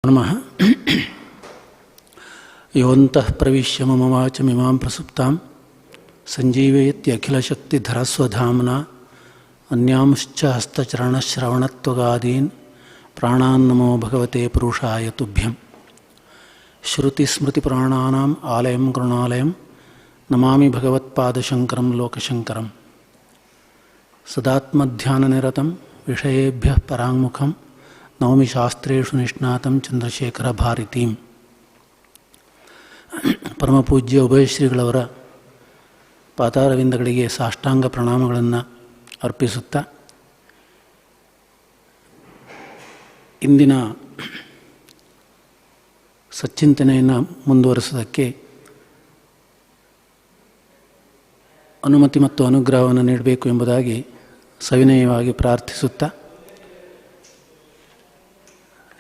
ನಮಃ. ಯೋಂತಃ ಪ್ರವಿಶ್ಯ ಮಮ ವಾಚಮಿಮಾಂ ಪ್ರಸುಪ್ತಾಂ ಸಂಜೀವಯತ್ಯಖಿಲಶಕ್ತಿಧರಸ್ವಧಾಮ್ನಾ ಅನ್ಯಾಂಶ್ಚ ಹಸ್ತಚರಣಶ್ರವಣತ್ವಗಾದೀನ್ ಪ್ರಾಣಾನ್ನಮೋ ಭಗವತೆ ಪುರುಷಾಯ ತುಭ್ಯಂ. ಶ್ರುತಿಸ್ಮೃತಿಪುರಾಣಾನಾಂ ಆಲಯಂ ಕರುಣಾಲಯಂ ನಮಾಮಿ ಭಗವತ್ಪಾದಶಂಕರಂ ಲೋಕಶಂಕರಂ. ಸದಾತ್ಮಧ್ಯಾನನಿರತಂ ವಿಷಯೇಭ್ಯಃ ಪರಾಂಗುಖಂ ನವಮಿ ಶಾಸ್ತ್ರೇಷು ನಿಷ್ಣಾತಂ ಚಂದ್ರಶೇಖರ ಭಾರತೀಂ. ಪರಮಪೂಜ್ಯ ಉಭಯಶ್ರೀಗಳವರ ಪಾದಾರವಿಂದಗಳಿಗೆ ಸಾಷ್ಟಾಂಗ ಪ್ರಣಾಮಗಳನ್ನು ಅರ್ಪಿಸುತ್ತಾ ಇಂದಿನ ಸಚ್ಚಿಂತನೆಯನ್ನು ಮುಂದುವರಿಸೋದಕ್ಕೆ ಅನುಮತಿ ಮತ್ತು ಅನುಗ್ರಹವನ್ನು ನೀಡಬೇಕು ಎಂಬುದಾಗಿ ಸವಿನಯವಾಗಿ ಪ್ರಾರ್ಥಿಸುತ್ತಾ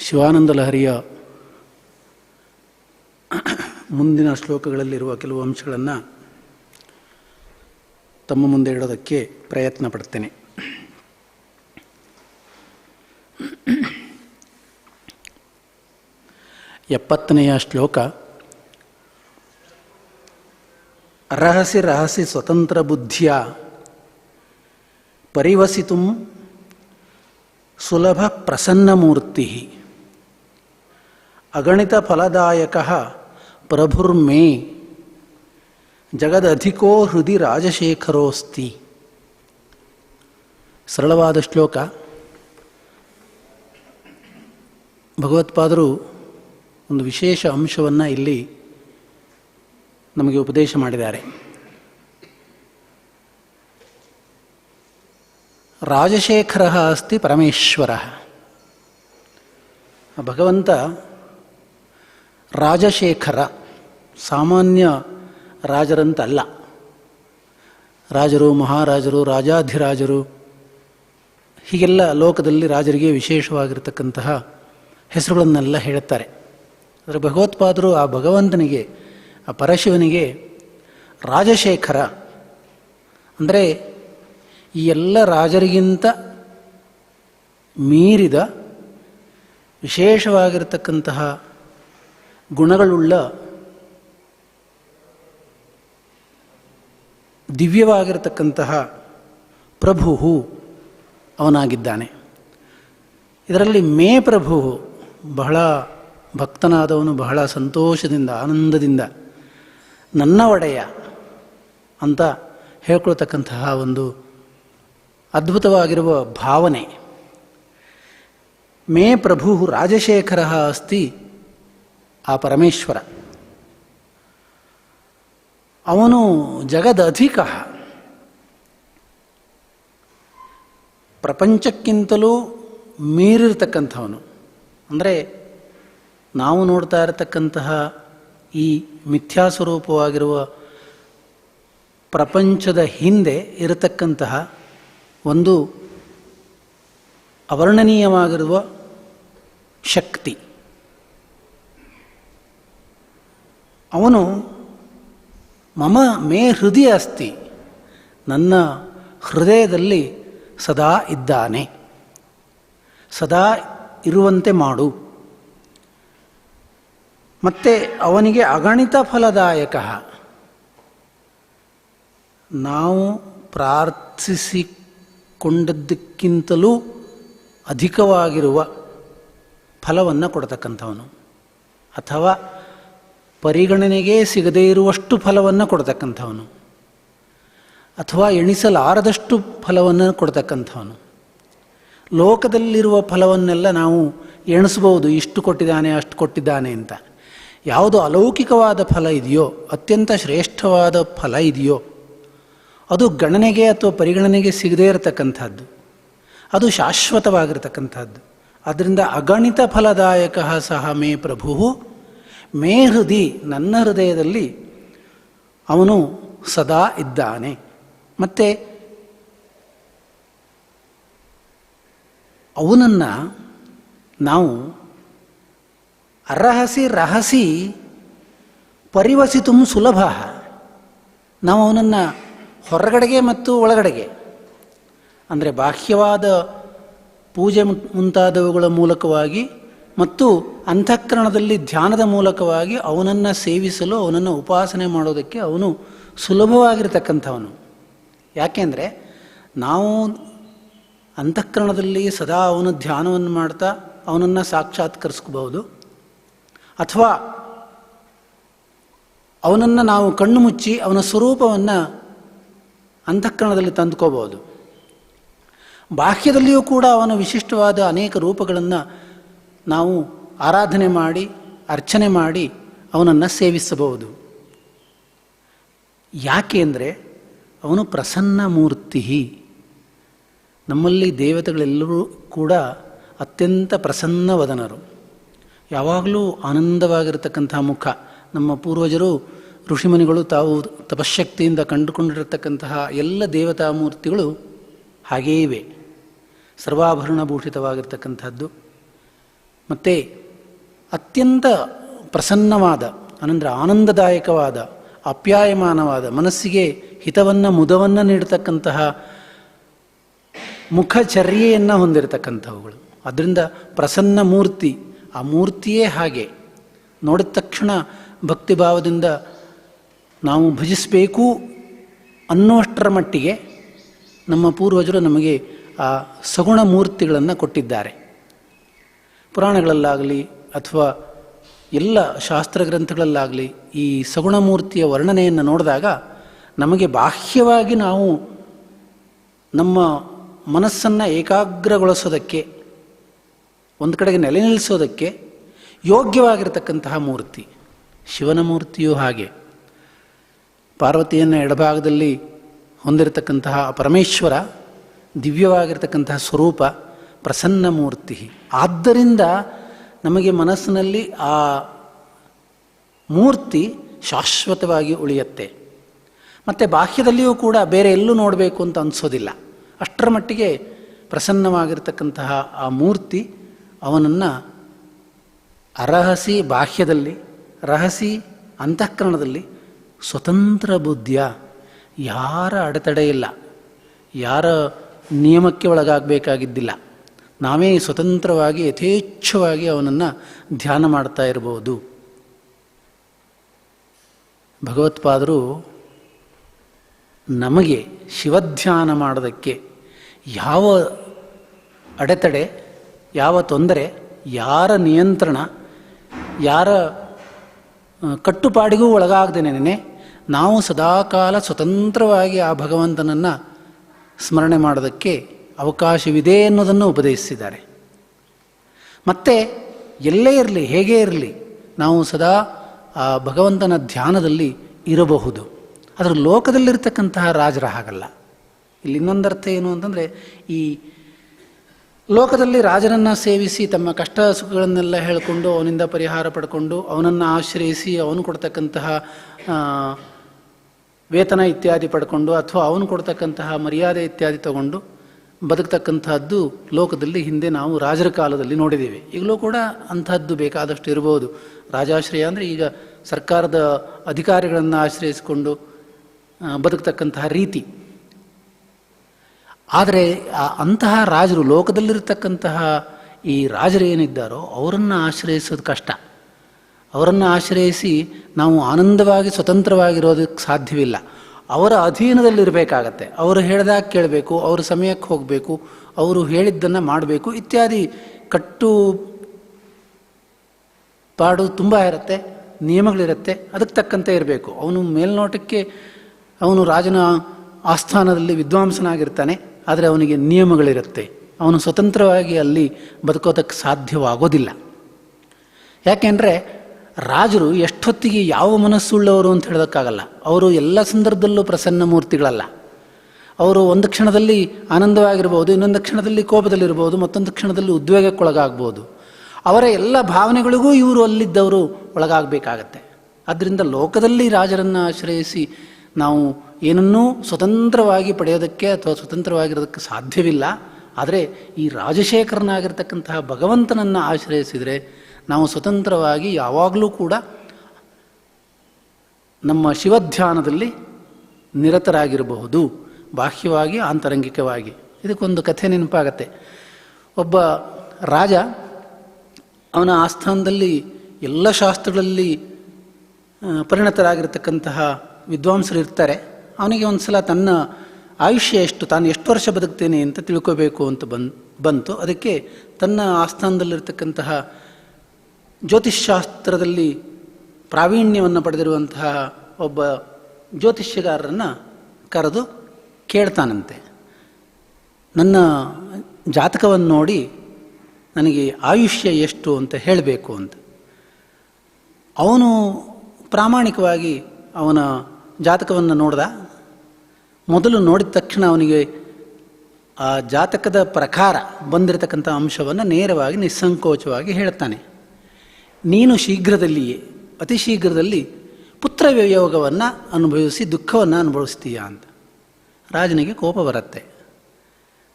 ಶಿವಾನಂದ ಲಹರಿಯ ಮುಂದಿನ ಶ್ಲೋಕಗಳಲ್ಲಿರುವ ಕೆಲವು ಅಂಶಗಳನ್ನು ತಮ್ಮ ಮುಂದೆ ಇಡೋದಕ್ಕೆ ಪ್ರಯತ್ನ ಪಡ್ತೇನೆ. ಎಪ್ಪತ್ತನೆಯ ಶ್ಲೋಕ. ರಹಸಿ ರಹಸಿ ಸ್ವತಂತ್ರ ಬುದ್ಧಿಯ ಪರಿವಸಿತುಂ ಸುಲಭ ಪ್ರಸನ್ನಮೂರ್ತಿ ಅಗಣಿತ ಫಲದಾಯಕ ಪ್ರಭುರ್ಮೇ ಜಗದಧಿಕೋ ಹೃದಯ ರಾಜಶೇಖರೋಸ್ತಿ. ಸರಳವಾದ ಶ್ಲೋಕ. ಭಗವತ್ಪಾದರು ಒಂದು ವಿಶೇಷ ಅಂಶವನ್ನು ಇಲ್ಲಿ ನಮಗೆ ಉಪದೇಶ ಮಾಡಿದ್ದಾರೆ. ರಾಜಶೇಖರ ಅಸ್ತಿ ಪರಮೇಶ್ವರ. ಭಗವಂತ ರಾಜಶೇಖರ, ಸಾಮಾನ್ಯ ರಾಜರಂತಲ್ಲ. ರಾಜರು, ಮಹಾರಾಜರು, ರಾಜಾಧಿರಾಜರು ಹೀಗೆಲ್ಲ ಲೋಕದಲ್ಲಿ ರಾಜರಿಗೆ ವಿಶೇಷವಾಗಿರ್ತಕ್ಕಂತಹ ಹೆಸರುಗಳನ್ನೆಲ್ಲ ಹೇಳುತ್ತಾರೆ. ಆದರೆ ಭಗವತ್ಪಾದರು ಆ ಭಗವಂತನಿಗೆ, ಆ ಪರಶಿವನಿಗೆ ರಾಜಶೇಖರ ಅಂದರೆ ಈ ಎಲ್ಲ ರಾಜರಿಗಿಂತ ಮೀರಿದ ವಿಶೇಷವಾಗಿರ್ತಕ್ಕಂತಹ ಗುಣಗಳುಳ್ಳ ದಿವ್ಯವಾಗಿರತಕ್ಕಂತಹ ಪ್ರಭು ಅವನಾಗಿದ್ದಾನೆ. ಇದರಲ್ಲಿ ಮೇ ಪ್ರಭು, ಬಹಳ ಭಕ್ತನಾದವನು ಬಹಳ ಸಂತೋಷದಿಂದ ಆನಂದದಿಂದ ನನ್ನ ಒಡೆಯ ಅಂತ ಹೇಳ್ಕೊಳ್ತಕ್ಕಂತಹ ಒಂದು ಅದ್ಭುತವಾಗಿರುವ ಭಾವನೆ. ಮೇ ಪ್ರಭು ರಾಜಶೇಖರ ಅಸ್ತಿ. ಆ ಪರಮೇಶ್ವರ ಅವನು ಜಗದಧಿಕ, ಪ್ರಪಂಚಕ್ಕಿಂತಲೂ ಮೀರಿರ್ತಕ್ಕಂಥವನು. ಅಂದರೆ ನಾವು ನೋಡ್ತಾ ಇರತಕ್ಕಂತಹ ಈ ಮಿಥ್ಯಾಸ್ವರೂಪವಾಗಿರುವ ಪ್ರಪಂಚದ ಹಿಂದೆ ಇರತಕ್ಕಂತಹ ಒಂದು ಅವರ್ಣನೀಯವಾಗಿರುವ ಶಕ್ತಿ. ಅವನು ಮಮ ಮೇ ಹೃದಯ ಅಸ್ತಿ, ನನ್ನ ಹೃದಯದಲ್ಲಿ ಸದಾ ಇದ್ದಾನೆ, ಸದಾ ಇರುವಂತೆ ಮಾಡು. ಮತ್ತು ಅವನಿಗೆ ಅಗಣಿತ ಫಲದಾಯಕ, ನಾವು ಪ್ರಾರ್ಥಿಸಿಕೊಂಡದ್ದಕ್ಕಿಂತಲೂ ಅಧಿಕವಾಗಿರುವ ಫಲವನ್ನು ಕೊಡ್ತಕ್ಕಂಥವನು, ಅಥವಾ ಪರಿಗಣನೆಗೆ ಸಿಗದೇ ಇರುವಷ್ಟು ಫಲವನ್ನು ಕೊಡ್ತಕ್ಕಂಥವನು, ಅಥವಾ ಎಣಿಸಲಾರದಷ್ಟು ಫಲವನ್ನು ಕೊಡ್ತಕ್ಕಂಥವನು. ಲೋಕದಲ್ಲಿರುವ ಫಲವನ್ನೆಲ್ಲ ನಾವು ಎಣಿಸ್ಬೋದು, ಇಷ್ಟು ಕೊಟ್ಟಿದ್ದಾನೆ ಅಷ್ಟು ಕೊಟ್ಟಿದ್ದಾನೆ ಅಂತ. ಯಾವುದು ಅಲೌಕಿಕವಾದ ಫಲ ಇದೆಯೋ, ಅತ್ಯಂತ ಶ್ರೇಷ್ಠವಾದ ಫಲ ಇದೆಯೋ, ಅದು ಗಣನೆಗೆ ಅಥವಾ ಪರಿಗಣನೆಗೆ ಸಿಗದೇ ಇರತಕ್ಕಂಥದ್ದು, ಅದು ಶಾಶ್ವತವಾಗಿರ್ತಕ್ಕಂಥದ್ದು. ಆದ್ದರಿಂದ ಅಗಣಿತ ಫಲದಾಯಕ ಸಹ ಮೇ ಪ್ರಭು ಮೇ ಹೃದಯ, ನನ್ನ ಹೃದಯದಲ್ಲಿ ಅವನು ಸದಾ ಇದ್ದಾನೆ. ಮತ್ತು ಅವನನ್ನು ನಾವು ಅರಹಸಿ ರಹಸಿ ಪರಿವಸಿತು ಸುಲಭ. ನಾವು ಅವನನ್ನು ಹೊರಗಡೆಗೆ ಮತ್ತು ಒಳಗಡೆಗೆ, ಅಂದರೆ ಬಾಹ್ಯವಾದ ಪೂಜೆ ಮುಂತಾದವುಗಳ ಮೂಲಕವಾಗಿ ಮತ್ತು ಅಂತಃಕರಣದಲ್ಲಿ ಧ್ಯಾನದ ಮೂಲಕವಾಗಿ ಅವನನ್ನು ಸೇವಿಸಲು, ಅವನನ್ನು ಉಪಾಸನೆ ಮಾಡೋದಕ್ಕೆ ಅವನು ಸುಲಭವಾಗಿರ್ತಕ್ಕಂಥವನು. ಯಾಕೆಂದರೆ ನಾವು ಅಂತಃಕರಣದಲ್ಲಿ ಸದಾ ಅವನ ಧ್ಯಾನವನ್ನು ಮಾಡ್ತಾ ಅವನನ್ನು ಸಾಕ್ಷಾತ್ಕರಿಸ್ಕೋಬಹುದು, ಅಥವಾ ಅವನನ್ನು ನಾವು ಕಣ್ಣು ಮುಚ್ಚಿ ಅವನ ಸ್ವರೂಪವನ್ನು ಅಂತಃಕರಣದಲ್ಲಿ ತಂದುಕೋಬಹುದು. ಬಾಹ್ಯದಲ್ಲಿಯೂ ಕೂಡ ಅವನ ವಿಶಿಷ್ಟವಾದ ಅನೇಕ ರೂಪಗಳನ್ನು ನಾವು ಆರಾಧನೆ ಮಾಡಿ, ಅರ್ಚನೆ ಮಾಡಿ ಅವನನ್ನು ಸೇವಿಸಬಹುದು. ಯಾಕೆ ಅಂದರೆ ಅವನು ಪ್ರಸನ್ನ ಮೂರ್ತಿ. ನಮ್ಮಲ್ಲಿ ದೇವತೆಗಳೆಲ್ಲರೂ ಕೂಡ ಅತ್ಯಂತ ಪ್ರಸನ್ನವದನರು, ಯಾವಾಗಲೂ ಆನಂದವಾಗಿರತಕ್ಕಂಥ ಮುಖ. ನಮ್ಮ ಪೂರ್ವಜರು ಋಷಿಮುನಿಗಳು ತಾವು ತಪಶಕ್ತಿಯಿಂದ ಕಂಡುಕೊಂಡಿರತಕ್ಕಂತಹ ಎಲ್ಲ ದೇವತಾ ಮೂರ್ತಿಗಳು ಹಾಗೆಯೇ ಇವೆ. ಸರ್ವಾಭರಣಭೂಷಿತವಾಗಿರ್ತಕ್ಕಂಥದ್ದು ಮತ್ತು ಅತ್ಯಂತ ಪ್ರಸನ್ನವಾದ, ಅನಂತರ ಆನಂದದಾಯಕವಾದ, ಅಪ್ಯಾಯಮಾನವಾದ, ಮನಸ್ಸಿಗೆ ಹಿತವನ್ನು, ಮುದವನ್ನು ನೀಡತಕ್ಕಂತಹ ಮುಖಚರ್ಯೆಯನ್ನು ಹೊಂದಿರತಕ್ಕಂಥವುಗಳು. ಅದರಿಂದ ಪ್ರಸನ್ನ ಮೂರ್ತಿ. ಆ ಮೂರ್ತಿಯೇ ಹಾಗೆ. ನೋಡಿದ ತಕ್ಷಣ ಭಕ್ತಿಭಾವದಿಂದ ನಾವು ಭಜಿಸಬೇಕು ಅನ್ನುವಷ್ಟರ ಮಟ್ಟಿಗೆ ನಮ್ಮ ಪೂರ್ವಜರು ನಮಗೆ ಆ ಸಗುಣ ಮೂರ್ತಿಗಳನ್ನು ಕೊಟ್ಟಿದ್ದಾರೆ. ಪುರಾಣಗಳಲ್ಲಾಗಲಿ ಅಥವಾ ಎಲ್ಲ ಶಾಸ್ತ್ರ ಗ್ರಂಥಗಳಲ್ಲಾಗಲಿ ಈ ಸಗುಣ ಮೂರ್ತಿಯ ವರ್ಣನೆಯನ್ನು ನೋಡಿದಾಗ ನಮಗೆ ಬಾಹ್ಯವಾಗಿ ನಾವು ನಮ್ಮ ಮನಸ್ಸನ್ನು ಏಕಾಗ್ರಗೊಳಿಸೋದಕ್ಕೆ, ಒಂದು ಕಡೆಗೆ ನೆಲೆ ನಿಲ್ಲಿಸೋದಕ್ಕೆ ಯೋಗ್ಯವಾಗಿರತಕ್ಕಂತಹ ಮೂರ್ತಿ. ಶಿವನ ಮೂರ್ತಿಯೂ ಹಾಗೆ. ಪಾರ್ವತಿಯನ್ನು ಎಡಭಾಗದಲ್ಲಿ ಹೊಂದಿರತಕ್ಕಂತಹ ಪರಮೇಶ್ವರ ದಿವ್ಯವಾಗಿರ್ತಕ್ಕಂತಹ ಸ್ವರೂಪ ಪ್ರಸನ್ನ ಮೂರ್ತಿ. ಆದ್ದರಿಂದ ನಮಗೆ ಮನಸ್ಸಿನಲ್ಲಿ ಆ ಮೂರ್ತಿ ಶಾಶ್ವತವಾಗಿ ಉಳಿಯುತ್ತೆ. ಮತ್ತು ಬಾಹ್ಯದಲ್ಲಿಯೂ ಕೂಡ ಬೇರೆ ಎಲ್ಲೂ ನೋಡಬೇಕು ಅಂತ ಅನಿಸೋದಿಲ್ಲ. ಅಷ್ಟರ ಮಟ್ಟಿಗೆ ಪ್ರಸನ್ನವಾಗಿರ್ತಕ್ಕಂತಹ ಆ ಮೂರ್ತಿ ಅವನನ್ನು ಅರಹಸಿ ಬಾಹ್ಯದಲ್ಲಿ, ರಹಸಿ ಅಂತಃಕರಣದಲ್ಲಿ ಸ್ವತಂತ್ರ ಬುದ್ಧಿಯ, ಯಾರ ಅಡೆತಡೆ ಇಲ್ಲ, ಯಾರ ನಿಯಮಕ್ಕೆ ಒಳಗಾಗಬೇಕಾಗಿದ್ದಿಲ್ಲ. ನಾವೇ ಸ್ವತಂತ್ರವಾಗಿ ಯಥೇಚ್ಛವಾಗಿ ಅವನನ್ನು ಧ್ಯಾನ ಮಾಡ್ತಾ ಇರಬಹುದು. ಭಗವತ್ಪಾದರು ನಮಗೆ ಶಿವಧ್ಯಾನ ಮಾಡೋದಕ್ಕೆ ಯಾವ ಅಡೆತಡೆ, ಯಾವ ತೊಂದರೆ, ಯಾರ ನಿಯಂತ್ರಣ, ಯಾರ ಕಟ್ಟುಪಾಡಿಗೂ ಒಳಗಾಗದೇನೆ ನಾವು ಸದಾಕಾಲ ಸ್ವತಂತ್ರವಾಗಿ ಆ ಭಗವಂತನನ್ನು ಸ್ಮರಣೆ ಮಾಡೋದಕ್ಕೆ ಅವಕಾಶವಿದೆ ಅನ್ನೋದನ್ನು ಉಪದೇಶಿಸಿದ್ದಾರೆ. ಮತ್ತು ಎಲ್ಲೇ ಇರಲಿ, ಹೇಗೇ ಇರಲಿ, ನಾವು ಸದಾ ಆ ಭಗವಂತನ ಧ್ಯಾನದಲ್ಲಿ ಇರಬಹುದು. ಅದರ ಲೋಕದಲ್ಲಿರ್ತಕ್ಕಂತಹ ರಾಜರ ಹಾಗಲ್ಲ. ಇಲ್ಲಿ ಇನ್ನೊಂದರ್ಥ ಏನು ಅಂತಂದರೆ, ಈ ಲೋಕದಲ್ಲಿ ರಾಜನನ್ನು ಸೇವಿಸಿ ತಮ್ಮ ಕಷ್ಟ ಸುಖಗಳನ್ನೆಲ್ಲ ಹೇಳಿಕೊಂಡು ಅವನಿಂದ ಪರಿಹಾರ ಪಡ್ಕೊಂಡು ಅವನನ್ನು ಆಶ್ರಯಿಸಿ ಅವನು ಕೊಡ್ತಕ್ಕಂತಹ ವೇತನ ಇತ್ಯಾದಿ ಪಡ್ಕೊಂಡು ಅಥವಾ ಅವನು ಕೊಡ್ತಕ್ಕಂತಹ ಮರ್ಯಾದೆ ಇತ್ಯಾದಿ ತಗೊಂಡು ಬದುಕ್ತಕ್ಕಂತಹದ್ದು ಲೋಕದಲ್ಲಿ ಹಿಂದೆ ನಾವು ರಾಜರ ಕಾಲದಲ್ಲಿ ನೋಡಿದ್ದೇವೆ. ಈಗಲೂ ಕೂಡ ಅಂಥದ್ದು ಬೇಕಾದಷ್ಟು ಇರಬಹುದು. ರಾಜಾಶ್ರಯ ಅಂದರೆ ಈಗ ಸರ್ಕಾರದ ಅಧಿಕಾರಿಗಳನ್ನು ಆಶ್ರಯಿಸಿಕೊಂಡು ಬದುಕ್ತಕ್ಕಂತಹ ರೀತಿ. ಆದರೆ ಅಂತಹ ರಾಜರು, ಲೋಕದಲ್ಲಿರ್ತಕ್ಕಂತಹ ಈ ರಾಜರು ಏನಿದ್ದಾರೋ ಅವರನ್ನು ಆಶ್ರಯಿಸೋದು ಕಷ್ಟ. ಅವರನ್ನು ಆಶ್ರಯಿಸಿ ನಾವು ಆನಂದವಾಗಿ ಸ್ವತಂತ್ರವಾಗಿರೋದಕ್ಕೆ ಸಾಧ್ಯವಿಲ್ಲ. ಅವರ ಅಧೀನದಲ್ಲಿರಬೇಕಾಗತ್ತೆ. ಅವರು ಹೇಳಿದಾಗ ಕೇಳಬೇಕು, ಅವರು ಸಮಯಕ್ಕೆ ಹೋಗಬೇಕು, ಅವರು ಹೇಳಿದ್ದನ್ನು ಮಾಡಬೇಕು ಇತ್ಯಾದಿ ಕಟ್ಟುಪಾಡು ತುಂಬ ಇರುತ್ತೆ, ನಿಯಮಗಳಿರುತ್ತೆ. ಅದಕ್ಕೆ ತಕ್ಕಂತೆ ಇರಬೇಕು. ಅವನು ಮೇಲ್ನೋಟಕ್ಕೆ ಅವನು ರಾಜನ ಆಸ್ಥಾನದಲ್ಲಿ ವಿದ್ವಾಂಸನಾಗಿರ್ತಾನೆ, ಆದರೆ ಅವನಿಗೆ ನಿಯಮಗಳಿರುತ್ತೆ. ಅವನು ಸ್ವತಂತ್ರವಾಗಿ ಅಲ್ಲಿ ಬದುಕೋದಕ್ಕೆ ಸಾಧ್ಯವಾಗೋದಿಲ್ಲ. ಯಾಕೆಂದರೆ ರಾಜರು ಎಷ್ಟೊತ್ತಿಗೆ ಯಾವ ಮನಸ್ಸುಳ್ಳವರು ಅಂತ ಹೇಳೋದಕ್ಕಾಗಲ್ಲ. ಅವರು ಎಲ್ಲ ಸಂದರ್ಭದಲ್ಲೂ ಪ್ರಸನ್ನ ಮೂರ್ತಿಗಳಲ್ಲ. ಅವರು ಒಂದು ಕ್ಷಣದಲ್ಲಿ ಆನಂದವಾಗಿರ್ಬೋದು, ಇನ್ನೊಂದು ಕ್ಷಣದಲ್ಲಿ ಕೋಪದಲ್ಲಿರ್ಬೋದು, ಮತ್ತೊಂದು ಕ್ಷಣದಲ್ಲಿ ಉದ್ವೇಗಕ್ಕೊಳಗಾಗ್ಬೋದು. ಅವರ ಎಲ್ಲ ಭಾವನೆಗಳಿಗೂ ಇವರು ಅಲ್ಲಿದ್ದವರು ಒಳಗಾಗಬೇಕಾಗತ್ತೆ. ಆದ್ದರಿಂದ ಲೋಕದಲ್ಲಿ ರಾಜರನ್ನು ಆಶ್ರಯಿಸಿ ನಾವು ಏನನ್ನೂ ಸ್ವತಂತ್ರವಾಗಿ ಪಡೆಯೋದಕ್ಕೆ ಅಥವಾ ಸ್ವತಂತ್ರವಾಗಿರೋದಕ್ಕೆ ಸಾಧ್ಯವಿಲ್ಲ. ಆದರೆ ಈ ರಾಜಶೇಖರನಾಗಿರ್ತಕ್ಕಂತಹ ಭಗವಂತನನ್ನು ಆಶ್ರಯಿಸಿದರೆ ನಾವು ಸ್ವತಂತ್ರವಾಗಿ ಯಾವಾಗಲೂ ಕೂಡ ನಮ್ಮ ಶಿವಧ್ಯಾನದಲ್ಲಿ ನಿರತರಾಗಿರಬಹುದು, ಬಾಹ್ಯವಾಗಿ ಆಂತರಂಗಿಕವಾಗಿ. ಇದಕ್ಕೊಂದು ಕಥೆ ನೆನಪಾಗತ್ತೆ. ಒಬ್ಬ ರಾಜ ಅವನ ಆಸ್ಥಾನದಲ್ಲಿ ಎಲ್ಲ ಶಾಸ್ತ್ರಗಳಲ್ಲಿ ಪರಿಣತರಾಗಿರ್ತಕ್ಕಂತಹ ವಿದ್ವಾಂಸರು ಇರ್ತಾರೆ. ಅವನಿಗೆ ಒಂದು ಸಲ ತನ್ನ ಆಯುಷ್ಯ ಎಷ್ಟು, ತಾನು ಎಷ್ಟು ವರ್ಷ ಬದುಕ್ತೇನೆ ಅಂತ ತಿಳ್ಕೋಬೇಕು ಅಂತ ಬಂತು. ಅದಕ್ಕೆ ತನ್ನ ಆಸ್ಥಾನದಲ್ಲಿರ್ತಕ್ಕಂತಹ ಜ್ಯೋತಿಷ್ಶಾಸ್ತ್ರದಲ್ಲಿ ಪ್ರಾವೀಣ್ಯವನ್ನು ಪಡೆದಿರುವಂತಹ ಒಬ್ಬ ಜ್ಯೋತಿಷ್ಯಗಾರರನ್ನು ಕರೆದು ಕೇಳ್ತಾನಂತೆ, ನನ್ನ ಜಾತಕವನ್ನು ನೋಡಿ ನನಗೆ ಆಯುಷ್ಯ ಎಷ್ಟು ಅಂತ ಹೇಳಬೇಕು ಅಂತ. ಅವನು ಪ್ರಾಮಾಣಿಕವಾಗಿ ಅವನ ಜಾತಕವನ್ನು ನೋಡ್ದ. ಮೊದಲು ನೋಡಿದ ತಕ್ಷಣ ಅವನಿಗೆ ಆ ಜಾತಕದ ಪ್ರಕಾರ ಬಂದಿರತಕ್ಕಂಥ ಅಂಶವನ್ನು ನೇರವಾಗಿ ನಿಸ್ಸಂಕೋಚವಾಗಿ ಹೇಳ್ತಾನೆ, ನೀನು ಶೀಘ್ರದಲ್ಲಿಯೇ ಅತಿ ಶೀಘ್ರದಲ್ಲಿ ಪುತ್ರ ವಿಯೋಗವನ್ನು ಅನುಭವಿಸಿ ದುಃಖವನ್ನು ಅನುಭವಿಸ್ತೀಯ ಅಂತ. ರಾಜನಿಗೆ ಕೋಪ ಬರುತ್ತೆ.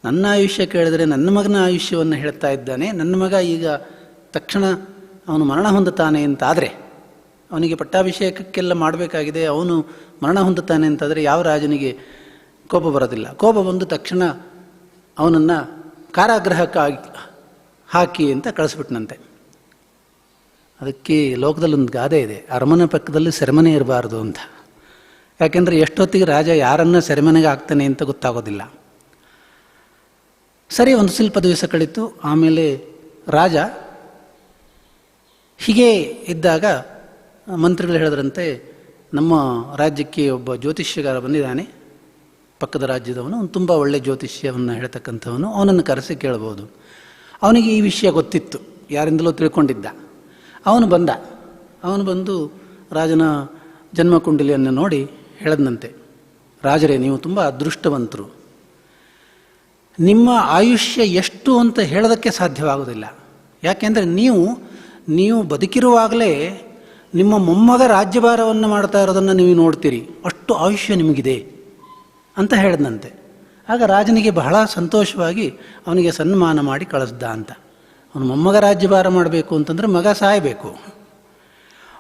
ನನ್ನ ಆಯುಷ್ಯ ಕೇಳಿದರೆ ನನ್ನ ಮಗನ ಆಯುಷ್ಯವನ್ನು ಹೇಳ್ತಾ ಇದ್ದಾನೆ, ನನ್ನ ಮಗ ಈಗ ತಕ್ಷಣ ಅವನು ಮರಣ ಹೊಂದುತ್ತಾನೆ ಅಂತಾದರೆ, ಅವನಿಗೆ ಪಟ್ಟಾಭಿಷೇಕಕ್ಕೆಲ್ಲ ಮಾಡಬೇಕಾಗಿದೆ, ಅವನು ಮರಣ ಹೊಂದುತ್ತಾನೆ ಅಂತಾದರೆ ಯಾವ ರಾಜನಿಗೆ ಕೋಪ ಬರೋದಿಲ್ಲ. ಕೋಪ ಬಂದು ತಕ್ಷಣ ಅವನನ್ನು ಕಾರಾಗೃಹಕ್ಕಾಗಿ ಹಾಕಿ ಅಂತ ಕಳಿಸ್ಬಿಟ್ನಂತೆ. ಅದಕ್ಕೆ ಲೋಕದಲ್ಲೊಂದು ಗಾದೆ ಇದೆ, ಅರಮನೆ ಪಕ್ಕದಲ್ಲಿ ಸೆರೆಮನೆ ಇರಬಾರ್ದು ಅಂತ. ಯಾಕೆಂದರೆ ಎಷ್ಟೊತ್ತಿಗೆ ರಾಜ ಯಾರನ್ನು ಸೆರೆಮನೆಗೆ ಹಾಕ್ತಾನೆ ಅಂತ ಗೊತ್ತಾಗೋದಿಲ್ಲ. ಸರಿ, ಒಂದು ಸ್ವಲ್ಪ ದಿವಸ ಕಳೀತು. ಆಮೇಲೆ ರಾಜ ಹೀಗೆ ಇದ್ದಾಗ ಮಂತ್ರಿಗಳು ಹೇಳಿದ್ರಂತೆ, ನಮ್ಮ ರಾಜ್ಯಕ್ಕೆ ಒಬ್ಬ ಜ್ಯೋತಿಷ್ಯಗಾರ ಬಂದಿದ್ದಾನೆ, ಪಕ್ಕದ ರಾಜ್ಯದವನು, ಅವನು ತುಂಬ ಒಳ್ಳೆಯ ಜ್ಯೋತಿಷ್ಯವನ್ನು ಹೇಳ್ತಕ್ಕಂಥವನು, ಅವನನ್ನು ಕರೆಸಿ ಕೇಳ್ಬೋದು. ಅವನಿಗೆ ಈ ವಿಷಯ ಗೊತ್ತಿತ್ತು, ಯಾರಿಂದಲೂ ತಿಳ್ಕೊಂಡಿದ್ದ. ಅವನು ಬಂದು ರಾಜನ ಜನ್ಮಕುಂಡಲಿಯನ್ನು ನೋಡಿ ಹೇಳದಂತೆ, ರಾಜರೇ, ನೀವು ತುಂಬ ಅದೃಷ್ಟವಂತರು, ನಿಮ್ಮ ಆಯುಷ್ಯ ಎಷ್ಟು ಅಂತ ಹೇಳೋದಕ್ಕೆ ಸಾಧ್ಯವಾಗೋದಿಲ್ಲ. ಯಾಕೆಂದರೆ ನೀವು ಬದುಕಿರುವಾಗಲೇ ನಿಮ್ಮ ಮೊಮ್ಮಗ ರಾಜ್ಯಭಾರವನ್ನು ಮಾಡ್ತಾ ಇರೋದನ್ನು ನೀವು ನೋಡ್ತೀರಿ, ಅಷ್ಟು ಆಯುಷ್ಯ ನಿಮಗಿದೆ ಅಂತ ಹೇಳಿದಂತೆ. ಆಗ ರಾಜನಿಗೆ ಬಹಳ ಸಂತೋಷವಾಗಿ ಅವನಿಗೆ ಸನ್ಮಾನ ಮಾಡಿ ಕಳಿಸ್ದ ಅಂತ. ಅವನು ಮೊಮ್ಮಗ ರಾಜ್ಯಭಾರ ಮಾಡಬೇಕು ಅಂತಂದರೆ ಮಗ ಸಾಯಬೇಕು.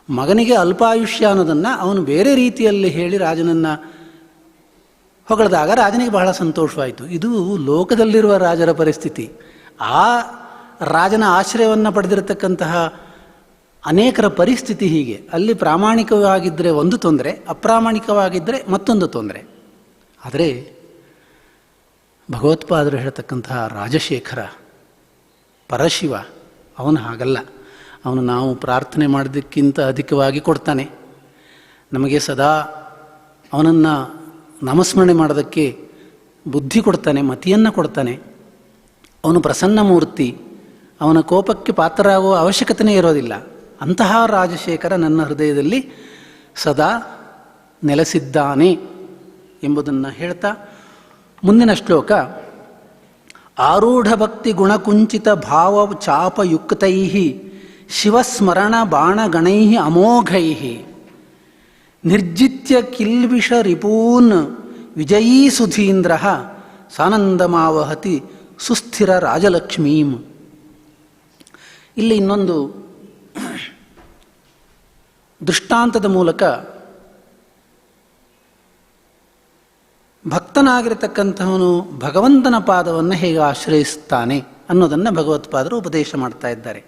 ಮಗನಿಗೆ ಅಲ್ಪಾಯುಷ್ಯ ಅನ್ನೋದನ್ನು ಅವನು ಬೇರೆ ರೀತಿಯಲ್ಲಿ ಹೇಳಿ ರಾಜನನ್ನು ಹೊಗಳಿದಾಗ ರಾಜನಿಗೆ ಬಹಳ ಸಂತೋಷವಾಯಿತು. ಇದು ಲೋಕದಲ್ಲಿರುವ ರಾಜರ ಪರಿಸ್ಥಿತಿ. ಆ ರಾಜನ ಆಶ್ರಯವನ್ನು ಪಡೆದಿರತಕ್ಕಂತಹ ಅನೇಕರ ಪರಿಸ್ಥಿತಿ ಹೀಗೆ. ಅಲ್ಲಿ ಪ್ರಾಮಾಣಿಕವಾಗಿದ್ದರೆ ಒಂದು ತೊಂದರೆ, ಅಪ್ರಾಮಾಣಿಕವಾಗಿದ್ದರೆ ಮತ್ತೊಂದು ತೊಂದರೆ. ಆದರೆ ಭಗವತ್ಪಾದರು ಹೇಳ್ತಕ್ಕಂತಹ ರಾಜಶೇಖರ ಪರಶಿವ ಅವನು ಹಾಗಲ್ಲ. ಅವನು ನಾವು ಪ್ರಾರ್ಥನೆ ಮಾಡೋದಕ್ಕಿಂತ ಅಧಿಕವಾಗಿ ಕೊಡ್ತಾನೆ. ನಮಗೆ ಸದಾ ಅವನನ್ನು ನಾಮಸ್ಮರಣೆ ಮಾಡೋದಕ್ಕೆ ಬುದ್ಧಿ ಕೊಡ್ತಾನೆ, ಮತಿಯನ್ನು ಕೊಡ್ತಾನೆ. ಅವನು ಪ್ರಸನ್ನ ಮೂರ್ತಿ, ಅವನ ಕೋಪಕ್ಕೆ ಪಾತ್ರರಾಗುವ ಅವಶ್ಯಕತೆಯೇ ಇರೋದಿಲ್ಲ. ಅಂತಹ ರಾಜಶೇಖರ ನನ್ನ ಹೃದಯದಲ್ಲಿ ಸದಾ ನೆಲೆಸಿದ್ದಾನೆ ಎಂಬುದನ್ನು ಹೇಳ್ತಾ ಮುಂದಿನ ಶ್ಲೋಕ, ಆರೂಢ ಭಕ್ತಿ ಗುಣಕುಂಚಿತ ಭಾವ ಚಾಪಯುಕ್ತೈ ಶಿವಸ್ಮರಣ ಬಾಣಗಣೈ ಅಮೋಘೈ ನಿರ್ಜಿತ್ಯ ಕಿಲ್ಬಿಷ ರಿಪೂನ್ ವಿಜಯೀ ಸುಧೀಂದ್ರ ಸಾನಂದಮಾವಹತಿ ಸುಸ್ಥಿರ ರಾಜಲಕ್ಷ್ಮೀಂ. ಇಲ್ಲಿ ಇನ್ನೊಂದು ದೃಷ್ಟಾಂತದ ಮೂಲಕ ಭಕ್ತನಾಗಿರತಕ್ಕಂಥವನು ಭಗವಂತನ ಪಾದವನ್ನು ಹೇಗೆ ಆಶ್ರಯಿಸ್ತಾನೆ ಅನ್ನೋದನ್ನು ಭಗವತ್ಪಾದರು ಉಪದೇಶ ಮಾಡ್ತಾ ಇದ್ದಾರೆ.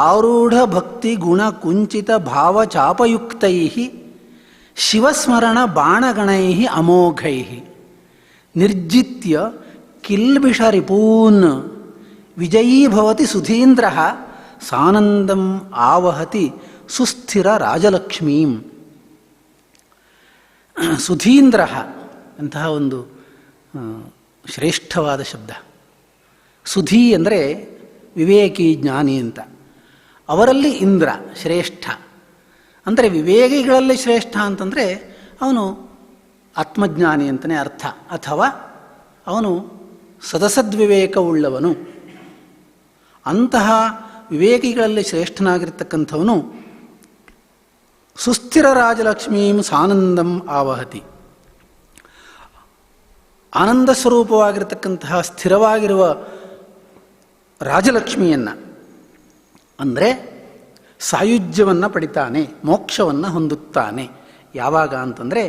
ಆರೂಢ ಭಕ್ತಿ ಗುಣ ಕುಂಚಿತ ಭಾವ ಚಾಪಯುಕ್ತೈ ಶಿವಸ್ಮರಣ ಬಾಣಗಣೈ ಅಮೋಘೈ ನಿರ್ಜಿತ್ಯ ಕಿಲ್ಬಿಷ ರಿಪೂನ್ ವಿಜಯೀ ಭವತಿ ಸುಧೀಂದ್ರ ಸಾನಂದಂ ಆವಹತಿ ಸುಸ್ಥಿರ ರಾಜಲಕ್ಷ್ಮೀಂ. ಸುಧೀಂದ್ರ ಅಂತಹ ಒಂದು ಶ್ರೇಷ್ಠವಾದ ಶಬ್ದ. ಸುಧೀ ಅಂದರೆ ವಿವೇಕಿ ಜ್ಞಾನಿ ಅಂತ. ಅವರಲ್ಲಿ ಇಂದ್ರ ಶ್ರೇಷ್ಠ ಅಂದರೆ ವಿವೇಕಿಗಳಲ್ಲಿ ಶ್ರೇಷ್ಠ ಅಂತಂದರೆ ಅವನು ಆತ್ಮಜ್ಞಾನಿ ಅಂತಲೇ ಅರ್ಥ, ಅಥವಾ ಅವನು ಸದಸದ್ವಿವೇಕವುಳ್ಳವನು. ಅಂತಹ ವಿವೇಕಿಗಳಲ್ಲಿ ಶ್ರೇಷ್ಠನಾಗಿರ್ತಕ್ಕಂಥವನು ಸುಸ್ಥಿರ ರಾಜಲಕ್ಷ್ಮೀಂ ಸಾನಂದಂ ಆವಹತಿ. ಆನಂದ ಸ್ವರೂಪವಾಗಿರತಕ್ಕಂತಹ ಸ್ಥಿರವಾಗಿರುವ ರಾಜಲಕ್ಷ್ಮಿಯನ್ನು ಅಂದರೆ ಸಾಯುಜ್ಯವನ್ನು ಪಡಿತಾನೆ, ಮೋಕ್ಷವನ್ನು ಹೊಂದುತ್ತಾನೆ. ಯಾವಾಗ ಅಂತಂದರೆ,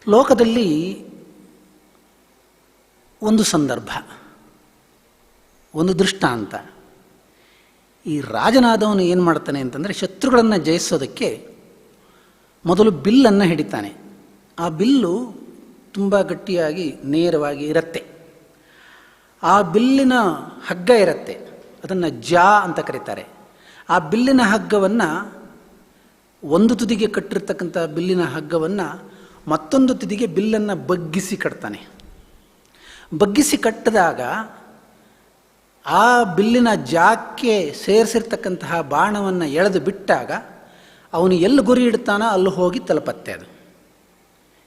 ಲೋಕದಲ್ಲಿ ಒಂದು ಸಂದರ್ಭ, ಒಂದು ದೃಷ್ಟಾಂತ. ಈ ರಾಜನಾದವನು ಏನು ಮಾಡ್ತಾನೆ ಅಂತಂದರೆ ಶತ್ರುಗಳನ್ನು ಜಯಿಸೋದಕ್ಕೆ ಮೊದಲು ಬಿಲ್ಲನ್ನು ಹಿಡಿತಾನೆ. ಆ ಬಿಲ್ಲು ತುಂಬ ಗಟ್ಟಿಯಾಗಿ ನೇರವಾಗಿ ಇರುತ್ತೆ. ಆ ಬಿಲ್ಲಿನ ಹಗ್ಗ ಇರುತ್ತೆ, ಅದನ್ನು ಜಾ ಅಂತ ಕರೀತಾರೆ. ಆ ಬಿಲ್ಲಿನ ಹಗ್ಗವನ್ನು ಒಂದು ತುದಿಗೆ ಕಟ್ಟಿರ್ತಕ್ಕಂಥ ಬಿಲ್ಲಿನ ಹಗ್ಗವನ್ನು ಮತ್ತೊಂದು ತುದಿಗೆ ಬಿಲ್ಲನ್ನು ಬಗ್ಗಿಸಿ ಕಟ್ತಾನೆ. ಬಗ್ಗಿಸಿ ಕಟ್ಟಿದಾಗ ಆ ಬಿಲ್ಲಿನ ಜಾಕ್ಕೆ ಸೇರಿಸಿರ್ತಕ್ಕಂತಹ ಬಾಣವನ್ನು ಎಳೆದು ಬಿಟ್ಟಾಗ ಅವನು ಎಲ್ಲಿ ಗುರಿ ಇಡ್ತಾನೋ ಅಲ್ಲಿ ಹೋಗಿ ತಲುಪತ್ತೆ. ಅದು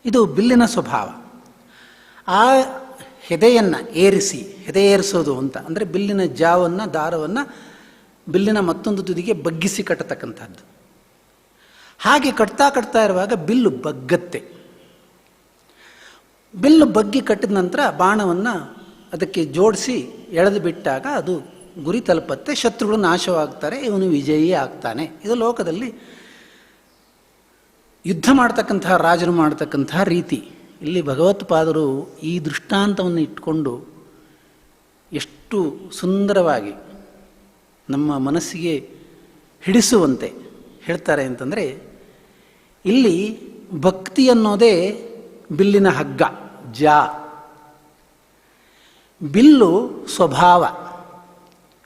ಇದು ಬಿಲ್ಲಿನ ಸ್ವಭಾವ. ಆ ಹೆದೆಯನ್ನು ಏರಿಸಿ, ಹೆದೆ ಏರಿಸೋದು ಅಂತ ಅಂದರೆ ಬಿಲ್ಲಿನ ಜಾವನ್ನು, ದಾರವನ್ನು ಬಿಲ್ಲಿನ ಮತ್ತೊಂದು ತುದಿಗೆ ಬಗ್ಗಿಸಿ ಕಟ್ಟತಕ್ಕಂಥದ್ದು. ಹಾಗೆ ಕಟ್ತಾ ಇರುವಾಗ ಬಿಲ್ಲು ಬಗ್ಗತ್ತೆ. ಬಿಲ್ಲು ಬಗ್ಗಿ ಕಟ್ಟಿದ ನಂತರ ಬಾಣವನ್ನು ಅದಕ್ಕೆ ಜೋಡಿಸಿ ಎಳೆದು ಬಿಟ್ಟಾಗ ಅದು ಗುರಿ ತಲುಪತ್ತೆ, ಶತ್ರುಗಳು ನಾಶವಾಗ್ತಾರೆ, ಇವನು ವಿಜಯಿ ಆಗ್ತಾನೆ. ಇದು ಲೋಕದಲ್ಲಿ ಯುದ್ಧ ಮಾಡ್ತಕ್ಕಂತಹ ರಾಜರು ಮಾಡ್ತಕ್ಕಂತಹ ರೀತಿ. ಇಲ್ಲಿ ಭಗವತ್ಪಾದರು ಈ ದೃಷ್ಟಾಂತವನ್ನು ಇಟ್ಕೊಂಡು ಎಷ್ಟು ಸುಂದರವಾಗಿ ನಮ್ಮ ಮನಸ್ಸಿಗೆ ಹಿಡಿಸುವಂತೆ ಹೇಳ್ತಾರೆ ಅಂತಂದರೆ, ಇಲ್ಲಿ ಭಕ್ತಿ ಅನ್ನೋದೇ ಬಿಲ್ಲಿನ ಹಗ್ಗ ಜಾ. ಬಿಲ್ಲು ಸ್ವಭಾವ.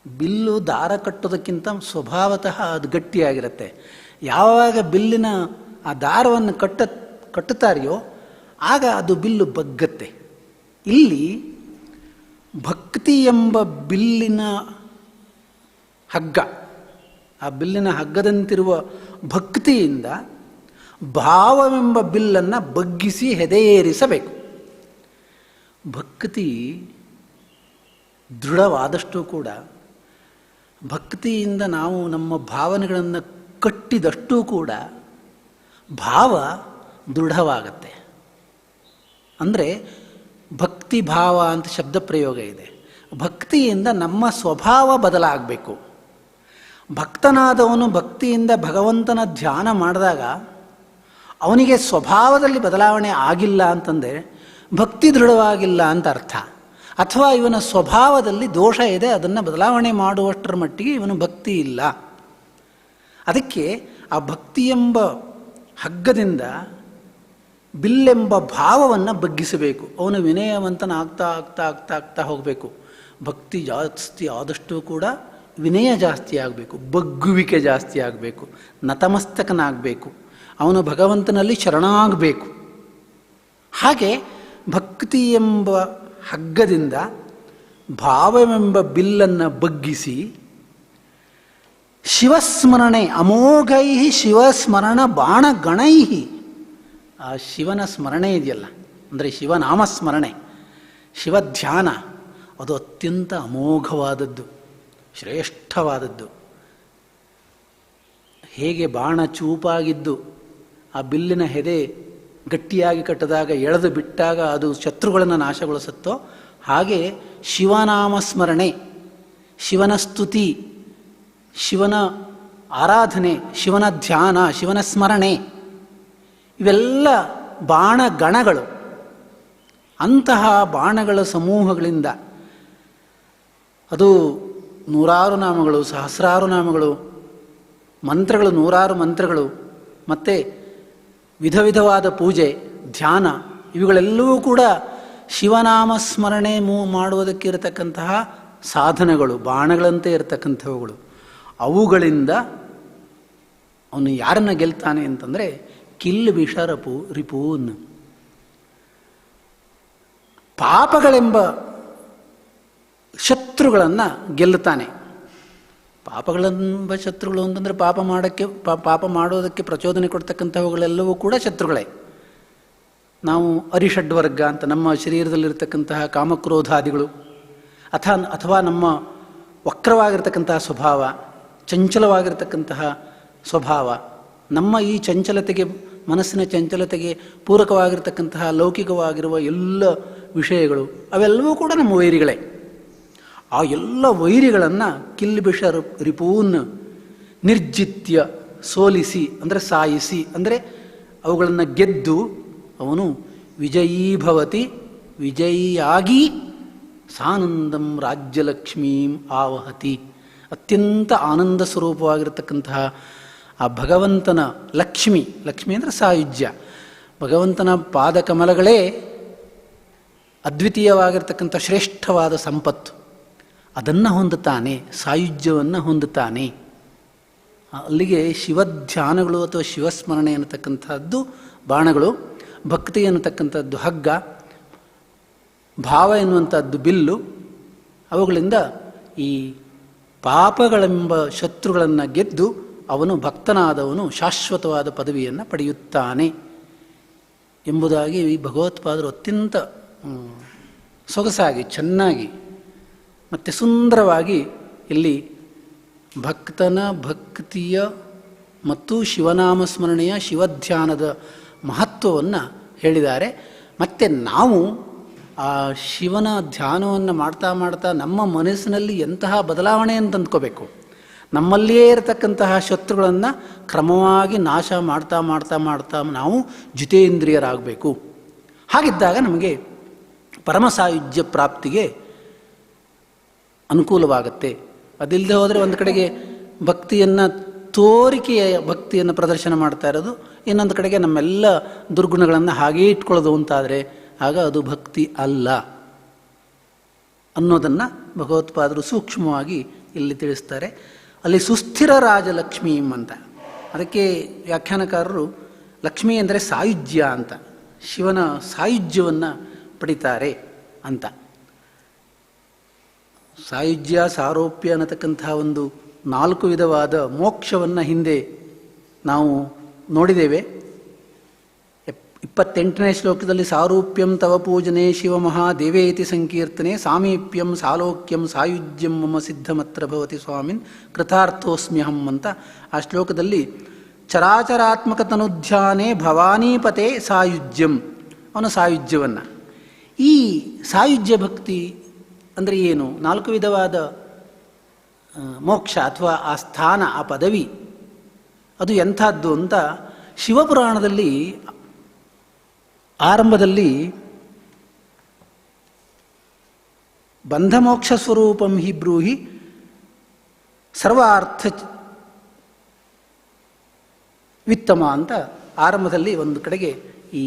ಬಿಲ್ಲು ದಾರ ಕಟ್ಟೋದಕ್ಕಿಂತ ಸ್ವಭಾವತಃ ಅದು ಗಟ್ಟಿಯಾಗಿರುತ್ತೆ. ಯಾವಾಗ ಬಿಲ್ಲಿನ ಆ ದಾರವನ್ನು ಕಟ್ಟುತ್ತಾರೆಯೋ ಆಗ ಅದು ಬಿಲ್ಲು ಬಗ್ಗತ್ತೆ. ಇಲ್ಲಿ ಭಕ್ತಿ ಎಂಬ ಬಿಲ್ಲಿನ ಹಗ್ಗ, ಆ ಬಿಲ್ಲಿನ ಹಗ್ಗದಂತಿರುವ ಭಕ್ತಿಯಿಂದ ಭಾವವೆಂಬ ಬಿಲ್ಲನ್ನು ಬಗ್ಗಿಸಿ ಹೆದೆಯೇರಿಸಬೇಕು. ಭಕ್ತಿ ದೃಢವಾದಷ್ಟು ಕೂಡ, ಭಕ್ತಿಯಿಂದ ನಾವು ನಮ್ಮ ಭಾವನೆಗಳನ್ನು ಕಟ್ಟಿದಷ್ಟೂ ಕೂಡ ಭಾವ ದೃಢವಾಗತ್ತೆ. ಅಂದರೆ ಭಕ್ತಿ ಭಾವ ಅಂತ ಶಬ್ದ ಪ್ರಯೋಗ ಇದೆ. ಭಕ್ತಿಯಿಂದ ನಮ್ಮ ಸ್ವಭಾವ ಬದಲಾಗಬೇಕು. ಭಕ್ತನಾದವನು ಭಕ್ತಿಯಿಂದ ಭಗವಂತನ ಧ್ಯಾನ ಮಾಡಿದಾಗ ಅವನಿಗೆ ಸ್ವಭಾವದಲ್ಲಿ ಬದಲಾವಣೆ ಆಗಿಲ್ಲ ಅಂತಂದರೆ ಭಕ್ತಿ ದೃಢವಾಗಿಲ್ಲ ಅಂತ ಅರ್ಥ. ಅಥವಾ ಇವನ ಸ್ವಭಾವದಲ್ಲಿ ದೋಷ ಇದೆ, ಅದನ್ನು ಬದಲಾವಣೆ ಮಾಡುವಷ್ಟರ ಮಟ್ಟಿಗೆ ಇವನು ಭಕ್ತಿ ಇಲ್ಲ. ಅದಕ್ಕೆ ಆ ಭಕ್ತಿ ಎಂಬ ಹಗ್ಗದಿಂದ ಬಿಲ್ಲೆಂಬ ಭಾವವನ್ನು ಬಗ್ಗಿಸಬೇಕು. ಅವನು ವಿನಯವಂತನ ಆಗ್ತಾ ಆಗ್ತಾ ಆಗ್ತಾ ಆಗ್ತಾ ಹೋಗಬೇಕು. ಭಕ್ತಿ ಜಾಸ್ತಿ ಆದಷ್ಟು ಕೂಡ ವಿನಯ ಜಾಸ್ತಿ ಆಗಬೇಕು, ಬಗ್ಗುವಿಕೆ ಜಾಸ್ತಿ ಆಗಬೇಕು, ನತಮಸ್ತಕನಾಗಬೇಕು, ಅವನು ಭಗವಂತನಲ್ಲಿ ಶರಣಾಗಬೇಕು. ಹಾಗೆ ಭಕ್ತಿ ಎಂಬ ಹಗ್ಗದಿಂದ ಭಾವವೆಂಬ ಬಿಲ್ಲನ್ನು ಬಗ್ಗಿಸಿ ಶಿವಸ್ಮರಣೆ ಅಮೋಘೈ ಶಿವಸ್ಮರಣ ಬಾಣಗಣೈ, ಆ ಶಿವನ ಸ್ಮರಣೆ ಇದೆಯಲ್ಲ, ಅಂದರೆ ಶಿವನಾಮಸ್ಮರಣೆ, ಶಿವಧ್ಯಾನ, ಅದು ಅತ್ಯಂತ ಅಮೋಘವಾದದ್ದು, ಶ್ರೇಷ್ಠವಾದದ್ದು. ಹೇಗೆ ಬಾಣ ಚೂಪಾಗಿದ್ದು ಆ ಬಿಲ್ಲಿನ ಹೆದೆ ಗಟ್ಟಿಯಾಗಿ ಕಟ್ಟಿದಾಗ ಎಳೆದು ಬಿಟ್ಟಾಗ ಅದು ಶತ್ರುಗಳನ್ನು ನಾಶಗೊಳಿಸುತ್ತೋ, ಹಾಗೆ ಶಿವನಾಮಸ್ಮರಣೆ, ಶಿವನ ಸ್ತುತಿ, ಶಿವನ ಆರಾಧನೆ, ಶಿವನ ಧ್ಯಾನ, ಶಿವನ ಸ್ಮರಣೆ, ಇವೆಲ್ಲ ಬಾಣಗಣಗಳು. ಅಂತಹ ಬಾಣಗಳ ಸಮೂಹಗಳಿಂದ, ಅದು ನೂರಾರು ನಾಮಗಳು, ಸಹಸ್ರಾರು ನಾಮಗಳು, ಮಂತ್ರಗಳು, ನೂರಾರು ಮಂತ್ರಗಳು, ಮತ್ತು ವಿಧ ವಿಧವಾದ ಪೂಜೆ, ಧ್ಯಾನ, ಇವುಗಳೆಲ್ಲವೂ ಕೂಡ ಶಿವನಾಮ ಸ್ಮರಣೆ ಮಾಡುವುದಕ್ಕೆ ಇರತಕ್ಕಂತಹ ಸಾಧನಗಳು, ಬಾಣಗಳಂತೆ ಇರತಕ್ಕಂಥವುಗಳು. ಅವುಗಳಿಂದ ಅವನು ಯಾರನ್ನು ಗೆಲ್ತಾನೆ ಅಂತಂದರೆ ಕಿಲ್ ವಿಷರಪು ರಿಪೂನ್, ಪಾಪಗಳೆಂಬ ಶತ್ರುಗಳನ್ನು ಗೆಲ್ಲುತ್ತಾನೆ. ಪಾಪಗಳೆಂಬ ಶತ್ರುಗಳು ಅಂತಂದರೆ ಪಾಪ ಮಾಡೋದಕ್ಕೆ ಪ್ರಚೋದನೆ ಕೊಡ್ತಕ್ಕಂಥವುಗಳೆಲ್ಲವೂ ಕೂಡ ಶತ್ರುಗಳೇ. ನಾವು ಅರಿಷಡ್ವರ್ಗ ಅಂತ ನಮ್ಮ ಶರೀರದಲ್ಲಿರ್ತಕ್ಕಂತಹ ಕಾಮಕ್ರೋಧಾದಿಗಳು, ಅಥವಾ ನಮ್ಮ ವಕ್ರವಾಗಿರ್ತಕ್ಕಂತಹ ಸ್ವಭಾವ, ಚಂಚಲವಾಗಿರ್ತಕ್ಕಂತಹ ಸ್ವಭಾವ, ನಮ್ಮ ಈ ಚಂಚಲತೆಗೆ, ಮನಸ್ಸಿನ ಚಂಚಲತೆಗೆ ಪೂರಕವಾಗಿರ್ತಕ್ಕಂತಹ ಲೌಕಿಕವಾಗಿರುವ ಎಲ್ಲ ವಿಷಯಗಳು, ಅವೆಲ್ಲವೂ ಕೂಡ ನಮ್ಮ ವೈರಿಗಳೇ. ಆ ಎಲ್ಲ ವೈರಿಗಳನ್ನು ಕಿಲ್ಬಿಷ ರಿಪೂನ್ ನಿರ್ಜಿತ್ಯ, ಸೋಲಿಸಿ ಅಂದರೆ ಸಾಯಿಸಿ, ಅಂದರೆ ಅವುಗಳನ್ನು ಗೆದ್ದು ಅವನು ವಿಜಯೀಭವತಿ, ವಿಜಯಿಯಾಗಿ ಸಾನಂದಂ ರಾಜ್ಯಲಕ್ಷ್ಮೀಂ ಆವಹತಿ, ಅತ್ಯಂತ ಆನಂದ ಸ್ವರೂಪವಾಗಿರತಕ್ಕಂತಹ ಆ ಭಗವಂತನ ಲಕ್ಷ್ಮಿ ಅಂದರೆ ಸಾಯುಜ್ಯ, ಭಗವಂತನ ಪಾದಕಮಲಗಳೇ ಅದ್ವಿತೀಯವಾಗಿರ್ತಕ್ಕಂಥ ಶ್ರೇಷ್ಠವಾದ ಸಂಪತ್ತು. ಅದನ್ನು ಹೊಂದುತ್ತಾನೆ, ಸಾಯುಜ್ಯವನ್ನು ಹೊಂದುತ್ತಾನೆ. ಅಲ್ಲಿಗೆ ಶಿವಧ್ಯಾನಗಳು ಅಥವಾ ಶಿವಸ್ಮರಣೆ ಅನ್ನತಕ್ಕಂಥದ್ದು ಬಾಣಗಳು, ಭಕ್ತಿ ಅನ್ನತಕ್ಕಂಥದ್ದು ಹಗ್ಗ, ಭಾವ ಎನ್ನುವಂಥದ್ದು ಬಿಲ್ಲು. ಅವುಗಳಿಂದ ಈ ಪಾಪಗಳೆಂಬ ಶತ್ರುಗಳನ್ನು ಗೆದ್ದು ಅವನು ಭಕ್ತನಾದವನು ಶಾಶ್ವತವಾದ ಪದವಿಯನ್ನು ಪಡೆಯುತ್ತಾನೆ ಎಂಬುದಾಗಿ ಈ ಭಗವತ್ಪಾದರು ಅತ್ಯಂತ ಸೊಗಸಾಗಿ, ಚೆನ್ನಾಗಿ ಮತ್ತು ಸುಂದರವಾಗಿ ಇಲ್ಲಿ ಭಕ್ತನ ಭಕ್ತಿಯ ಮತ್ತು ಶಿವನಾಮ ಸ್ಮರಣೆಯ ಶಿವಧ್ಯಾನದ ಮಹತ್ವವನ್ನು ಹೇಳಿದ್ದಾರೆ. ಮತ್ತು ನಾವು ಆ ಶಿವನ ಧ್ಯಾನವನ್ನು ಮಾಡ್ತಾ ಮಾಡ್ತಾ ನಮ್ಮ ಮನಸ್ಸಿನಲ್ಲಿ ಎಂತಹ ಬದಲಾವಣೆಯನ್ನು ತಂದ್ಕೋಬೇಕು. ನಮ್ಮಲ್ಲಿಯೇ ಇರತಕ್ಕಂತಹ ಶತ್ರುಗಳನ್ನು ಕ್ರಮವಾಗಿ ನಾಶ ಮಾಡ್ತಾ ಮಾಡ್ತಾ ಮಾಡ್ತಾ ನಾವು ಜಿತೇಂದ್ರಿಯರಾಗಬೇಕು. ಹಾಗಿದ್ದಾಗ ನಮಗೆ ಪರಮ ಸಾಯುಜ್ಯ ಪ್ರಾಪ್ತಿಗೆ ಅನುಕೂಲವಾಗುತ್ತೆ. ಅದಿಲ್ಲದೆ ಹೋದರೆ ಒಂದು ಕಡೆಗೆ ಭಕ್ತಿಯನ್ನು ತೋರಿಕೆಯ ಭಕ್ತಿಯನ್ನು ಪ್ರದರ್ಶನ ಮಾಡ್ತಾ ಇರೋದು, ಇನ್ನೊಂದು ಕಡೆಗೆ ನಮ್ಮೆಲ್ಲ ದುರ್ಗುಣಗಳನ್ನು ಹಾಗೇ ಇಟ್ಕೊಳ್ಳೋದು ಅಂತಾದರೆ ಆಗ ಅದು ಭಕ್ತಿ ಅಲ್ಲ ಅನ್ನೋದನ್ನು ಭಗವತ್ಪಾದರು ಸೂಕ್ಷ್ಮವಾಗಿ ಇಲ್ಲಿ ತಿಳಿಸ್ತಾರೆ. ಅಲ್ಲಿ ಸುಸ್ಥಿರ ರಾಜಲಕ್ಷ್ಮೀ ಅಂತ, ಅದಕ್ಕೆ ವ್ಯಾಖ್ಯಾನಕಾರರು ಲಕ್ಷ್ಮೀ ಅಂದರೆ ಸಾಯುಜ್ಯ ಅಂತ, ಶಿವನ ಸಾಯುಜ್ಯವನ್ನು ಪಡಿತಾರೆ ಅಂತ. ಸಾಯುಜ್ಯ, ಸಾರೋಪ್ಯ ಅನ್ನತಕ್ಕಂತಹ ಒಂದು 4 ವಿಧವಾದ ಮೋಕ್ಷವನ್ನು ಹಿಂದೆ ನಾವು ನೋಡಿದ್ದೇವೆ. 28ನೇ ಶ್ಲೋಕದಲ್ಲಿ ಸಾರೂಪ್ಯಂ ತವ ಪೂಜನೆ ಶಿವಮಹಾದೇವೇತಿ ಸಂಕೀರ್ತನೆ ಸಾಮೀಪ್ಯಂ ಸಾಲೋಕ್ಯಂ ಸಾಯುಜ್ಯಂ ಮಮ ಸಿದ್ಧಮತ್ರ ಭವತಿ ಸ್ವಾಮಿನ್ ಕೃತಾರ್ಥೋಸ್ಮ್ಯಹಂ ಅಂತ ಆ ಶ್ಲೋಕದಲ್ಲಿ ಚರಾಚರಾತ್ಮಕ ತನುಧ್ಯಾನೆ ಭವಾನೀಪತೆ ಸಾಯುಜ್ಯಂ, ಅವನ ಸಾಯುಜ್ಯವನ್ನು. ಈ ಸಾಯುಜ್ಯ ಭಕ್ತಿ ಅಂದರೆ ಏನು? 4 ವಿಧವಾದ ಮೋಕ್ಷ ಅಥವಾ ಆ ಸ್ಥಾನ, ಆ ಪದವಿ ಅದು ಎಂಥದ್ದು ಅಂತ ಶಿವಪುರಾಣದಲ್ಲಿ ಆರಂಭದಲ್ಲಿ ಬಂಧಮೋಕ್ಷ ಸ್ವರೂಪಂ ಹಿ ಬ್ರೂಹಿ ಸರ್ವಾರ್ಥ ವಿತ್ತಮ ಅಂತ ಆರಂಭದಲ್ಲಿ ಒಂದು ಕಡೆಗೆ ಈ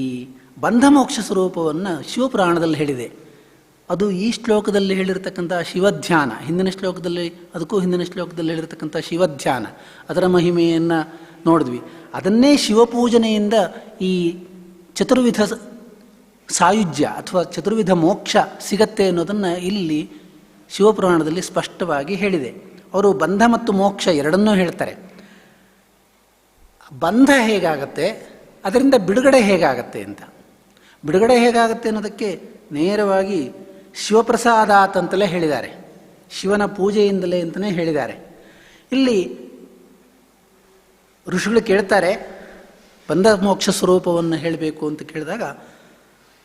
ಬಂಧಮೋಕ್ಷ ಸ್ವರೂಪವನ್ನು ಶಿವಪುರಾಣದಲ್ಲಿ ಹೇಳಿದೆ. ಅದು ಈ ಶ್ಲೋಕದಲ್ಲಿ ಹೇಳಿರ್ತಕ್ಕಂಥ ಶಿವಧ್ಯಾನ, ಹಿಂದಿನ ಶ್ಲೋಕದಲ್ಲಿ, ಅದಕ್ಕೂ ಹಿಂದಿನ ಶ್ಲೋಕದಲ್ಲಿ ಹೇಳಿರ್ತಕ್ಕಂಥ ಶಿವಧ್ಯಾನ, ಅದರ ಮಹಿಮೆಯನ್ನು ನೋಡಿದ್ವಿ. ಅದನ್ನೇ ಶಿವಪೂಜನೆಯಿಂದ ಈ ಚತುರ್ವಿಧ ಸಾಯುಜ್ಯ ಅಥವಾ ಚತುರ್ವಿಧ ಮೋಕ್ಷ ಸಿಗತ್ತೆ ಅನ್ನೋದನ್ನು ಇಲ್ಲಿ ಶಿವಪುರಾಣದಲ್ಲಿ ಸ್ಪಷ್ಟವಾಗಿ ಹೇಳಿದೆ. ಅವರು ಬಂಧ ಮತ್ತು ಮೋಕ್ಷ ಎರಡನ್ನೂ ಹೇಳ್ತಾರೆ. ಬಂಧ ಹೇಗಾಗತ್ತೆ, ಅದರಿಂದ ಬಿಡುಗಡೆ ಹೇಗಾಗತ್ತೆ ಅಂತ. ಬಿಡುಗಡೆ ಹೇಗಾಗತ್ತೆ ಅನ್ನೋದಕ್ಕೆ ನೇರವಾಗಿ ಶಿವಪ್ರಸಾದಾತ್ ಅಂತಲೇ ಹೇಳಿದ್ದಾರೆ, ಶಿವನ ಪೂಜೆಯಿಂದಲೇ ಅಂತಲೇ ಹೇಳಿದ್ದಾರೆ. ಇಲ್ಲಿ ಋಷಿಗಳು ಕೇಳ್ತಾರೆ ಬಂಧ ಮೋಕ್ಷ ಸ್ವರೂಪವನ್ನು ಹೇಳಬೇಕು ಅಂತ ಕೇಳಿದಾಗ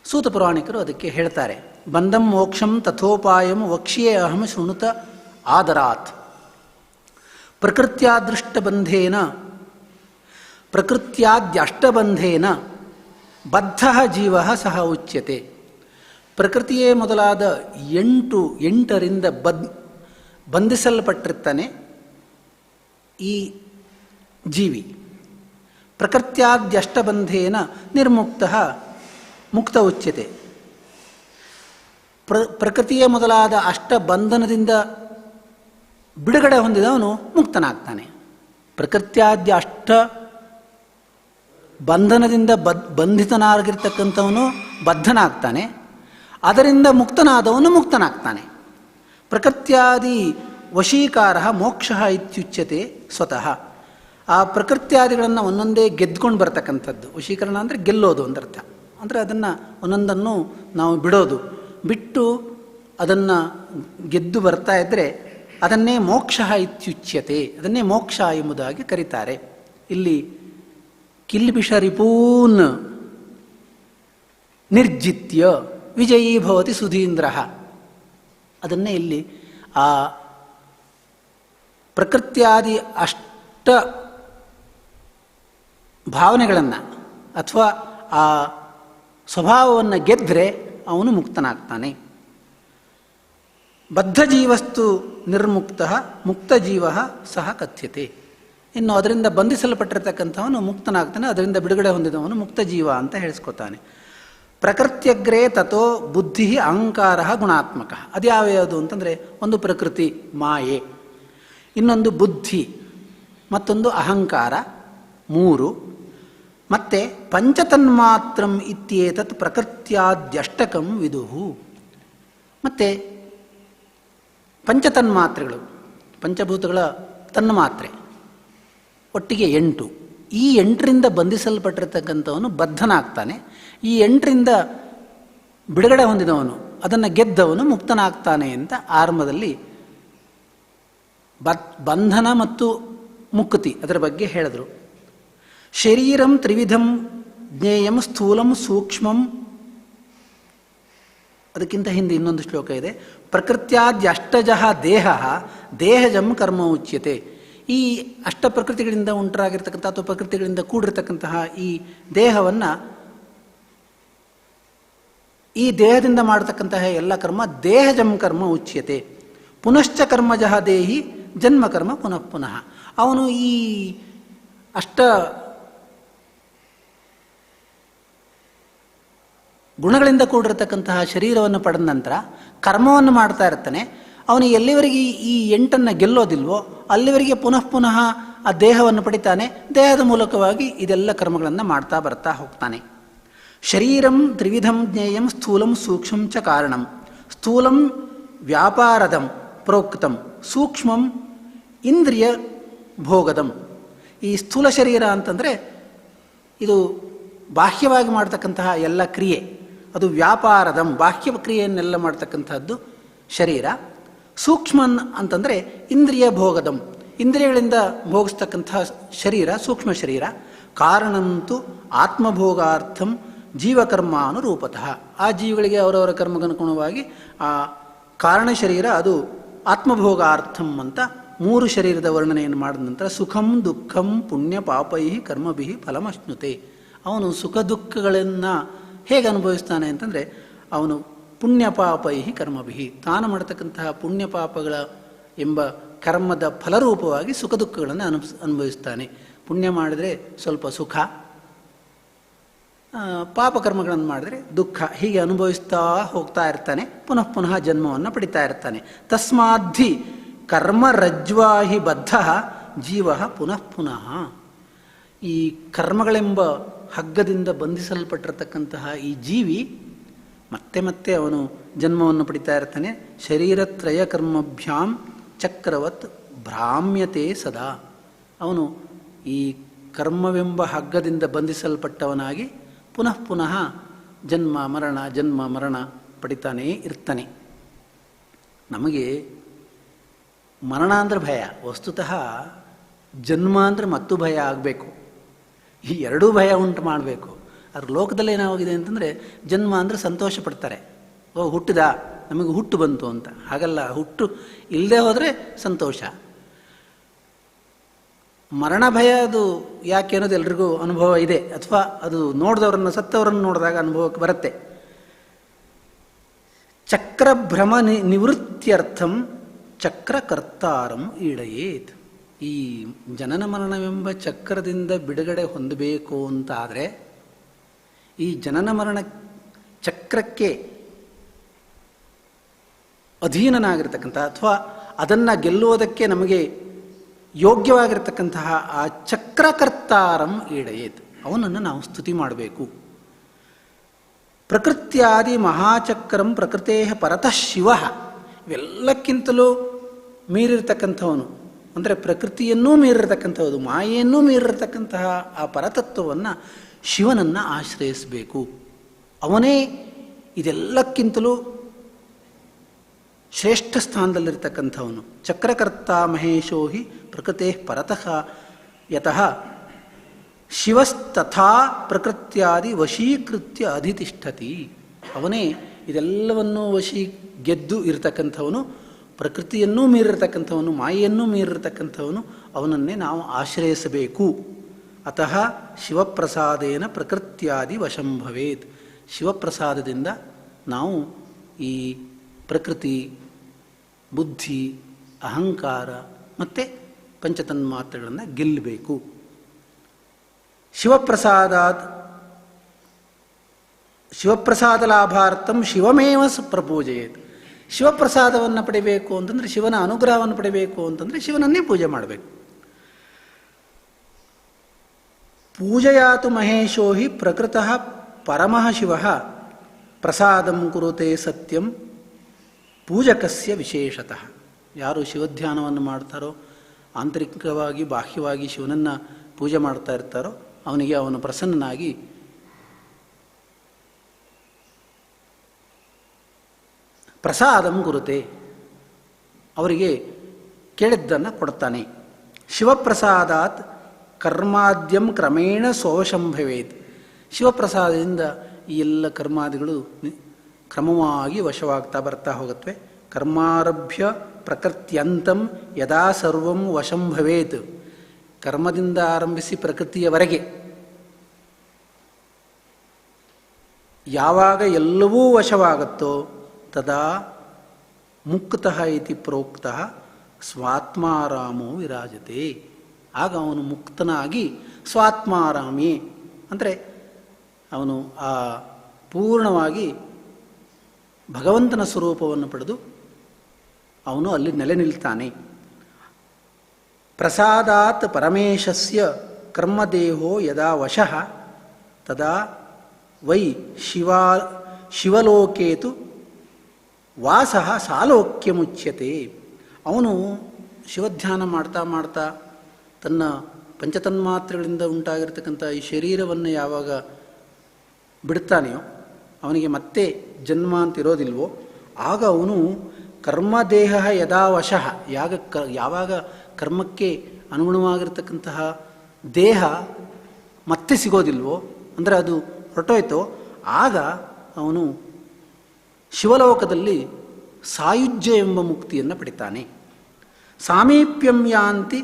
ಸೂತ ಪುರಾಣಿಕರು ಅದಕ್ಕೆ ಹೇಳ್ತಾರೆ, ಬಂಧಂ ಮೋಕ್ಷಂ ತಥೋಪಾಯಂ ವಕ್ಷ್ಯೇ ಅಹಂ ಶೃಣುತ ಆದರಾತ್ ಪ್ರಕೃತ್ಯಾದೃಷ್ಟಬಂಧೇನ ಪ್ರಕೃತ್ಯಾದ್ಯಷ್ಟಬಂಧೇನ ಬದ್ಧ ಜೀವ ಸಹ ಉಚ್ಯತೆ. ಪ್ರಕೃತಿಯೇ ಮೊದಲಾದ 8ರಿಂದ ಬಂಧಿಸಲ್ಪಟ್ಟಿರ್ತಾನೆ ಈ ಜೀವಿ. ಪ್ರಕೃತ್ಯಾದ್ಯಷ್ಟಬಂಧೇನ ನಿರ್ಮುಕ್ತ ಮುಕ್ತ ಉಚ್ಯತೆ. ಪ್ರಕೃತಿಯೇ ಮೊದಲಾದ ಅಷ್ಟಬಂಧನದಿಂದ ಬಿಡುಗಡೆ ಹೊಂದಿದವನು ಮುಕ್ತನಾಗ್ತಾನೆ. ಪ್ರಕೃತ್ಯಾದ್ಯ ಅಷ್ಟ ಬಂಧನದಿಂದ ಬಂಧಿತನಾಗಿರ್ತಕ್ಕಂಥವನು ಬದ್ಧನಾಗ್ತಾನೆ, ಅದರಿಂದ ಮುಕ್ತನಾದವನು ಮುಕ್ತನಾಗ್ತಾನೆ. ಪ್ರಕೃತ್ಯಾದಿ ವಶೀಕಾರ ಮೋಕ್ಷ ಇತ್ಯುಚ್ಯತೆ ಸ್ವತಃ. ಆ ಪ್ರಕೃತ್ಯಾದಿಗಳನ್ನು ಒಂದೊಂದೇ ಗೆದ್ಕೊಂಡು ಬರ್ತಕ್ಕಂಥದ್ದು. ವಶೀಕರಣ ಅಂದರೆ ಗೆಲ್ಲೋದು ಅಂದರ್ಥ. ಅಂದರೆ ಅದನ್ನು ಒಂದೊಂದನ್ನು ನಾವು ಬಿಡೋದು, ಬಿಟ್ಟು ಅದನ್ನು ಗೆದ್ದು ಬರ್ತಾ ಇದ್ದರೆ ಅದನ್ನೇ ಮೋಕ್ಷ ಇತ್ಯುಚ್ಯತೆ, ಅದನ್ನೇ ಮೋಕ್ಷ ಎಂಬುದಾಗಿ ಕರೀತಾರೆ. ಇಲ್ಲಿ ಕಿಲ್ಬಿಷ ರಿಪೂನ್ ನಿರ್ಜಿತ್ಯ ವಿಜಯೀ ಭವತಿ ಸುಧೀಂದ್ರ, ಅದನ್ನೇ ಇಲ್ಲಿ ಆ ಪ್ರಕೃತ್ಯಾದಿ ಅಷ್ಟ ಭಾವನೆಗಳನ್ನು ಅಥವಾ ಆ ಸ್ವಭಾವವನ್ನು ಗೆದ್ದರೆ ಅವನು ಮುಕ್ತನಾಗ್ತಾನೆ. ಬದ್ಧಜೀವಸ್ತು ನಿರ್ಮುಕ್ತ ಮುಕ್ತಜೀವ ಸಹ ಕಥ್ಯತೆ. ಇನ್ನು ಅದರಿಂದ ಬಂಧಿಸಲ್ಪಟ್ಟಿರ್ತಕ್ಕಂಥವನು ಮುಕ್ತನಾಗ್ತಾನೆ, ಅದರಿಂದ ಬಿಡುಗಡೆ ಹೊಂದಿದವನು ಮುಕ್ತಜೀವ ಅಂತ ಹೇಳಿಸ್ಕೊತಾನೆ. ಪ್ರಕೃತ್ಯಗ್ರೇ ತಥೋ ಬುದ್ಧಿ ಅಹಂಕಾರ ಗುಣಾತ್ಮಕ. ಅದ್ಯಾವ್ಯಾವುದು ಅಂತಂದರೆ, ಒಂದು ಪ್ರಕೃತಿ ಮಾಯೆ, ಇನ್ನೊಂದು ಬುದ್ಧಿ, ಮತ್ತೊಂದು ಅಹಂಕಾರ, ಮೂರು. ಮತ್ತೆ ಪಂಚತನ್ಮಾತ್ರಂ ಇತ್ಯೇತತ್ ಪ್ರಕೃತ್ಯಾದ್ಯಷ್ಟಕಂ ವಿದುಹು. ಮತ್ತು ಪಂಚತನ್ಮಾತ್ರೆಗಳು, ಪಂಚಭೂತಗಳ ತನ್ಮಾತ್ರೆ ಒಟ್ಟಿಗೆ 8. ಈ 8ರಿಂದ ಬಂಧಿಸಲ್ಪಟ್ಟಿರ್ತಕ್ಕಂಥವನು ಬದ್ಧನಾಗ್ತಾನೆ. ಈ 8ರಿಂದ ಬಿಡುಗಡೆ ಹೊಂದಿದವನು, ಅದನ್ನು ಗೆದ್ದವನು ಮುಕ್ತನಾಗ್ತಾನೆ ಅಂತ ಆರಂಭದಲ್ಲಿ ಬಂಧನ ಮತ್ತು ಮುಕ್ತಿ ಅದರ ಬಗ್ಗೆ ಹೇಳಿದರು. ಶರೀರಂ ತ್ರಿವಿಧಂ ಜ್ಞೇಯಂ ಸ್ಥೂಲಂ ಸೂಕ್ಷ್ಮಂ. ಅದಕ್ಕಿಂತ ಹಿಂದೆ ಇನ್ನೊಂದು ಶ್ಲೋಕ ಇದೆ. ಪ್ರಕೃತ್ಯಾದ್ಯಷ್ಟಜಃ ದೇಹ ದೇಹಜಂ ಕರ್ಮ ಉಚ್ಯತೆ. ಈ ಅಷ್ಟ ಪ್ರಕೃತಿಗಳಿಂದ ಉಂಟಾಗಿರ್ತಕ್ಕಂಥ ಅಥವಾ ಪ್ರಕೃತಿಗಳಿಂದ ಕೂಡಿರ್ತಕ್ಕಂತಹ ಈ ದೇಹವನ್ನು, ಈ ದೇಹದಿಂದ ಮಾಡತಕ್ಕಂತಹ ಎಲ್ಲ ಕರ್ಮ ದೇಹಜಂ ಕರ್ಮ ಉಚ್ಯತೆ. ಪುನಶ್ಚ ಕರ್ಮಜಃ ದೇಹಿ ಜನ್ಮ ಕರ್ಮ ಪುನಃ ಪುನಃ. ಅವನು ಈ ಅಷ್ಟ ಗುಣಗಳಿಂದ ಕೂಡಿರತಕ್ಕಂತಹ ಶರೀರವನ್ನು ಪಡೆದ ನಂತರ ಕರ್ಮವನ್ನು ಮಾಡ್ತಾ ಇರ್ತಾನೆ. ಅವನು ಎಲ್ಲಿವರೆಗೆ ಈ 8 ಗೆಲ್ಲೋದಿಲ್ವೋ ಅಲ್ಲಿವರೆಗೆ ಪುನಃ ಪುನಃ ಆ ದೇಹವನ್ನು ಪಡಿತಾನೆ. ದೇಹದ ಮೂಲಕವಾಗಿ ಇದೆಲ್ಲ ಕರ್ಮಗಳನ್ನು ಮಾಡ್ತಾ ಬರ್ತಾ ಹೋಗ್ತಾನೆ. ಶರೀರಂ ತ್ರಿವಿಧಂ ಜ್ಞೇಯಂ ಸ್ಥೂಲಂ ಸೂಕ್ಷ್ಮಂ ಚ ಕಾರಣಂ. ಸ್ಥೂಲಂ ವ್ಯಾಪಾರದಂ ಪ್ರೋಕ್ತಂ, ಸೂಕ್ಷ್ಮಂ ಇಂದ್ರಿಯ ಭೋಗದಂ. ಈ ಸ್ಥೂಲ ಶರೀರ ಅಂತಂದರೆ ಇದು ಬಾಹ್ಯವಾಗಿ ಮಾಡ್ತಕ್ಕಂತಹ ಎಲ್ಲ ಕ್ರಿಯೆ, ಅದು ವ್ಯಾಪಾರದಂ, ಬಾಹ್ಯ ಕ್ರಿಯೆಯನ್ನೆಲ್ಲ ಮಾಡ್ತಕ್ಕಂಥದ್ದು ಶರೀರ. ಸೂಕ್ಷ್ಮನ್ ಅಂತಂದರೆ ಇಂದ್ರಿಯ ಭೋಗದಂ, ಇಂದ್ರಿಯಗಳಿಂದ ಭೋಗಿಸ್ತಕ್ಕಂತಹ ಶರೀರ ಸೂಕ್ಷ್ಮ ಶರೀರ. ಕಾರಣಂತೂ ಆತ್ಮಭೋಗಾರ್ಥಂ ಜೀವಕರ್ಮಾನುರೂಪತಃ. ಆ ಜೀವಿಗಳಿಗೆ ಅವರವರ ಕರ್ಮಗನುಗುಣವಾಗಿ ಆ ಕಾರಣ ಶರೀರ ಅದು ಆತ್ಮಭೋಗಾರ್ಥಂ ಅಂತ 3 ಶರೀರದ ವರ್ಣನೆಯನ್ನು ಮಾಡಿದ ನಂತರ ಸುಖಂ ದುಃಖಂ ಪುಣ್ಯ ಪಾಪೈ ಕರ್ಮಭಿ ಫಲಮಶ್ನುತೆ. ಅವನು ಸುಖ ದುಃಖಗಳನ್ನು ಹೇಗೆ ಅನುಭವಿಸ್ತಾನೆ ಅಂತಂದರೆ, ಅವನು ಪುಣ್ಯ ಪಾಪೈ ಕರ್ಮಭಿ, ತಾನು ಮಾಡತಕ್ಕಂತಹ ಪುಣ್ಯ ಪಾಪಗಳ ಎಂಬ ಕರ್ಮದ ಫಲರೂಪವಾಗಿ ಸುಖ ದುಃಖಗಳನ್ನು ಅನುಭವಿಸ್ತಾನೆ. ಪುಣ್ಯ ಮಾಡಿದರೆ ಸ್ವಲ್ಪ ಸುಖ, ಪಾಪಕರ್ಮಗಳನ್ನು ಮಾಡಿದರೆ ದುಃಖ, ಹೀಗೆ ಅನುಭವಿಸ್ತಾ ಹೋಗ್ತಾ ಇರ್ತಾನೆ. ಪುನಃ ಪುನಃ ಜನ್ಮವನ್ನು ಪಡಿತಾ ಇರ್ತಾನೆ. ತಸ್ಮಾದ್ಧಿ ಕರ್ಮರಜ್ವಾಹಿ ಬದ್ಧ ಜೀವ ಪುನಃ ಪುನಃ. ಈ ಕರ್ಮಗಳೆಂಬ ಹಗ್ಗದಿಂದ ಬಂಧಿಸಲ್ಪಟ್ಟಿರತಕ್ಕಂತಹ ಈ ಜೀವಿ ಮತ್ತೆ ಮತ್ತೆ ಅವನು ಜನ್ಮವನ್ನು ಪಡಿತಾ ಇರ್ತಾನೆ. ಶರೀರತ್ರಯ ಕರ್ಮಭ್ಯಾಂ ಚಕ್ರವತ್ ಭ್ರಾಮ್ಯತೆ ಸದಾ. ಅವನು ಈ ಕರ್ಮವೆಂಬ ಹಗ್ಗದಿಂದ ಬಂಧಿಸಲ್ಪಟ್ಟವನಾಗಿ ಪುನಃ ಪುನಃ ಜನ್ಮ ಮರಣ ಪಡಿತಾನೇ ಇರ್ತಾನೆ. ನಮಗೆ ಮರಣ ಅಂದರೆ ಭಯ, ವಸ್ತುತಃ ಜನ್ಮ ಅಂದರೆ ಮತ್ತೂ ಭಯ ಆಗಬೇಕು. ಈ ಎರಡೂ ಭಯ ಉಂಟು ಮಾಡಬೇಕು. ಅದ್ರ ಲೋಕದಲ್ಲಿ ಏನಾಗಿದೆ ಅಂತಂದರೆ, ಜನ್ಮ ಅಂದರೆ ಸಂತೋಷ ಪಡ್ತಾರೆ, ಓ ಹುಟ್ಟಿದ, ನಮಗೆ ಹುಟ್ಟು ಬಂತು ಅಂತ. ಹಾಗಲ್ಲ, ಹುಟ್ಟು ಇಲ್ಲದೆ ಹೋದರೆ ಸಂತೋಷ. ಮರಣ ಭಯ ಅದು ಯಾಕೆ ಅನ್ನೋದು ಎಲ್ರಿಗೂ ಅನುಭವ ಇದೆ, ಅಥವಾ ಅದು ನೋಡಿದವರನ್ನು, ಸತ್ತವರನ್ನು ನೋಡಿದಾಗ ಅನುಭವಕ್ಕೆ ಬರುತ್ತೆ. ಚಕ್ರಭ್ರಮ ನಿವೃತ್ತ್ಯರ್ಥಂ ಚಕ್ರಕರ್ತಾರಂ ಈಡಯೇತ್. ಈ ಜನನ ಮರಣವೆಂಬ ಚಕ್ರದಿಂದ ಬಿಡುಗಡೆ ಹೊಂದಬೇಕು ಅಂತಾದರೆ, ಈ ಜನನ ಮರಣ ಚಕ್ರಕ್ಕೆ ಅಧೀನನಾಗಿರ್ತಕ್ಕಂಥ ಅಥವಾ ಅದನ್ನು ಗೆಲ್ಲುವುದಕ್ಕೆ ನಮಗೆ ಯೋಗ್ಯವಾಗಿರ್ತಕ್ಕಂತಹ ಆ ಚಕ್ರಕರ್ತಾರಂ ಈಡಯೇತ್, ಅವನನ್ನು ನಾವು ಸ್ತುತಿ ಮಾಡಬೇಕು. ಪ್ರಕೃತ್ಯಾದಿ ಮಹಾಚಕ್ರಂ ಪ್ರಕೃತೇ ಪರತಃ ಶಿವ. ಇವೆಲ್ಲಕ್ಕಿಂತಲೂ ಮೀರಿರ್ತಕ್ಕಂಥವನು, ಅಂದರೆ ಪ್ರಕೃತಿಯನ್ನೂ ಮೀರಿರ್ತಕ್ಕಂಥದ್ದು, ಮಾಯೆಯನ್ನೂ ಮೀರಿರ್ತಕ್ಕಂತಹ ಆ ಪರತತ್ವವನ್ನು, ಶಿವನನ್ನು ಆಶ್ರಯಿಸಬೇಕು. ಅವನೇ ಇದೆಲ್ಲಕ್ಕಿಂತಲೂ ಶ್ರೇಷ್ಠ ಸ್ಥಾನದಲ್ಲಿರ್ತಕ್ಕಂಥವನು. ಚಕ್ರಕರ್ತ ಮಹೇಶೋ ಹಿ ಪ್ರಕೃತೇ ಪರತಃ ಯತಃ ಶಿವಸ್ತಥಾ ಪ್ರಕೃತ್ಯಾದಿ ವಶೀಕೃತ್ಯ ಅಧಿತಿಷ್ಠತಿ. ಅವನೇ ಇದೆಲ್ಲವನ್ನೂ ಗೆದ್ದು ಇರತಕ್ಕಂಥವನು, ಪ್ರಕೃತಿಯನ್ನೂ ಮೀರಿರ್ತಕ್ಕಂಥವನು, ಮಾಯೆಯನ್ನೂ ಮೀರಿರ್ತಕ್ಕಂಥವನು. ಅವನನ್ನೇ ನಾವು ಆಶ್ರಯಿಸಬೇಕು. ಅತಃ ಶಿವಪ್ರಸಾದೇನ ಪ್ರಕೃತ್ಯಾದಿ ವಶಂಭವೇತ್. ಶಿವಪ್ರಸಾದದಿಂದ ನಾವು ಈ ಪ್ರಕೃತಿ, ಬುದ್ಧಿ, ಅಹಂಕಾರ ಮತ್ತು ಪಂಚತನ್ಮಾತ್ರೆಗಳನ್ನು ಗೆಲ್ಲಬೇಕು. ಶಿವಪ್ರಸಾದ ಲಾಭಾರ್ಥಂ ಶಿವಮೇವ ಪ್ರಪೂಜೆಯೇತ್. ಶಿವಪ್ರಸಾದವನ್ನು ಪಡಿಬೇಕು ಅಂತಂದರೆ, ಶಿವನ ಅನುಗ್ರಹವನ್ನು ಪಡಿಬೇಕು ಅಂತಂದರೆ ಶಿವನನ್ನೇ ಪೂಜೆ ಮಾಡಬೇಕು. ಪೂಜೆಯಾತು ಮಹೇಶೋ ಹಿ ಪ್ರಕೃತಃ ಪರಮಃ ಶಿವಃ ಪ್ರಸಾದಂ ಕುರುತೆ ಸತ್ಯಂ ಪೂಜಕಸ್ಯ ವಿಶೇಷತಃ. ಯಾರು ಶಿವಧ್ಯಾನವನ್ನು ಮಾಡ್ತಾರೋ, ಆಂತರಿಕವಾಗಿ ಬಾಹ್ಯವಾಗಿ ಶಿವನನ್ನು ಪೂಜೆ ಮಾಡ್ತಾ ಇರ್ತಾರೋ, ಅವನಿಗೆ ಅವನು ಪ್ರಸನ್ನನಾಗಿ ಪ್ರಸಾದಂ ಕುರುತೆ, ಅವರಿಗೆ ಕೇಳಿದ್ದನ್ನು ಕೊಡ್ತಾನೆ. ಶಿವಪ್ರಸಾದಾತ್ ಕರ್ಮಾದ್ಯಂ ಕ್ರಮೇಣ ಸೋವಶಂಭವೇತ್. ಶಿವಪ್ರಸಾದದಿಂದ ಈ ಎಲ್ಲ ಕರ್ಮಾದಿಗಳು ಕ್ರಮವಾಗಿ ವಶವಾಗ್ತಾ ಬರ್ತಾ ಹೋಗುತ್ತವೆ. ಕರ್ಮಾರಭ್ಯ ಪ್ರಕೃತ್ಯಂತಂ ಯದಾ ಸರ್ವಂ ವಶಂಭವೇತ್. ಕರ್ಮದಿಂದ ಆರಂಭಿಸಿ ಪ್ರಕೃತಿಯವರೆಗೆ ಯಾವಾಗ ಎಲ್ಲವೂ ವಶವಾಗುತ್ತೋ ತದಾ ಮುಕ್ತಃ ಇತಿ ಪ್ರೋಕ್ತಃ ಸ್ವಾತ್ಮಾರಾಮೋ ವಿರಾಜತೆ. ಆಗ ಅವನು ಮುಕ್ತನಾಗಿ ಸ್ವಾತ್ಮಾರಾಮಿ ಅಂದರೆ ಅವನು ಆ ಪೂರ್ಣವಾಗಿ ಭಗವಂತನ ಸ್ವರೂಪವನ್ನು ಪಡೆದು ಅವನು ಅಲ್ಲಿ ನೆಲೆ ನಿಲ್ತಾನೆ. ಪ್ರಸಾದಾತ್ ಪರಮೇಶಸ್ಯ ಕರ್ಮದೇಹೋ ಯದಾ ವಶಃ ತದಾ ವೈ ಶಿವಲೋಕೇತು ವಾಸಃ ಸಾಲೋಕ್ಯಮುಚ್ಯತೆ. ಅವನು ಶಿವಧ್ಯಾನ ಮಾಡ್ತಾ ಮಾಡ್ತಾ ತನ್ನ ಪಂಚತನ್ಮಾತ್ರೆಗಳಿಂದ ಉಂಟಾಗಿರ್ತಕ್ಕಂಥ ಈ ಶರೀರವನ್ನು ಯಾವಾಗ ಬಿಡ್ತಾನೆಯೋ, ಅವನಿಗೆ ಮತ್ತೆ ಜನ್ಮ ಅಂತಿರೋದಿಲ್ವೋ, ಆಗ ಅವನು ಕರ್ಮದೇಹ ಯದಾ ವಶಃ, ಯಾವಾಗ ಕರ್ಮಕ್ಕೆ ಅನುಗುಣವಾಗಿರ್ತಕ್ಕಂತಹ ದೇಹ ಮತ್ತೆ ಸಿಗೋದಿಲ್ವೋ, ಅಂದರೆ ಅದು ಹೊರಟೋಯ್ತೋ, ಆಗ ಅವನು ಶಿವಲೋಕದಲ್ಲಿ ಸಾಯುಜ್ಯ ಎಂಬ ಮುಕ್ತಿಯನ್ನು ಪಡಿತಾನೆ. ಸಾಮೀಪ್ಯಂ ಯಾಂತಿ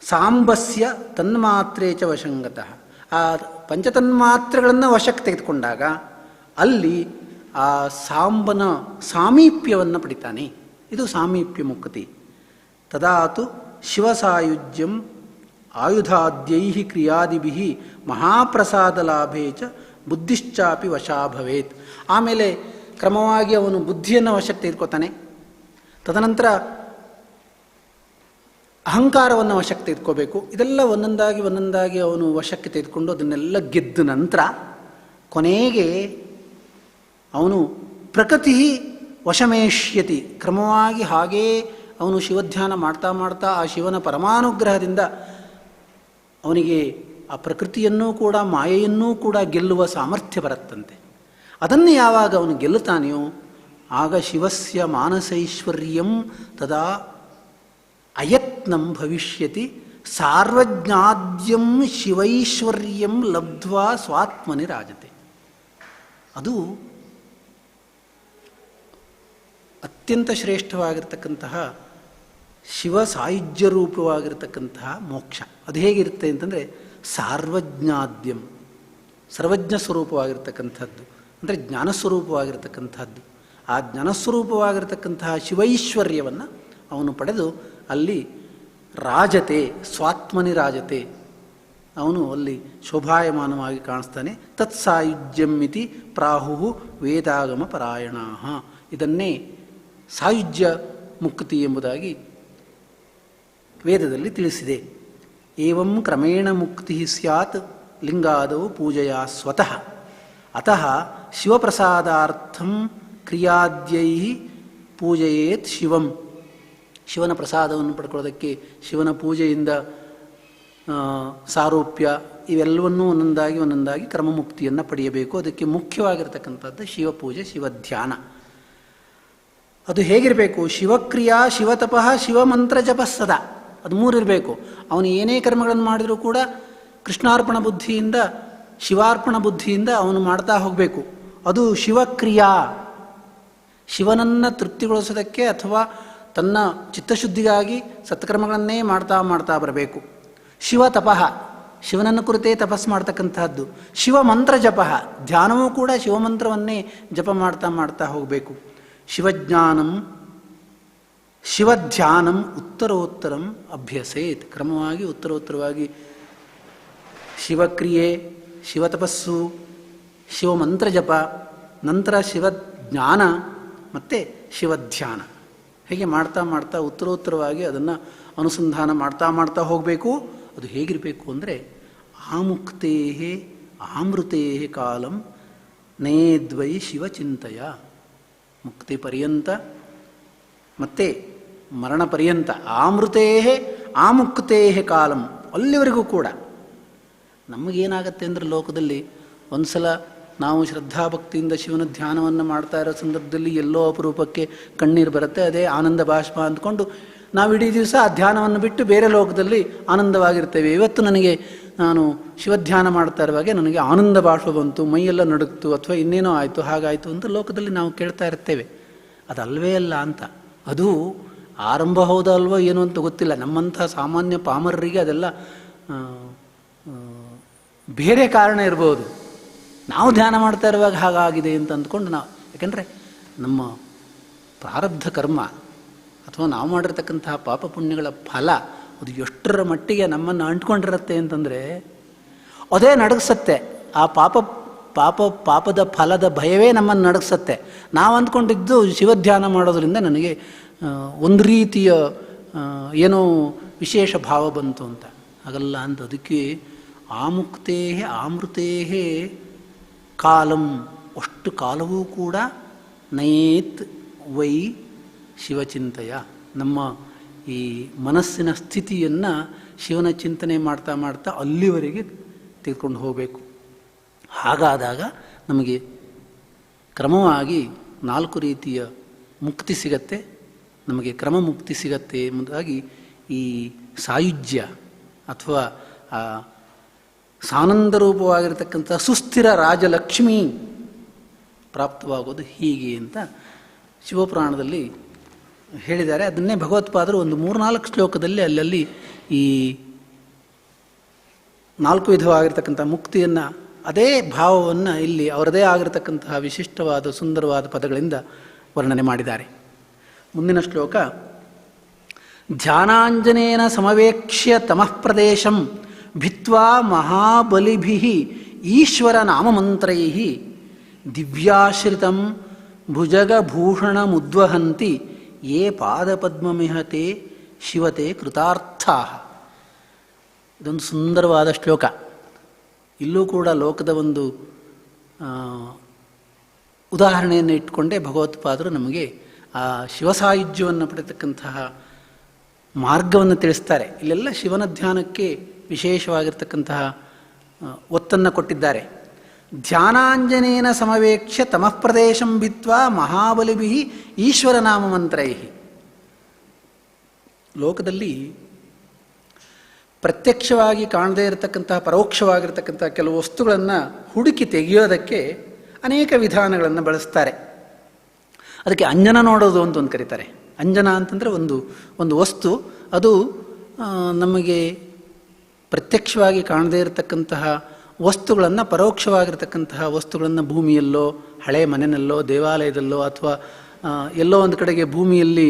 ಸಾಂಬಸ್ಯ ತನ್ಮಾತ್ರೆ ಚ ವಶಂಗತಃ. ಆ ಪಂಚತನ್ಮಾತ್ರೆಗಳನ್ನು ವಶಕ್ಕೆ ತೆಗೆದುಕೊಂಡಾಗ ಅಲ್ಲಿ ಆ ಸಾಂಬನ ಸಾಮೀಪ್ಯವನ್ನು ಪಡಿತಾನೆ. ಇದು ಸಾಮೀಪ್ಯ ಮುಕ್ತಿ. ತದಾತು ಶಿವಸಾಯುಜ್ಯಂ ಆಯುಧಾದ್ಯೈ ಕ್ರಿಯಾದಿಭಿ ಮಹಾಪ್ರಸಾದ ಲಾಭೇ ಚ ಬುದ್ಧಿಶ್ಚಾಪಿ ವಶಾ ಭವೇತ್. ಆಮೇಲೆ ಕ್ರಮವಾಗಿ ಅವನು ಬುದ್ಧಿಯನ್ನು ವಶಕ್ಕೆ ತೆಗೆದುಕೊತಾನೆ. ತದನಂತರ ಅಹಂಕಾರವನ್ನು ವಶಕ್ಕೆ ತೆಗೆದುಕೋಬೇಕು. ಇದೆಲ್ಲ ಒಂದೊಂದಾಗಿ ಅವನು ವಶಕ್ಕೆ ತೆಗೆದುಕೊಂಡು ಅದನ್ನೆಲ್ಲ ಗೆದ್ದ ನಂತರ ಕೊನೆಗೆ ಅವನು ಪ್ರಕೃತಿ ವಶಮೇಷ್ಯತಿ. ಕ್ರಮವಾಗಿ ಹಾಗೇ ಅವನು ಶಿವಧ್ಯಾನ ಮಾಡ್ತಾ ಮಾಡ್ತಾ ಆ ಶಿವನ ಪರಮಾನುಗ್ರಹದಿಂದ ಅವನಿಗೆ ಆ ಪ್ರಕೃತಿಯನ್ನೂ ಕೂಡ ಮಾಯೆಯನ್ನೂ ಕೂಡ ಗೆಲ್ಲುವ ಸಾಮರ್ಥ್ಯ ಬರುತ್ತಂತೆ. ಅದನ್ನು ಯಾವಾಗ ಅವನು ಗೆಲ್ಲುತ್ತಾನೆಯೋ ಆಗ ಶಿವಸ್ಯ ಮಾನಸೈಶ್ವರ್ಯಂ ತದಾ ಅಯತ್ನಂ ಭವಿಷ್ಯತಿ ಸಾರ್ವಜ್ಞಾದ್ಯಂ ಶಿವೈಶ್ವರ್ಯಂ ಲಬ್ಧ್ವಾ ಸ್ವಾತ್ಮನಿ ರಾಜತೆ. ಅದು ಅತ್ಯಂತ ಶ್ರೇಷ್ಠವಾಗಿರ್ತಕ್ಕಂತಹ ಶಿವ ಸಾಯುಜ್ಯ ರೂಪವಾಗಿರ್ತಕ್ಕಂತಹ ಮೋಕ್ಷ. ಅದು ಹೇಗಿರುತ್ತೆ ಅಂತಂದರೆ ಸಾರ್ವಜ್ಞಾದ್ಯಂ, ಸರ್ವಜ್ಞ ಸ್ವರೂಪವಾಗಿರ್ತಕ್ಕಂಥದ್ದು, ಅಂದರೆ ಜ್ಞಾನಸ್ವರೂಪವಾಗಿರ್ತಕ್ಕಂಥದ್ದು. ಆ ಜ್ಞಾನಸ್ವರೂಪವಾಗಿರ್ತಕ್ಕಂತಹ ಶಿವೈಶ್ವರ್ಯವನ್ನು ಅವನು ಪಡೆದು ಅಲ್ಲಿ ರಾಜತೆ, ಸ್ವಾತ್ಮನಿ ರಾಜತೆ, ಅವನು ಅಲ್ಲಿ ಶೋಭಾಯಮಾನವಾಗಿ ಕಾಣಿಸ್ತಾನೆ. ತತ್ಸಾಯುಜ್ಯಂ ಇತಿ ಪ್ರಾಹು ವೇದಾಗಮ ಪರಾಯಣ. ಇದನ್ನೇ ಸಾಯುಜ್ಯ ಮುಕ್ತಿ ಎಂಬುದಾಗಿ ವೇದದಲ್ಲಿ ತಿಳಿಸಿದೆ. ಏವಂ ಕ್ರಮೇಣ ಮುಕ್ತಿ ಸ್ಯಾತ್ ಲಿಂಗಾದೌ ಪೂಜೆಯ ಸ್ವತಃ ಅತಃ ಶಿವಪ್ರಸಾದಾರ್ಥಂ ಕ್ರಿಯಾದ್ಯೈ ಪೂಜೆಯೇತ್ ಶಿವಂ. ಶಿವನ ಪ್ರಸಾದವನ್ನು ಪಡ್ಕೊಳ್ಳೋದಕ್ಕೆ ಶಿವನ ಪೂಜೆಯಿಂದ ಸಾರೂಪ್ಯ ಇವೆಲ್ಲವನ್ನೂ ಒಂದೊಂದಾಗಿ ಕ್ರಮಮುಕ್ತಿಯನ್ನು ಪಡೆಯಬೇಕು. ಅದಕ್ಕೆ ಮುಖ್ಯವಾಗಿರ್ತಕ್ಕಂಥದ್ದು ಶಿವಪೂಜೆ, ಶಿವಧ್ಯಾನ. ಅದು ಹೇಗಿರಬೇಕು? ಶಿವಕ್ರಿಯಾ, ಶಿವತಪಃ, ಶಿವಮಂತ್ರ ಜಪ ಸದಾ. ಅದು ಮೂರಿರಬೇಕು. ಅವನು ಏನೇ ಕರ್ಮಗಳನ್ನು ಮಾಡಿದರೂ ಕೂಡ ಕೃಷ್ಣಾರ್ಪಣ ಬುದ್ಧಿಯಿಂದ, ಶಿವಾರ್ಪಣ ಬುದ್ಧಿಯಿಂದ ಅವನು ಮಾಡ್ತಾ ಹೋಗಬೇಕು. ಅದು ಶಿವಕ್ರಿಯಾ. ಶಿವನನ್ನು ತೃಪ್ತಿಗೊಳಿಸೋದಕ್ಕೆ ಅಥವಾ ತನ್ನ ಚಿತ್ತಶುದ್ಧಿಗಾಗಿ ಸತ್ಕರ್ಮಗಳನ್ನೇ ಮಾಡ್ತಾ ಬರಬೇಕು. ಶಿವತಪಃ, ಶಿವನನ್ನು ಕುರಿತೇ ತಪಸ್ಸು ಮಾಡ್ತಕ್ಕಂಥದ್ದು. ಶಿವಮಂತ್ರ ಜಪ, ಧ್ಯಾನವೂ ಕೂಡ ಶಿವಮಂತ್ರವನ್ನೇ ಜಪ ಮಾಡ್ತಾ ಹೋಗಬೇಕು. ಶಿವಜ್ಞಾನಂ ಶಿವಧ್ಯಾನಂ ಉತ್ತರೋತ್ತರಂ ಅಭ್ಯಸೇತ್. ಕ್ರಮವಾಗಿ ಉತ್ತರೋತ್ತರವಾಗಿ ಶಿವಕ್ರಿಯೆ, ಶಿವತಪಸ್ಸು, ಶಿವಮಂತ್ರ ಜಪ, ನಂತರ ಶಿವಜ್ಞಾನ ಮತ್ತು ಶಿವಧ್ಯಾನ, ಹೀಗೆ ಮಾಡ್ತಾ ಮಾಡ್ತಾ ಉತ್ತರೋತ್ತರವಾಗಿ ಅದನ್ನು ಅನುಸಂಧಾನ ಮಾಡ್ತಾ ಮಾಡ್ತಾ ಹೋಗಬೇಕು. ಅದು ಹೇಗಿರಬೇಕು ಅಂದರೆ ಆಮುಕ್ತೇ ಆಮೃತೇ ಕಾಲಂ ನೇದ್ವೈ ಶಿವಚಿಂತೆಯ. ಮುಕ್ತಿ ಪರ್ಯಂತ ಮತ್ತು ಮರಣ ಪರ್ಯಂತ ಆಮೃತೇ ಆಮುಕ್ತೇ ಕಾಲಂ, ಅಲ್ಲಿವರೆಗೂ ಕೂಡ ನಮಗೇನಾಗತ್ತೆ ಅಂದರೆ ಲೋಕದಲ್ಲಿ ಒಂದು ಸಲ ನಾವು ಶ್ರದ್ಧಾಭಕ್ತಿಯಿಂದ ಶಿವನ ಧ್ಯಾನವನ್ನು ಮಾಡ್ತಾ ಇರೋ ಸಂದರ್ಭದಲ್ಲಿ ಎಲ್ಲೋ ಅಪರೂಪಕ್ಕೆ ಕಣ್ಣೀರು ಬರುತ್ತೆ, ಅದೇ ಆನಂದ ಬಾಷ್ಪ ಅಂದ್ಕೊಂಡು ನಾವು ಇಡೀ ದಿವಸ ಆ ಧ್ಯಾನವನ್ನು ಬಿಟ್ಟು ಬೇರೆ ಲೋಕದಲ್ಲಿ ಆನಂದವಾಗಿರ್ತೇವೆ. ಇವತ್ತು ನಾನು ಶಿವಧ್ಯಾನ ಮಾಡ್ತಾ ಇರುವಾಗೆ ನನಗೆ ಆನಂದ ಬಾಷ್ಪ ಬಂತು, ಮೈಯೆಲ್ಲ ನಡುಕ್ತು, ಅಥವಾ ಇನ್ನೇನೋ ಆಯಿತು, ಹಾಗಾಯಿತು ಅಂತ ಲೋಕದಲ್ಲಿ ನಾವು ಕೇಳ್ತಾ ಇರ್ತೇವೆ. ಅದಲ್ವೇ ಅಲ್ಲ ಅಂತ. ಅದು ಆರಂಭ ಹೌದಲ್ವೋ ಏನು ಅಂತ ಗೊತ್ತಿಲ್ಲ. ನಮ್ಮಂಥ ಸಾಮಾನ್ಯ ಪಾಮರರಿಗೆ ಅದೆಲ್ಲ ಬೇರೆ ಕಾರಣ ಇರ್ಬೋದು. ನಾವು ಧ್ಯಾನ ಮಾಡ್ತಾ ಇರುವಾಗ ಹಾಗಾಗಿದೆ ಅಂತ ಅಂದ್ಕೊಂಡು ನಾವು, ಯಾಕೆಂದರೆ ನಮ್ಮ ಪ್ರಾರಬ್ಧ ಕರ್ಮ ಅಥವಾ ನಾವು ಮಾಡಿರ್ತಕ್ಕಂತಹ ಪಾಪ ಪುಣ್ಯಗಳ ಫಲ ಅದು ಎಷ್ಟರ ಮಟ್ಟಿಗೆ ನಮ್ಮನ್ನು ಅಂಟ್ಕೊಂಡಿರುತ್ತೆ ಅಂತಂದರೆ ಅದೇ ನಡಗಿಸತ್ತೆ. ಆ ಪಾಪದ ಫಲದ ಭಯವೇ ನಮ್ಮನ್ನು ನಡಗಿಸತ್ತೆ. ನಾವು ಅಂದ್ಕೊಂಡಿದ್ದು ಶಿವಧ್ಯಾನ ಮಾಡೋದ್ರಿಂದ ನನಗೆ ಒಂದು ರೀತಿಯ ಏನೋ ವಿಶೇಷ ಭಾವ ಬಂತು ಅಂತ. ಹಾಗಲ್ಲ ಅಂತ. ಅದಕ್ಕೆ ಆಮುಕ್ತೇ ಆಮೃತೇ ಕಾಲಂ, ಅಷ್ಟು ಕಾಲವೂ ಕೂಡ ನಯೇತ್ ವೈ ಶಿವಚಿಂತೆಯ, ನಮ್ಮ ಈ ಮನಸ್ಸಿನ ಸ್ಥಿತಿಯನ್ನು ಶಿವನ ಚಿಂತನೆ ಮಾಡ್ತಾ ಮಾಡ್ತಾ ಅಲ್ಲಿವರೆಗೆ ತೆಗೆದುಕೊಂಡು ಹೋಗಬೇಕು. ಹಾಗಾದಾಗ ನಮಗೆ ಕ್ರಮವಾಗಿ 4 ರೀತಿಯ ಮುಕ್ತಿ ಸಿಗತ್ತೆ, ನಮಗೆ ಕ್ರಮ ಮುಕ್ತಿ ಸಿಗತ್ತೆ ಎಂಬುದಾಗಿ ಈ ಸಾಯುಜ್ಯ ಅಥವಾ ಸಾನಂದ ರೂಪವಾಗಿರತಕ್ಕಂಥ ಸುಸ್ಥಿರ ರಾಜಲಕ್ಷ್ಮಿ ಪ್ರಾಪ್ತವಾಗೋದು ಹೀಗೆ ಅಂತ ಶಿವಪುರಾಣದಲ್ಲಿ ಹೇಳಿದ್ದಾರೆ. ಅದನ್ನೇ ಭಗವತ್ಪಾದರು ಒಂದು 3-4 ಶ್ಲೋಕದಲ್ಲಿ ಅಲ್ಲಲ್ಲಿ ಈ 4 ವಿಧವಾಗಿರ್ತಕ್ಕಂಥ ಮುಕ್ತಿಯನ್ನು, ಅದೇ ಭಾವವನ್ನು ಇಲ್ಲಿ ಅವರದೇ ಆಗಿರತಕ್ಕಂತಹ ವಿಶಿಷ್ಟವಾದ ಸುಂದರವಾದ ಪದಗಳಿಂದ ವರ್ಣನೆ ಮಾಡಿದ್ದಾರೆ. ಮುಂದಿನ ಶ್ಲೋಕ, ಧ್ಯಾನಾಂಜನೇನ ಸಮವೇಕ್ಷ್ಯ ತಮಃ ಪ್ರದೇಶಂ ಭಿತ್ವಾ ಮಹಾಬಲಿಭಿಃ ಈಶ್ವರ ನಾಮಮಂತ್ರೈಃ ದಿವ್ಯಾಶ್ರಿತಂ ಭುಜಗಭೂಷಣಮುದ್ವಹಂತಿ ಯೇ ಪಾದಪದ್ಮಮಿಹತೆ ಶಿವತೆ ಕೃತಾರ್ಥಾಃ. ಇದೊಂದು ಸುಂದರವಾದ ಶ್ಲೋಕ. ಇಲ್ಲೂ ಕೂಡ ಲೋಕದ ಒಂದು ಉದಾಹರಣೆಯನ್ನು ಇಟ್ಟುಕೊಂಡೇ ಭಗವತ್ಪಾದರು ನಮಗೆ ಆ ಶಿವಸಾಯುಜ್ಯವನ್ನು ಪಡೆಯತಕ್ಕಂತಹ ಮಾರ್ಗವನ್ನು ತಿಳಿಸ್ತಾರೆ. ಇಲ್ಲೆಲ್ಲ ಶಿವನ ಧ್ಯಾನಕ್ಕೆ ವಿಶೇಷವಾಗಿರ್ತಕ್ಕಂತಹ ಒತ್ತನ್ನು ಕೊಟ್ಟಿದ್ದಾರೆ. ಧ್ಯಾನಾಂಜನೇನ ಸಮವೇಕ್ಷ್ಯ ತಮಃ ಪ್ರದೇಶಂ ಭಿತ್ವಾ ಮಹಾಬಲಿಭಿಃ ಈಶ್ವರ ನಾಮ ಮಂತ್ರೈಃ. ಲೋಕದಲ್ಲಿ ಪ್ರತ್ಯಕ್ಷವಾಗಿ ಕಾಣದೇ ಇರತಕ್ಕಂತಹ ಪರೋಕ್ಷವಾಗಿರ್ತಕ್ಕಂತಹ ಕೆಲವು ವಸ್ತುಗಳನ್ನು ಹುಡುಕಿ ತೆಗೆಯೋದಕ್ಕೆ ಅನೇಕ ವಿಧಾನಗಳನ್ನು ಬಳಸ್ತಾರೆ. ಅದಕ್ಕೆ ಅಂಜನ ನೋಡೋದು ಅಂತ ಒಂದು ಕರೀತಾರೆ. ಅಂಜನ ಅಂತಂದರೆ ಒಂದು ವಸ್ತು, ಅದು ನಮಗೆ ಪ್ರತ್ಯಕ್ಷವಾಗಿ ಕಾಣದೇ ಇರತಕ್ಕಂತಹ ವಸ್ತುಗಳನ್ನು, ಪರೋಕ್ಷವಾಗಿರ್ತಕ್ಕಂತಹ ವಸ್ತುಗಳನ್ನು ಭೂಮಿಯಲ್ಲೋ, ಹಳೆ ಮನೆಯಲ್ಲೋ, ದೇವಾಲಯದಲ್ಲೋ, ಅಥವಾ ಎಲ್ಲೋ ಒಂದು ಕಡೆಗೆ ಭೂಮಿಯಲ್ಲಿ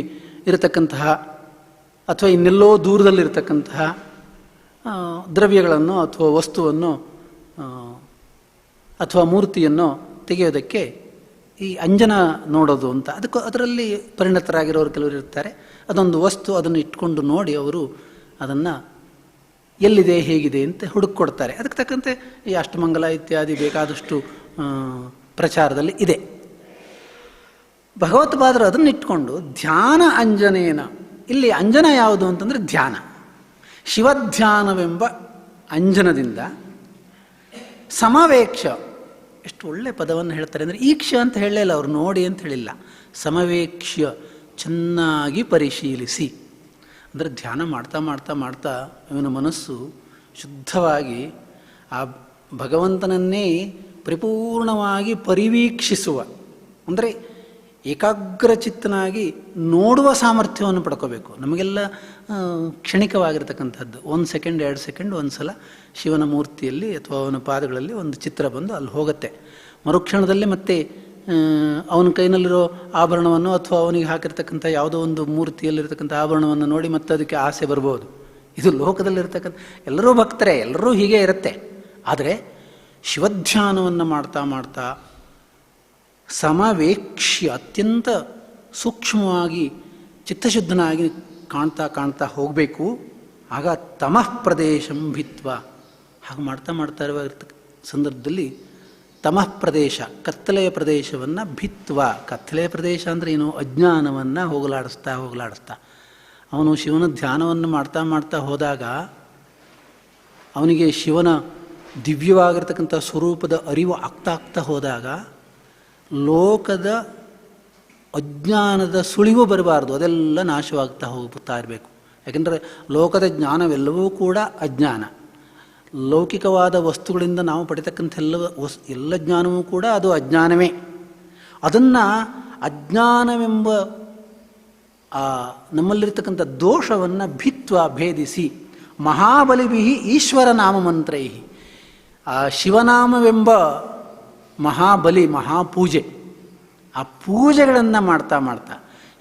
ಇರತಕ್ಕಂತಹ ಅಥವಾ ಇನ್ನೆಲ್ಲೋ ದೂರದಲ್ಲಿರ್ತಕ್ಕಂತಹ ದ್ರವ್ಯಗಳನ್ನು ಅಥವಾ ವಸ್ತುವನ್ನು ಅಥವಾ ಮೂರ್ತಿಯನ್ನು ತೆಗೆಯೋದಕ್ಕೆ ಈ ಅಂಜನ ನೋಡೋದು ಅಂತ. ಅದರಲ್ಲಿ ಪರಿಣತರಾಗಿರೋರು ಕೆಲವರು ಇರ್ತಾರೆ. ಅದೊಂದು ವಸ್ತು, ಅದನ್ನು ಇಟ್ಕೊಂಡು ನೋಡಿ ಅವರು ಅದನ್ನು ಎಲ್ಲಿದೆ ಹೇಗಿದೆ ಅಂತ ಹುಡುಕೊಡ್ತಾರೆ. ಅದಕ್ಕೆ ತಕ್ಕಂತೆ ಈ ಅಷ್ಟಮಂಗಲ ಇತ್ಯಾದಿ ಬೇಕಾದಷ್ಟು ಪ್ರಚಾರದಲ್ಲಿ ಇದೆ. ಭಗವತ್ಪಾದರು ಅದನ್ನು ಇಟ್ಕೊಂಡು ಧ್ಯಾನ ಅಂಜನೇನ, ಇಲ್ಲಿ ಅಂಜನ ಯಾವುದು ಅಂತಂದರೆ ಧ್ಯಾನ, ಶಿವಧ್ಯಾನವೆಂಬ ಅಂಜನದಿಂದ ಸಮವೇಕ್ಷ, ಎಷ್ಟು ಒಳ್ಳೆ ಪದವನ್ನು ಹೇಳ್ತಾರೆ ಅಂದರೆ ಈಕ್ಷ ಅಂತ ಹೇಳಲಿಲ್ಲ ಅವರು, ನೋಡಿ ಅಂತ ಹೇಳಿಲ್ಲ, ಸಮವೇಕ್ಷ್ಯ, ಚೆನ್ನಾಗಿ ಪರಿಶೀಲಿಸಿ. ಅಂದರೆ ಧ್ಯಾನ ಮಾಡ್ತಾ ಮಾಡ್ತಾ ಮಾಡ್ತಾ ಇವನ ಮನಸ್ಸು ಶುದ್ಧವಾಗಿ ಆ ಭಗವಂತನನ್ನೇ ಪರಿಪೂರ್ಣವಾಗಿ ಪರಿವೀಕ್ಷಿಸುವ, ಅಂದರೆ ಏಕಾಗ್ರಚಿತ್ತನಾಗಿ ನೋಡುವ ಸಾಮರ್ಥ್ಯವನ್ನು ಪಡ್ಕೋಬೇಕು. ನಮಗೆಲ್ಲ ಕ್ಷಣಿಕವಾಗಿರ್ತಕ್ಕಂಥದ್ದು, 1 ಸೆಕೆಂಡ್ 2 ಸೆಕೆಂಡ್ ಒಂದು ಸಲ ಶಿವನ ಮೂರ್ತಿಯಲ್ಲಿ ಅಥವಾ ಅವನ ಪಾದಗಳಲ್ಲಿ ಒಂದು ಚಿತ್ರ ಬಂದು ಅಲ್ಲಿ ಹೋಗುತ್ತೆ. ಮರುಕ್ಷಣದಲ್ಲಿ ಮತ್ತೆ ಅವನ ಕೈನಲ್ಲಿರೋ ಆಭರಣವನ್ನು ಅಥವಾ ಅವನಿಗೆ ಹಾಕಿರ್ತಕ್ಕಂಥ ಯಾವುದೋ ಒಂದು ಮೂರ್ತಿಯಲ್ಲಿರ್ತಕ್ಕಂಥ ಆಭರಣವನ್ನು ನೋಡಿ ಮತ್ತೆ ಅದಕ್ಕೆ ಆಸೆ ಬರ್ಬೋದು. ಇದು ಲೋಕದಲ್ಲಿರ್ತಕ್ಕಂಥ ಎಲ್ಲರೂ ಭಕ್ತರೇ, ಎಲ್ಲರೂ ಹೀಗೆ ಇರುತ್ತೆ. ಆದರೆ ಶಿವಧ್ಯಾನವನ್ನು ಮಾಡ್ತಾ ಮಾಡ್ತಾ ಸಮವೇಕ್ಷ್ಯ ಅತ್ಯಂತ ಸೂಕ್ಷ್ಮವಾಗಿ ಚಿತ್ತಶುದ್ಧನಾಗಿ ಕಾಣ್ತಾ ಕಾಣ್ತಾ ಹೋಗಬೇಕು. ಆಗ ತಮಃ ಪ್ರದೇಶಂ ಭಿತ್ವ, ಹಾಗೆ ಮಾಡ್ತಾ ಇರುವ ಸಂದರ್ಭದಲ್ಲಿ ತಮಃ ಪ್ರದೇಶ, ಕತ್ತಲೆಯ ಪ್ರದೇಶವನ್ನು ಭಿತ್ವ. ಕತ್ತಲೆಯ ಪ್ರದೇಶ ಅಂದರೆ ಏನು? ಅಜ್ಞಾನವನ್ನು ಹೋಗಲಾಡಿಸ್ತಾ ಅವನು ಶಿವನ ಧ್ಯಾನವನ್ನು ಮಾಡ್ತಾ ಹೋದಾಗ ಅವನಿಗೆ ಶಿವನ ದಿವ್ಯವಾಗಿರ್ತಕ್ಕಂಥ ಸ್ವರೂಪದ ಅರಿವು ಆಗ್ತಾ ಹೋದಾಗ ಲೋಕದ ಅಜ್ಞಾನದ ಸುಳಿವು ಬರಬಾರ್ದು, ಅದೆಲ್ಲ ನಾಶವಾಗ್ತಾ ಹೋಗ್ತಾ ಇರಬೇಕು. ಯಾಕೆಂದರೆ ಲೋಕದ ಜ್ಞಾನವೆಲ್ಲವೂ ಕೂಡ ಅಜ್ಞಾನ. ಲೌಕಿಕವಾದ ವಸ್ತುಗಳಿಂದ ನಾವು ಪಡಿತಕ್ಕಂಥ ಎಲ್ಲ ಜ್ಞಾನವೂ ಕೂಡ ಅದು ಅಜ್ಞಾನವೇ. ಅದನ್ನು ಅಜ್ಞಾನವೆಂಬ ನಮ್ಮಲ್ಲಿರ್ತಕ್ಕಂಥ ದೋಷವನ್ನು ಭಿತ್ವ ಭೇದಿಸಿ ಮಹಾಬಲಿಭಿ ಈಶ್ವರ ನಾಮ ಮಂತ್ರೈ, ಆ ಶಿವನಾಮವೆಂಬ ಮಹಾಬಲಿ, ಮಹಾಪೂಜೆ, ಆ ಪೂಜೆಗಳನ್ನು ಮಾಡ್ತಾ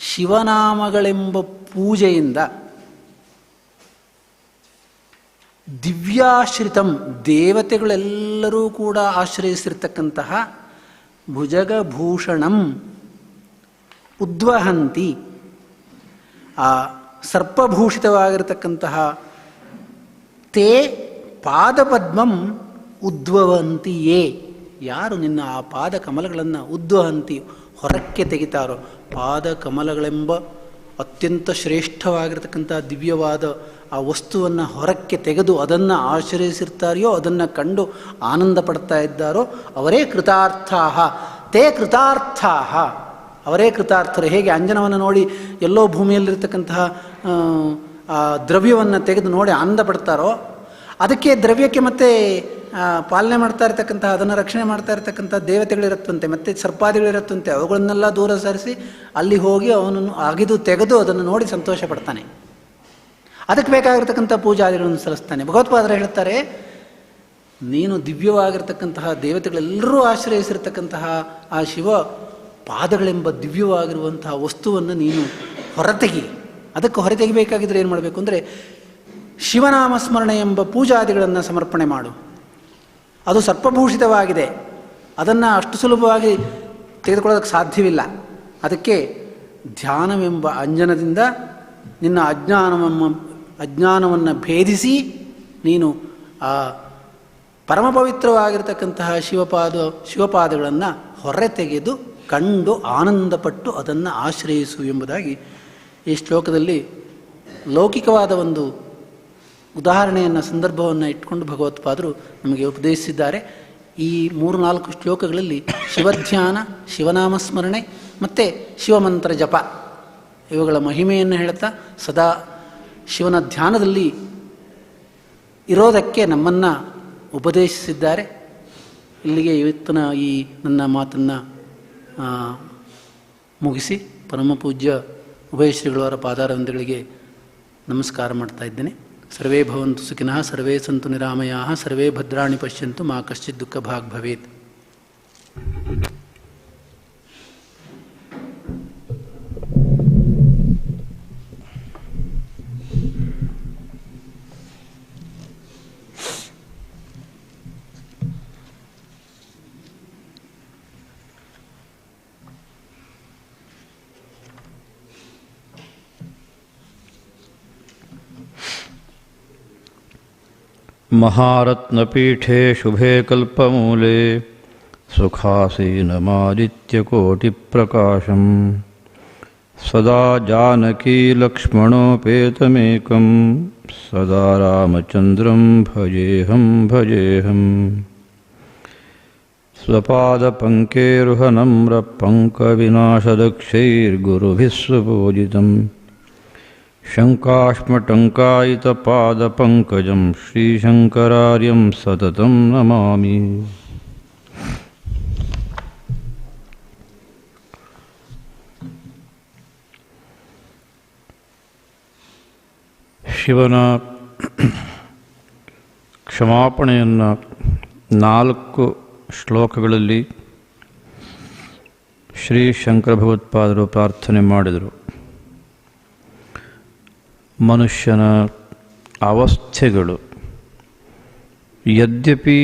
ಶಿವನಾಮಗಳೆಂಬ ಪೂಜೆಯಿಂದ ದಿವ್ಯಾಶ್ರಿತಂ, ದೇವತೆಗಳೆಲ್ಲರೂ ಕೂಡ ಆಶ್ರಯಿಸಿರ್ತಕ್ಕಂತಹ ಭುಜಗಭೂಷಣಂ ಉದ್ವಹಂತಿ, ಆ ಸರ್ಪಭೂಷಿತವಾಗಿರತಕ್ಕಂತಹ ತೇ ಪಾದಪದ್ಮಂ ಉದ್ವವಂತಿಯೇ, ಯಾರು ನಿನ್ನ ಆ ಪಾದ ಕಮಲಗಳನ್ನು ಉದ್ವಹಂತಿ ಹೊರಕ್ಕೆ ತೆಗಿತಾರೋ, ಪಾದ ಕಮಲಗಳೆಂಬ ಅತ್ಯಂತ ಶ್ರೇಷ್ಠವಾಗಿರತಕ್ಕಂಥ ದಿವ್ಯವಾದ ಆ ವಸ್ತುವನ್ನು ಹೊರಕ್ಕೆ ತೆಗೆದು ಅದನ್ನು ಆಶ್ರಯಿಸಿರ್ತಾರೆಯೋ, ಅದನ್ನು ಕಂಡು ಆನಂದ ಪಡ್ತಾ ಇದ್ದಾರೋ ಅವರೇ ಕೃತಾರ್ಥಾಹ. ತೇ ಕೃತಾರ್ಥಾಹ, ಅವರೇ ಕೃತಾರ್ಥರು. ಹೇಗೆ ಅಂಜನವನ್ನು ನೋಡಿ ಎಲ್ಲೋ ಭೂಮಿಯಲ್ಲಿರ್ತಕ್ಕಂತಹ ದ್ರವ್ಯವನ್ನು ತೆಗೆದು ನೋಡಿ ಆನಂದ ಪಡ್ತಾರೋ, ಅದಕ್ಕೆ ದ್ರವ್ಯಕ್ಕೆ ಮತ್ತೆ ಪಾಲನೆ ಮಾಡ್ತಾ ಇರ್ತಕ್ಕಂಥ, ಅದನ್ನು ರಕ್ಷಣೆ ಮಾಡ್ತಾ ಇರ್ತಕ್ಕಂಥ ದೇವತೆಗಳಿರುತ್ತಂತೆ, ಮತ್ತು ಸರ್ಪಾದಿಗಳಿರುತ್ತಂತೆ, ಅವುಗಳನ್ನೆಲ್ಲ ದೂರ ಸರಿಸಿ ಅಲ್ಲಿ ಹೋಗಿ ಅವನನ್ನು ಅಗಿದು ತೆಗೆದು ಅದನ್ನು ನೋಡಿ ಸಂತೋಷ ಪಡ್ತಾನೆ. ಅದಕ್ಕೆ ಬೇಕಾಗಿರ್ತಕ್ಕಂಥ ಪೂಜಾದಿಗಳನ್ನು ಸಲ್ಲಿಸ್ತಾನೆ. ಭಗವತ್ಪಾದರು ಹೇಳ್ತಾರೆ, ನೀನು ದಿವ್ಯವಾಗಿರ್ತಕ್ಕಂತಹ ದೇವತೆಗಳೆಲ್ಲರೂ ಆಶ್ರಯಿಸಿರ್ತಕ್ಕಂತಹ ಆ ಶಿವ ಪಾದಗಳೆಂಬ ದಿವ್ಯವಾಗಿರುವಂತಹ ವಸ್ತುವನ್ನು ನೀನು ಹೊರತೆಗಿ. ಅದಕ್ಕೆ ಹೊರತೆಗಿಬೇಕಾಗಿದ್ದರೆ ಏನು ಮಾಡಬೇಕು ಅಂದರೆ ಶಿವನಾಮ ಸ್ಮರಣೆ ಎಂಬ ಪೂಜಾದಿಗಳನ್ನು ಸಮರ್ಪಣೆ ಮಾಡು. ಅದು ಸರ್ಪಭೂಷಿತವಾಗಿದೆ, ಅದನ್ನು ಅಷ್ಟು ಸುಲಭವಾಗಿ ತೆಗೆದುಕೊಳ್ಳೋದಕ್ಕೆ ಸಾಧ್ಯವಿಲ್ಲ. ಅದಕ್ಕೆ ಧ್ಯಾನವೆಂಬ ಅಂಜನದಿಂದ ನಿನ್ನ ಅಜ್ಞಾನವನ್ನು ಭೇದಿಸಿ ನೀನು ಆ ಪರಮ ಪವಿತ್ರವಾಗಿರ್ತಕ್ಕಂತಹ ಶಿವಪಾದಗಳನ್ನು ಹೊರತೆಗೆದು ಕಂಡು ಆನಂದಪಟ್ಟು ಅದನ್ನು ಆಶ್ರಯಿಸು ಎಂಬುದಾಗಿ ಈ ಶ್ಲೋಕದಲ್ಲಿ ಲೌಕಿಕವಾದ ಒಂದು ಉದಾಹರಣೆಯನ್ನು, ಸಂದರ್ಭವನ್ನು ಇಟ್ಕೊಂಡು ಭಗವತ್ಪಾದರು ನಮಗೆ ಉಪದೇಶಿಸಿದ್ದಾರೆ. ಈ 3-4 ಶ್ಲೋಕಗಳಲ್ಲಿ ಶಿವಧ್ಯಾನ, ಶಿವನಾಮಸ್ಮರಣೆ ಮತ್ತು ಶಿವಮಂತ್ರ ಜಪ ಇವುಗಳ ಮಹಿಮೆಯನ್ನು ಹೇಳ್ತಾ ಸದಾ ಶಿವನ ಧ್ಯಾನದಲ್ಲಿ ಇರೋದಕ್ಕೆ ನಮ್ಮನ್ನು ಉಪದೇಶಿಸಿದ್ದಾರೆ. ಇಲ್ಲಿಗೆ ಇವತ್ತಿನ ಈ ನನ್ನ ಮಾತನ್ನು ಮುಗಿಸಿ ಪರಮಪೂಜ್ಯ ಉಭಯ ಶ್ರೀಗಳವರ ಪಾದಾರವಿಂದಗಳಿಗೆ ನಮಸ್ಕಾರ ಮಾಡ್ತಾ ಇದ್ದೇನೆ. ಸರ್ವೇ ಭವಂತು ಸುಖಿನಃ, ಸರ್ವೇ ಸಂತು ನಿರಾಮಯಾಃ, ಸರ್ವೇ ಭದ್ರಾಣಿ ಪಶ್ಯಂತು, ಮಾ ಕಶ್ಚಿತ್ ದುಃಖ ಭಾಗ್ ಭವೇತ್. महारत्नपीठे शुभे कल्पमूले सुखासीनमादित्यकोटिप्रकाशं सदा जानकी लक्ष्मणोपेतमेकं सदा रामचन्द्रं भजेऽहं स्वपादपङ्केरुहनम्रपङ्कविनाशदक्षैर्गुरुभिः सुपूजितम् शङ्काश्मटङ्कायितपादपङ्कजं श्रीशङ्करार्यं सततं नमामि. ಶಿವನ ಕ್ಷಮಾಪಣೆಯನ್ನು 4 ಶ್ಲೋಕಗಳಲ್ಲಿ ಶ್ರೀ ಶಂಕರ ಭಗವತ್ಪಾದರು ಪ್ರಾರ್ಥನೆ ಮಾಡಿದರು. ಮನುಷ್ಯನ ಅವಸ್ಥೆಗಳು ಯದ್ಯಪಿ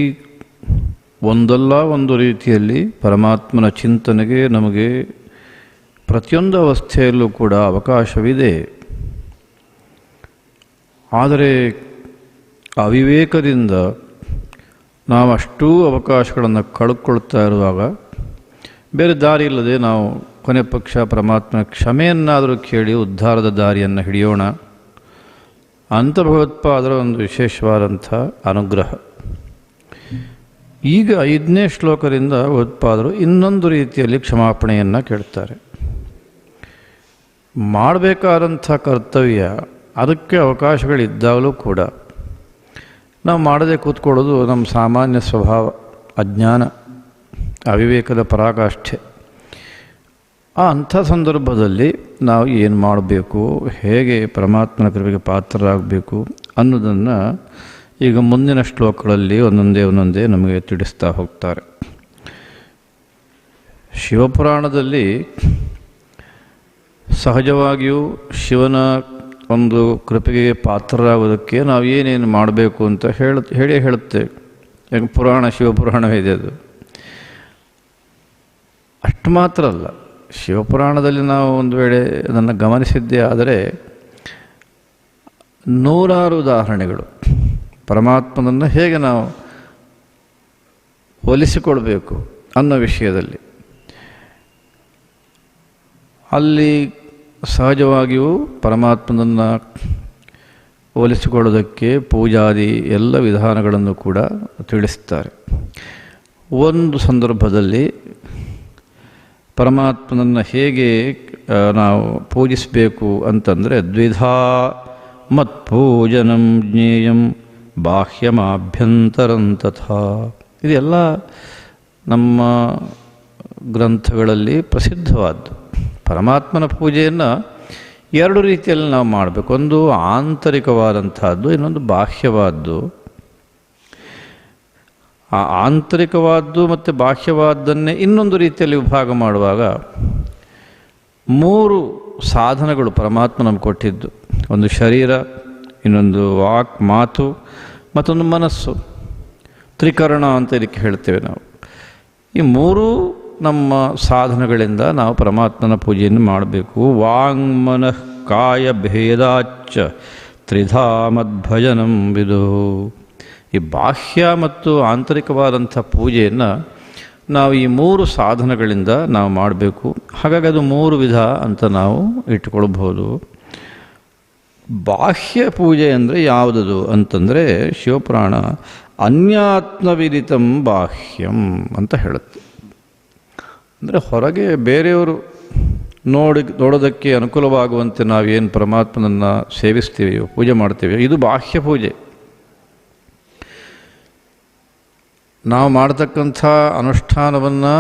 ಒಂದಲ್ಲ ಒಂದು ರೀತಿಯಲ್ಲಿ ಪರಮಾತ್ಮನ ಚಿಂತನೆಗೆ ನಮಗೆ ಪ್ರತಿಯೊಂದು ಅವಸ್ಥೆಯಲ್ಲೂ ಕೂಡ ಅವಕಾಶವಿದೆ. ಆದರೆ ಅವಿವೇಕದಿಂದ ನಾವು ಅಷ್ಟೂ ಅವಕಾಶಗಳನ್ನು ಕಳ್ಕೊಳ್ತಾ ಇರುವಾಗ ಬೇರೆ ದಾರಿ ಇಲ್ಲದೆ ನಾವು ಕೊನೆ ಪಕ್ಷ ಪರಮಾತ್ಮನ ಕ್ಷಮೆಯನ್ನಾದರೂ ಕೇಳಿ ಉದ್ಧಾರದ ದಾರಿಯನ್ನು ಹಿಡಿಯೋಣ ಅಂತ ಭಗವತ್ಪಾದರ ಒಂದು ವಿಶೇಷವಾದಂಥ ಅನುಗ್ರಹ. ಈಗ 5ನೇ ಶ್ಲೋಕದಿಂದ ಭಗವತ್ಪಾದರು ಇನ್ನೊಂದು ರೀತಿಯಲ್ಲಿ ಕ್ಷಮಾಪಣೆಯನ್ನು ಕೇಳ್ತಾರೆ. ಮಾಡಬೇಕಾದಂಥ ಕರ್ತವ್ಯ ಅದಕ್ಕೆ ಅವಕಾಶಗಳಿದ್ದಾಗಲೂ ಕೂಡ ನಾವು ಮಾಡದೆ ಕೂತ್ಕೊಳ್ಳೋದು ನಮ್ಮ ಸಾಮಾನ್ಯ ಸ್ವಭಾವ, ಅಜ್ಞಾನ, ಅವಿವೇಕದ ಪರಾಕಾಷ್ಠೆ. ಅಂಥ ಸಂದರ್ಭದಲ್ಲಿ ನಾವು ಏನು ಮಾಡಬೇಕು, ಹೇಗೆ ಪರಮಾತ್ಮನ ಕೃಪೆಗೆ ಪಾತ್ರರಾಗಬೇಕು ಅನ್ನೋದನ್ನು ಈಗ ಮುಂದಿನ ಶ್ಲೋಕಗಳಲ್ಲಿ ಒಂದೊಂದೇ ನಮಗೆ ತಿಳಿಸ್ತಾ ಹೋಗ್ತಾರೆ. ಶಿವಪುರಾಣದಲ್ಲಿ ಸಹಜವಾಗಿಯೂ ಶಿವನ ಒಂದು ಕೃಪೆಗೆ ಪಾತ್ರರಾಗೋದಕ್ಕೆ ನಾವು ಏನೇನು ಮಾಡಬೇಕು ಅಂತ ಹೇಳುತ್ತೆ. ಯಾಕೆ ಪುರಾಣ ಶಿವಪುರಾಣವೇ ಇದೆ. ಅದು ಅಷ್ಟು ಮಾತ್ರ ಅಲ್ಲ, ಶಿವಪುರಾಣದಲ್ಲಿ ನಾವು ಒಂದು ವೇಳೆ ಅದನ್ನು ಗಮನಿಸಿದ್ದೇ ಆದರೆ ನೂರಾರು ಉದಾಹರಣೆಗಳು ಪರಮಾತ್ಮನನ್ನು ಹೇಗೆ ನಾವು ಹೋಲಿಸಿಕೊಳ್ಬೇಕು ಅನ್ನೋ ವಿಷಯದಲ್ಲಿ. ಅಲ್ಲಿ ಸಹಜವಾಗಿಯೂ ಪರಮಾತ್ಮನನ್ನು ಹೋಲಿಸಿಕೊಳ್ಳೋದಕ್ಕೆ ಪೂಜಾದಿ ಎಲ್ಲ ವಿಧಾನಗಳನ್ನು ಕೂಡ ತಿಳಿಸ್ತಾರೆ. ಒಂದು ಸಂದರ್ಭದಲ್ಲಿ ಪರಮಾತ್ಮನನ್ನು ಹೇಗೆ ನಾವು ಪೂಜಿಸಬೇಕು ಅಂತಂದರೆ, ದ್ವಿಧಾ ಮತ್ಪೂಜನಂ ಜ್ಞೇಯಂ ಬಾಹ್ಯಮಾಭ್ಯಂತರಂ ತಥಾ. ಇದೆಲ್ಲ ನಮ್ಮ ಗ್ರಂಥಗಳಲ್ಲಿ ಪ್ರಸಿದ್ಧವಾದ್ದು. ಪರಮಾತ್ಮನ ಪೂಜೆಯನ್ನು 2 ರೀತಿಯಲ್ಲಿ ನಾವು ಮಾಡಬೇಕು. ಒಂದು ಆಂತರಿಕವಾದಂಥದ್ದು, ಇನ್ನೊಂದು ಬಾಹ್ಯವಾದ್ದು. ಆ ಆಂತರಿಕವಾದ್ದು ಮತ್ತು ಬಾಹ್ಯವಾದ್ದನ್ನೇ ಇನ್ನೊಂದು ರೀತಿಯಲ್ಲಿ ವಿಭಾಗ ಮಾಡುವಾಗ 3 ಸಾಧನಗಳು ಪರಮಾತ್ಮ ನಮ್ಗೆ ಕೊಟ್ಟಿದ್ದು. ಒಂದು ಶರೀರ, ಇನ್ನೊಂದು ವಾಕ್ ಮಾತು, ಮತ್ತೊಂದು ಮನಸ್ಸು. ತ್ರಿಕರಣ ಅಂತ ಇದಕ್ಕೆ ಹೇಳ್ತೇವೆ ನಾವು. ಈ 3 ನಮ್ಮ ಸಾಧನಗಳಿಂದ ನಾವು ಪರಮಾತ್ಮನ ಪೂಜೆಯನ್ನು ಮಾಡಬೇಕು. ವಾಂಗ್ಮನಃ ಕಾಯ ಭೇದಾಚ್ಚ ತ್ರಿಧಾ ಮದ್ಭಜನಂ ವಿದು. ಈ ಬಾಹ್ಯ ಮತ್ತು ಆಂತರಿಕವಾದಂಥ ಪೂಜೆಯನ್ನು ನಾವು ಈ 3 ಸಾಧನಗಳಿಂದ ನಾವು ಮಾಡಬೇಕು. ಹಾಗಾಗಿ ಅದು 3 ವಿಧ ಅಂತ ನಾವು ಇಟ್ಕೊಳ್ಬಹುದು. ಬಾಹ್ಯ ಪೂಜೆ ಅಂದರೆ ಯಾವುದದು ಅಂತಂದರೆ, ಶಿವಪುರಾಣ ಅನ್ಯಾತ್ಮವಿದಿತಂ ಬಾಹ್ಯಂ ಅಂತ ಹೇಳುತ್ತೆ. ಅಂದರೆ ಹೊರಗೆ ಬೇರೆಯವರು ನೋಡೋದಕ್ಕೆ ಅನುಕೂಲವಾಗುವಂತೆ ನಾವೇನು ಪರಮಾತ್ಮನನ್ನು ಸೇವಿಸ್ತೀವಿಯೋ, ಪೂಜೆ ಮಾಡ್ತೀವಿ, ಇದು ಬಾಹ್ಯ ಪೂಜೆ. ನಾವು ಮಾಡತಕ್ಕಂಥ ಅನುಷ್ಠಾನವನ್ನು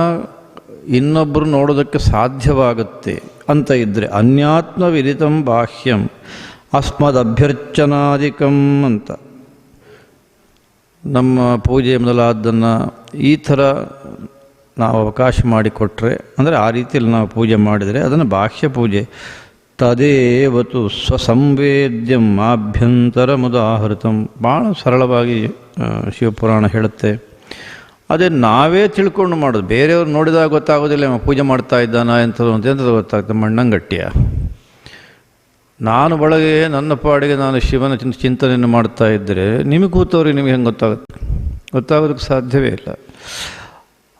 ಇನ್ನೊಬ್ಬರು ನೋಡೋದಕ್ಕೆ ಸಾಧ್ಯವಾಗುತ್ತೆ ಅಂತ ಇದ್ದರೆ ಅನ್ಯಾತ್ಮವಿದಿತಂ ಬಾಹ್ಯಂ ಅಸ್ಮದಭ್ಯರ್ಚನಾದಿಕಂ ಅಂತ. ನಮ್ಮ ಪೂಜೆ ಮೊದಲಾದ್ದನ್ನು ಈ ಥರ ನಾವು ಅವಕಾಶ ಮಾಡಿಕೊಟ್ರೆ, ಅಂದರೆ ಆ ರೀತಿಯಲ್ಲಿ ನಾವು ಪೂಜೆ ಮಾಡಿದರೆ ಅದನ್ನು ಬಾಹ್ಯ ಪೂಜೆ. ತದೇವತು ಸ್ವಸಂವೇದ್ಯಂ ಆಭ್ಯಂತರಮುದಾಹೃತಂ. ಭಾಳ ಸರಳವಾಗಿ ಶಿವಪುರಾಣ ಹೇಳುತ್ತೆ. ಅದೇ ನಾವೇ ತಿಳ್ಕೊಂಡು ಮಾಡೋದು. ಬೇರೆಯವ್ರು ನೋಡಿದಾಗ ಗೊತ್ತಾಗೋದಿಲ್ಲ ಪೂಜೆ ಮಾಡ್ತಾ ಇದ್ದಾನ ಎಂಥದ್ದು ಗೊತ್ತಾಗ್ತದೆ. ಮಣ್ಣಂಗಟ್ಟಿಯ ನಾನು ಒಳಗೆ ನನ್ನ ಪಾಡಿಗೆ ನಾನು ಶಿವನ ಚಿಂತನೆಯನ್ನು ಮಾಡ್ತಾ ಇದ್ದರೆ ನಿಮಗೆ ಕೂತವ್ರಿಗೆ ನಿಮಗೆ ಹೆಂಗೆ ಗೊತ್ತಾಗೋದಕ್ಕೆ ಸಾಧ್ಯವೇ ಇಲ್ಲ.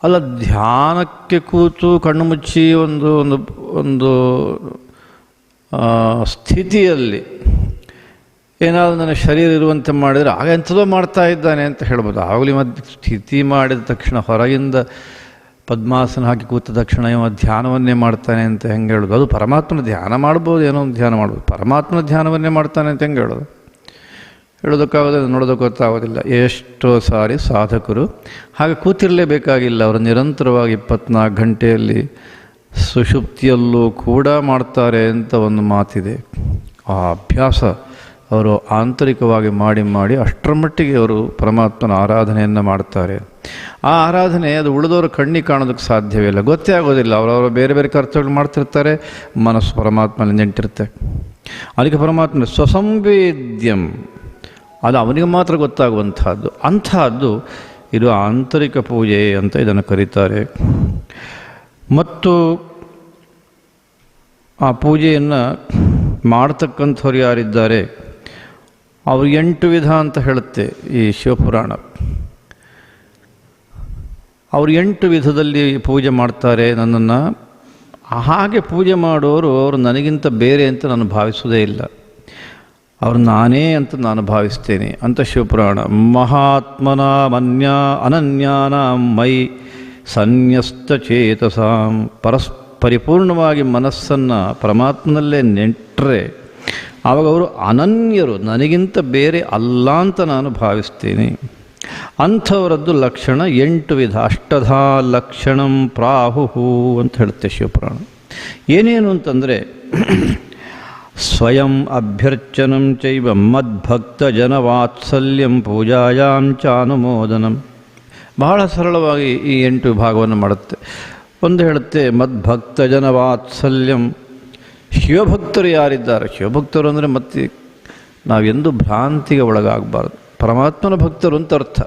ಅಲ್ಲ, ಧ್ಯಾನಕ್ಕೆ ಕೂತು ಕಣ್ಣು ಮುಚ್ಚಿ ಒಂದು ಒಂದು ಒಂದು ಸ್ಥಿತಿಯಲ್ಲಿ ಏನಾದರೂ ನನ್ನ ಶರೀರ ಇರುವಂತೆ ಮಾಡಿದರೆ ಆಗ ಎಂಥದೋ ಮಾಡ್ತಾ ಇದ್ದಾನೆ ಅಂತ ಹೇಳ್ಬೋದು. ಆಗಲಿ ಮತ್ತೆ ಸ್ಥಿತಿ ಮಾಡಿದ ತಕ್ಷಣ ಹೊರಗಿಂದ ಪದ್ಮಾಸನ ಹಾಕಿ ಕೂತ ತಕ್ಷಣ ಇವ ಧ್ಯಾನವನ್ನೇ ಮಾಡ್ತಾನೆ ಅಂತ ಹೆಂಗೆ ಹೇಳೋದು? ಅದು ಪರಮಾತ್ಮನ ಧ್ಯಾನ ಮಾಡ್ಬೋದು, ಏನೋ ಒಂದು ಧ್ಯಾನ ಮಾಡ್ಬೋದು. ಪರಮಾತ್ಮನ ಧ್ಯಾನವನ್ನೇ ಮಾಡ್ತಾನೆ ಅಂತ ಹೆಂಗೆ ಹೇಳೋದು? ಹೇಳೋದಕ್ಕಾಗೋದಿಲ್ಲ, ನೋಡೋದಕ್ಕೆ ಗೊತ್ತಾಗೋದಿಲ್ಲ. ಎಷ್ಟೋ ಸಾರಿ ಸಾಧಕರು ಹಾಗೆ ಕೂತಿರಲೇಬೇಕಾಗಿಲ್ಲ. ಅವರು ನಿರಂತರವಾಗಿ 24 ಗಂಟೆಯಲ್ಲಿ ಸುಷುಪ್ತಿಯಲ್ಲೂ ಕೂಡ ಮಾಡ್ತಾರೆ ಅಂತ ಒಂದು ಮಾತಿದೆ. ಆ ಅಭ್ಯಾಸ ಅವರು ಆಂತರಿಕವಾಗಿ ಮಾಡಿ ಮಾಡಿ ಅಷ್ಟರ ಮಟ್ಟಿಗೆ ಅವರು ಪರಮಾತ್ಮನ ಆರಾಧನೆಯನ್ನು ಮಾಡ್ತಾರೆ. ಆ ಆರಾಧನೆ ಅದು ಉಳಿದವರು ಕಣ್ಣಿಗೆ ಕಾಣೋದಕ್ಕೆ ಸಾಧ್ಯವೇ ಇಲ್ಲ, ಗೊತ್ತೇ ಆಗೋದಿಲ್ಲ. ಅವರವರು ಬೇರೆ ಬೇರೆ ಖರ್ಚುಗಳು ಮಾಡ್ತಿರ್ತಾರೆ, ಮನಸ್ಸು ಪರಮಾತ್ಮನಲ್ಲಿ ನಿಂತಿರುತ್ತೆ. ಅದಕ್ಕೆ ಪರಮಾತ್ಮ ಸ್ವಸಂವೇದ್ಯಂ, ಅದು ಅವನಿಗೆ ಮಾತ್ರ ಗೊತ್ತಾಗುವಂಥದ್ದು. ಅಂಥದ್ದು ಇದು ಆಂತರಿಕ ಪೂಜೆ ಅಂತ ಇದನ್ನು ಕರೀತಾರೆ. ಮತ್ತು ಆ ಪೂಜೆಯನ್ನು ಮಾಡ್ತಕ್ಕಂಥವ್ರು ಯಾರಿದ್ದಾರೆ ಅವರು 8 ವಿಧ ಅಂತ ಹೇಳುತ್ತೆ ಈ ಶಿವಪುರಾಣ. ಅವರು 8 ವಿಧದಲ್ಲಿ ಪೂಜೆ ಮಾಡ್ತಾರೆ ನನ್ನನ್ನು. ಹಾಗೆ ಪೂಜೆ ಮಾಡೋರು ಅವರು ನನಗಿಂತ ಬೇರೆ ಅಂತ ನಾನು ಭಾವಿಸೋದೇ ಇಲ್ಲ, ಅವರು ನಾನೇ ಅಂತ ನಾನು ಭಾವಿಸ್ತೇನೆ ಅಂತ ಶಿವಪುರಾಣ. ಮಹಾತ್ಮನ ಅನನ್ಯಾನ ಮೈ ಸನ್ಯಸ್ತಚೇತಸಾಂ, ಪರಿಪೂರ್ಣವಾಗಿ ಮನಸ್ಸನ್ನು ಪರಮಾತ್ಮನಲ್ಲೇ ನೆಟ್ಟರೆ ಆವಾಗ ಅವರು ಅನನ್ಯರು, ನನಗಿಂತ ಬೇರೆ ಅಲ್ಲ ಅಂತ ನಾನು ಭಾವಿಸ್ತೇನೆ. ಅಂಥವರದ್ದು ಲಕ್ಷಣ 8 ವಿಧ. ಅಷ್ಟಧಾ ಲಕ್ಷಣಂ ಪ್ರಾಹುಹು ಅಂತ ಹೇಳುತ್ತೆ ಶಿವಪುರಾಣ. ಏನೇನು ಅಂತಂದರೆ ಸ್ವಯಂ ಅಭ್ಯರ್ಚನಂ ಚೈವ ಮದ್ಭಕ್ತ ಜನವಾತ್ಸಲ್ಯಂ ಪೂಜಾಯಾಂ ಚಾನುಮೋದನಂ. ಬಹಳ ಸರಳವಾಗಿ ಈ 8 ಭಾಗವನ್ನು ಮಾಡುತ್ತೆ. ಒಂದು ಹೇಳುತ್ತೆ ಮದ್ಭಕ್ತ ಜನವಾತ್ಸಲ್ಯಂ, ಶಿವಭಕ್ತರು ಯಾರಿದ್ದಾರೆ, ಶಿವಭಕ್ತರು ಅಂದರೆ ಮತ್ತೆ ನಾವೆಂದು ಭ್ರಾಂತಿಗೆ ಒಳಗಾಗಬಾರ್ದು. ಪರಮಾತ್ಮನ ಭಕ್ತರು ಅಂತ ಅರ್ಥ.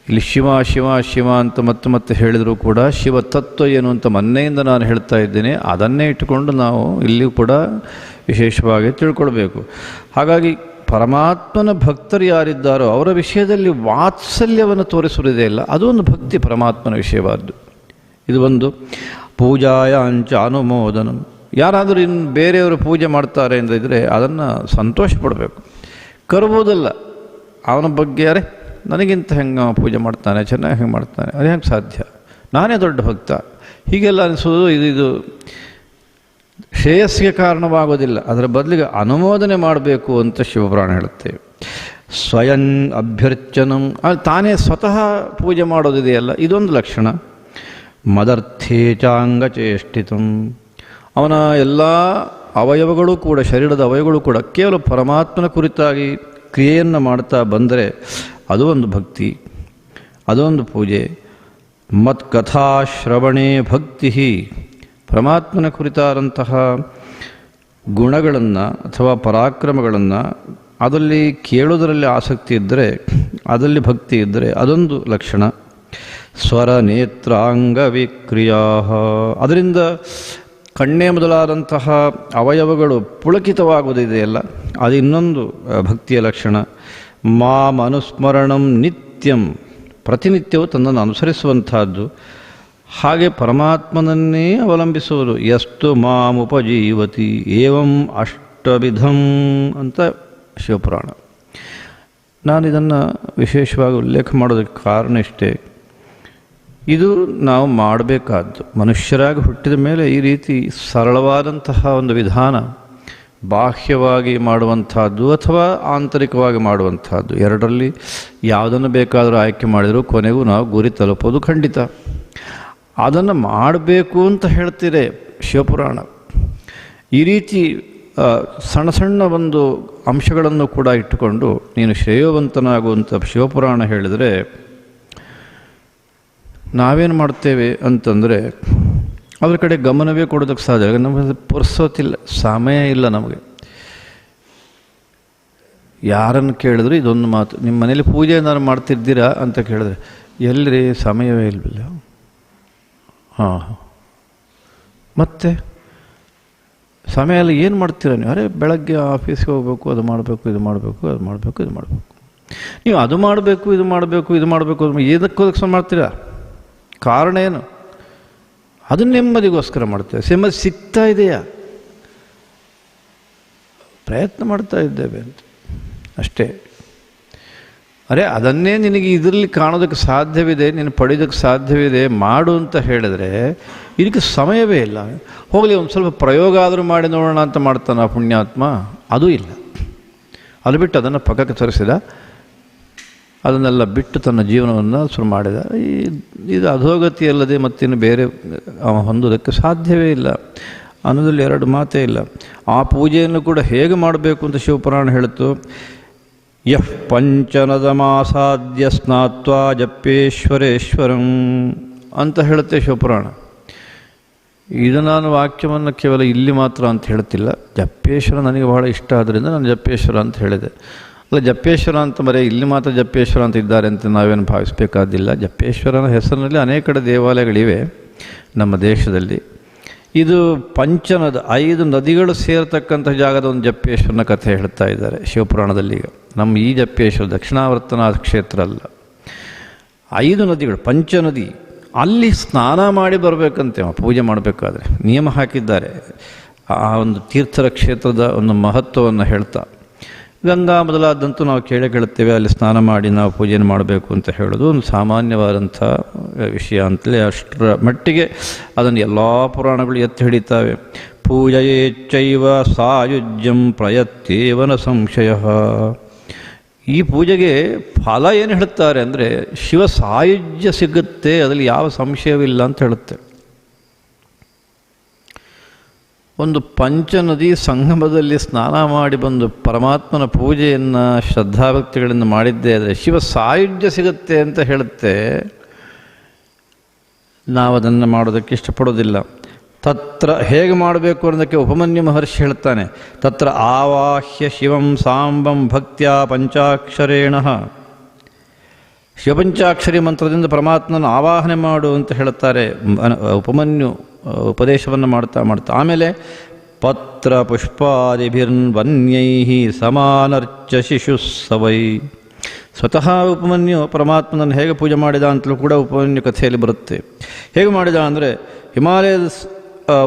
ಇಲ್ಲಿ ಶಿವ ಶಿವ ಶಿವ ಅಂತ ಮತ್ತೆ ಮತ್ತೆ ಹೇಳಿದರೂ ಕೂಡ ಶಿವ ತತ್ವ ಏನು ಅಂತ ಮೊನ್ನೆಯಿಂದ ನಾನು ಹೇಳ್ತಾ ಇದ್ದೇನೆ. ಅದನ್ನೇ ಇಟ್ಟುಕೊಂಡು ನಾವು ಇಲ್ಲಿಯೂ ಕೂಡ ವಿಶೇಷವಾಗಿ ತಿಳ್ಕೊಳ್ಬೇಕು. ಹಾಗಾಗಿ ಪರಮಾತ್ಮನ ಭಕ್ತರು ಯಾರಿದ್ದಾರೋ ಅವರ ವಿಷಯದಲ್ಲಿ ವಾತ್ಸಲ್ಯವನ್ನು ತೋರಿಸುವುದೇ ಇಲ್ಲ, ಅದು ಒಂದು ಭಕ್ತಿ ಪರಮಾತ್ಮನ ವಿಷಯವಾದ್ದು. ಇದು ಒಂದು. ಪೂಜಾಯಾಂಚ ಅನುಮೋದನಂ, ಯಾರಾದರೂ ಇನ್ನು ಬೇರೆಯವರು ಪೂಜೆ ಮಾಡ್ತಾರೆ ಎಂದಿದ್ರೆ ಅದನ್ನು ಸಂತೋಷ ಪಡಬೇಕು, ಕರುವುದಲ್ಲ. ಅವನ ಬಗ್ಗೆ ಯಾರೇ ನನಗಿಂತ ಹೆಂಗೆ ಪೂಜೆ ಮಾಡ್ತಾನೆ, ಚೆನ್ನಾಗಿ ಹೆಂಗೆ ಮಾಡ್ತಾನೆ, ಅದು ಹೆಂಗೆ ಸಾಧ್ಯ, ನಾನೇ ದೊಡ್ಡ ಭಕ್ತ, ಹೀಗೆಲ್ಲ ಅನಿಸೋದು ಇದು ಶ್ರೇಯಸ್ಸಿಗೆ ಕಾರಣವಾಗೋದಿಲ್ಲ. ಅದರ ಬದಲಿಗೆ ಅನುಮೋದನೆ ಮಾಡಬೇಕು ಅಂತ ಶಿವಪುರಾಣ ಹೇಳುತ್ತೆ. ಸ್ವಯಂ ಅಭ್ಯರ್ಚನಂ, ತಾನೇ ಸ್ವತಃ ಪೂಜೆ ಮಾಡೋದಿದೆಯಲ್ಲ, ಇದೊಂದು ಲಕ್ಷಣ. ಮದರ್ಥೇ ಚಾಂಗಚೇಷ್ಟಿತಂ, ಅವನ ಎಲ್ಲ ಅವಯವಗಳು ಕೂಡ, ಶರೀರದ ಅವಯವಗಳು ಕೂಡ ಕೇವಲ ಪರಮಾತ್ಮನ ಕುರಿತಾಗಿ ಕ್ರಿಯೆಯನ್ನು ಮಾಡ್ತಾ ಬಂದರೆ ಅದು ಒಂದು ಭಕ್ತಿ, ಅದೊಂದು ಪೂಜೆ. ಮತ್ಕಥಾಶ್ರವಣೇ ಭಕ್ತಿ, ಪರಮಾತ್ಮನ ಕುರಿತಾದಂತಹ ಗುಣಗಳನ್ನು ಅಥವಾ ಪರಾಕ್ರಮಗಳನ್ನು ಅದರಲ್ಲಿ ಕೇಳೋದರಲ್ಲಿ ಆಸಕ್ತಿ ಇದ್ದರೆ, ಅದರಲ್ಲಿ ಭಕ್ತಿ ಇದ್ದರೆ ಅದೊಂದು ಲಕ್ಷಣ. ಸ್ವರ ನೇತ್ರಾಂಗ ವಿಕ್ರಿಯಾ, ಅದರಿಂದ ಕಣ್ಣೇ ಮೊದಲಾದಂತಹ ಅವಯವಗಳು ಪುಳಕಿತವಾಗುವುದಿದೆಯಲ್ಲ, ಅದು ಇನ್ನೊಂದು ಭಕ್ತಿಯ ಲಕ್ಷಣ. ಮಾಂ ಅನುಸ್ಮರಣಂ ನಿತ್ಯಂ, ಪ್ರತಿನಿತ್ಯವೂ ತನ್ನನ್ನು ಅನುಸರಿಸುವಂತಹದ್ದು. ಹಾಗೆ ಪರಮಾತ್ಮನನ್ನೇ ಅವಲಂಬಿಸುವುದು. ಯಸ್ತು ಮಾಂ ಉಪಜೀವತಿ ಏವಂ ಅಷ್ಟವಿಧಂ ಅಂತ ಶಿವಪುರಾಣ. ನಾನು ಇದನ್ನು ವಿಶೇಷವಾಗಿ ಉಲ್ಲೇಖ ಮಾಡೋದಕ್ಕೆ ಕಾರಣ ಇಷ್ಟೇ, ಇದು ನಾವು ಮಾಡಬೇಕಾದ್ದು. ಮನುಷ್ಯರಾಗಿ ಹುಟ್ಟಿದ ಮೇಲೆ ಈ ರೀತಿ ಸರಳವಾದಂತಹ ಒಂದು ವಿಧಾನ, ಬಾಹ್ಯವಾಗಿ ಮಾಡುವಂತಹದ್ದು ಅಥವಾ ಆಂತರಿಕವಾಗಿ ಮಾಡುವಂತಹದ್ದು, ಎರಡರಲ್ಲಿ ಯಾವುದನ್ನು ಬೇಕಾದರೂ ಆಯ್ಕೆ ಮಾಡಿದರೂ ಕೊನೆಗೂ ನಾವು ಗುರಿ ತಲುಪೋದು ಖಂಡಿತ. ಅದನ್ನು ಮಾಡಬೇಕು ಅಂತ ಹೇಳ್ತೀರಿ ಶಿವಪುರಾಣ. ಈ ರೀತಿ ಸಣ್ಣ ಸಣ್ಣ ಒಂದು ಅಂಶಗಳನ್ನು ಕೂಡ ಇಟ್ಟುಕೊಂಡು ನೀನು ಶ್ರೇಯೋವಂತನಾಗುವಂಥ ಶಿವಪುರಾಣ ಹೇಳಿದರೆ, ನಾವೇನು ಮಾಡ್ತೇವೆ ಅಂತಂದರೆ ಅದ್ರ ಕಡೆ ಗಮನವೇ ಕೊಡೋದಕ್ಕೆ ಸಾಧ್ಯ. ನಮಗೆ ಪುರ್ಸೋತಿಲ್ಲ, ಸಮಯ ಇಲ್ಲ ನಮಗೆ. ಯಾರನ್ನು ಕೇಳಿದ್ರು ಇದೊಂದು ಮಾತು, ನಿಮ್ಮ ಮನೇಲಿ ಪೂಜೆ ಏನಾದ್ರು ಮಾಡ್ತಿದ್ದೀರಾ ಅಂತ ಕೇಳಿದ್ರೆ, ಎಲ್ರಿ ಸಮಯವೇ ಇಲ್ವಿಲ್ಲ. ಹಾಂ, ಮತ್ತೆ ಸಮಯ ಎಲ್ಲ ಏನು ಮಾಡ್ತೀರ ನೀವು? ಅರೆ ಬೆಳಗ್ಗೆ ಆಫೀಸ್ಗೆ ಹೋಗಬೇಕು, ಅದು ಮಾಡಬೇಕು, ಇದು ಮಾಡಬೇಕು, ಅದು ಮಾಡಬೇಕು, ಇದು ಮಾಡಬೇಕು. ನೀವು ಅದು ಮಾಡಬೇಕು, ಇದು ಮಾಡಬೇಕು, ಇದು ಮಾಡಬೇಕು, ಏನಕ್ಕೋದಕ್ಕೆ ಮಾಡ್ತೀರಾ? ಕಾರಣ ಏನು? ಅದು ನೆಮ್ಮದಿಗೋಸ್ಕರ ಮಾಡ್ತೇವೆ. ನೆಮ್ಮದಿ ಸಿಗ್ತಾ ಇದೆಯಾ? ಪ್ರಯತ್ನ ಮಾಡ್ತಾ ಇದ್ದೇವೆ ಅಂತ ಅಷ್ಟೇ. ಅರೆ ಅದನ್ನೇ ನಿನಗೆ ಇದರಲ್ಲಿ ಕಾಣೋದಕ್ಕೆ ಸಾಧ್ಯವಿದೆ, ನೀನು ಪಡೆಯೋದಕ್ಕೆ ಸಾಧ್ಯವಿದೆ, ಮಾಡು ಅಂತ ಹೇಳಿದ್ರೆ ಇದಕ್ಕೆ ಸಮಯವೇ ಇಲ್ಲ. ಹೋಗಲಿ ಒಂದು ಸ್ವಲ್ಪ ಪ್ರಯೋಗ ಆದರೂ ಮಾಡಿ ನೋಡೋಣ ಅಂತ ಮಾಡ್ತಾನೆ ಆ ಪುಣ್ಯಾತ್ಮ, ಅದೂ ಇಲ್ಲ. ಅದು ಬಿಟ್ಟು ಅದನ್ನು ಪಕ್ಕಕ್ಕೆ ತರಿಸಿದ, ಅದನ್ನೆಲ್ಲ ಬಿಟ್ಟು ತನ್ನ ಜೀವನವನ್ನು ಶುರು ಮಾಡಿದ. ಇದು ಅಧೋಗತಿಯಲ್ಲದೆ ಮತ್ತಿನ್ನು ಬೇರೆ ಹೊಂದೋದಕ್ಕೆ ಸಾಧ್ಯವೇ ಇಲ್ಲ ಅನ್ನೋದ್ರಲ್ಲಿ ಎರಡು ಮಾತೇ ಇಲ್ಲ. ಆ ಪೂಜೆಯನ್ನು ಕೂಡ ಹೇಗೆ ಮಾಡಬೇಕು ಅಂತ ಶಿವಪುರಾಣ ಹೇಳಿತು. ಯಃ ಪಂಚನದಮಾಸಾದ್ಯ ಸ್ನಾತ್ವಾ ಜಪ್ಪೇಶ್ವರೇಶ್ವರಂ ಅಂತ ಹೇಳುತ್ತೆ ಶಿವಪುರಾಣ. ಇದು ನಾನು ವಾಕ್ಯವನ್ನು ಕೇವಲ ಇಲ್ಲಿ ಮಾತ್ರ ಅಂತ ಹೇಳ್ತಿಲ್ಲ. ಜಪ್ಪೇಶ್ವರ ನನಗೆ ಬಹಳ ಇಷ್ಟ ಆದ್ದರಿಂದ ನಾನು ಜಪ್ಪೇಶ್ವರ ಅಂತ ಹೇಳಿದೆ. ಅಲ್ಲ, ಜಪ್ಪೇಶ್ವರ ಅಂತ ಬರೀ ಇಲ್ಲಿ ಮಾತ್ರ ಜಪ್ಪೇಶ್ವರ ಅಂತ ಇದ್ದಾರೆ ಅಂತ ನಾವೇನು ಭಾವಿಸಬೇಕಾದಿಲ್ಲ. ಜಪ್ಪೇಶ್ವರನ ಹೆಸರಿನಲ್ಲಿ ಅನೇಕ ಕಡೆ ದೇವಾಲಯಗಳಿವೆ ನಮ್ಮ ದೇಶದಲ್ಲಿ. ಇದು ಪಂಚನದ 5 ನದಿಗಳು ಸೇರತಕ್ಕಂಥ ಜಾಗದ ಒಂದು ಜಪ್ಪೇಶ್ವರನ ಕಥೆ ಹೇಳ್ತಾ ಇದ್ದಾರೆ ಶಿವಪುರಾಣದಲ್ಲಿ. ಈಗ ನಮ್ಮ ಈ ಜಪ್ಪೇಶ್ವರ ದಕ್ಷಿಣಾವರ್ತನಾಥ ಕ್ಷೇತ್ರ ಅಲ್ಲ, 5 ನದಿಗಳು, ಪಂಚನದಿ. ಅಲ್ಲಿ ಸ್ನಾನ ಮಾಡಿ ಬರಬೇಕಂತೆ ಪೂಜೆ ಮಾಡಬೇಕಾದ್ರೆ ನಿಯಮ ಹಾಕಿದ್ದಾರೆ. ಆ ಒಂದು ತೀರ್ಥರ ಕ್ಷೇತ್ರದ ಒಂದು ಮಹತ್ವವನ್ನು ಹೇಳ್ತಾ, ಗಂಗಾ ಮೊದಲಾದಂತೂ ನಾವು ಕೇಳುತ್ತೇವೆ, ಅಲ್ಲಿ ಸ್ನಾನ ಮಾಡಿ ನಾವು ಪೂಜೆಯನ್ನು ಮಾಡಬೇಕು ಅಂತ ಹೇಳೋದು ಒಂದು ಸಾಮಾನ್ಯವಾದಂಥ ವಿಷಯ ಅಂತಲೇ ಅಷ್ಟರ ಮಟ್ಟಿಗೆ ಅದನ್ನು ಎಲ್ಲ ಪುರಾಣಗಳು ಎತ್ತಿ ಹಿಡಿತಾವೆ. ಪೂಜೆಯೇಚ್ಚೈವ ಸಾಯುಜ್ಯಂ ಪ್ರಯತ್ಯೇವನ ಸಂಶಯ. ಈ ಪೂಜೆಗೆ ಫಲ ಏನು ಹೇಳ್ತಾರೆ ಅಂದರೆ ಶಿವ ಸಾಯುಜ್ಯ ಸಿಗುತ್ತೆ, ಅದರಲ್ಲಿ ಯಾವ ಸಂಶಯವಿಲ್ಲ ಅಂತ ಹೇಳುತ್ತೆ. ಒಂದು ಪಂಚನದಿ ಸಂಗಮದಲ್ಲಿ ಸ್ನಾನ ಮಾಡಿ ಬಂದು ಪರಮಾತ್ಮನ ಪೂಜೆಯನ್ನು ಶ್ರದ್ಧಾಭಕ್ತಿಗಳಿಂದ ಮಾಡಿದ್ದೇ ಆದರೆ ಶಿವ ಸಾಯುಜ್ಯ ಸಿಗುತ್ತೆ ಅಂತ ಹೇಳುತ್ತೆ. ನಾವು ಅದನ್ನು ಮಾಡೋದಕ್ಕೆ ಇಷ್ಟಪಡೋದಿಲ್ಲ. ತತ್ರ ಹೇಗೆ ಮಾಡಬೇಕು ಅನ್ನೋದಕ್ಕೆ ಉಪಮನ್ಯು ಮಹರ್ಷಿ ಹೇಳ್ತಾನೆ, ತತ್ರ ಆವಾಹ್ಯ ಶಿವಂ ಸಾಂಬಂ ಭಕ್ತ್ಯಾ ಪಂಚಾಕ್ಷರೇಣ. ಶಿವಪಂಚಾಕ್ಷರಿ ಮಂತ್ರದಿಂದ ಪರಮಾತ್ಮನ ಆವಾಹನೆ ಮಾಡು ಅಂತ ಹೇಳುತ್ತಾರೆ ಉಪಮನ್ಯು ಉಪದೇಶವನ್ನು ಮಾಡ್ತಾ ಆಮೇಲೆ ಪತ್ರ ಪುಷ್ಪಾದಿಭಿರ್ವನ್ಯೈ ಸಮಾನರ್ಚ ಶಿಶುಸವೈ. ಸ್ವತಃ ಉಪಮನ್ಯು ಪರಮಾತ್ಮನನ್ನು ಹೇಗೆ ಪೂಜೆ ಮಾಡಿದ ಅಂತಲೂ ಕೂಡ ಉಪಮನ್ಯು ಕಥೆಯಲ್ಲಿ ಬರುತ್ತೆ. ಹೇಗೆ ಮಾಡಿದ ಅಂದರೆ ಹಿಮಾಲಯದ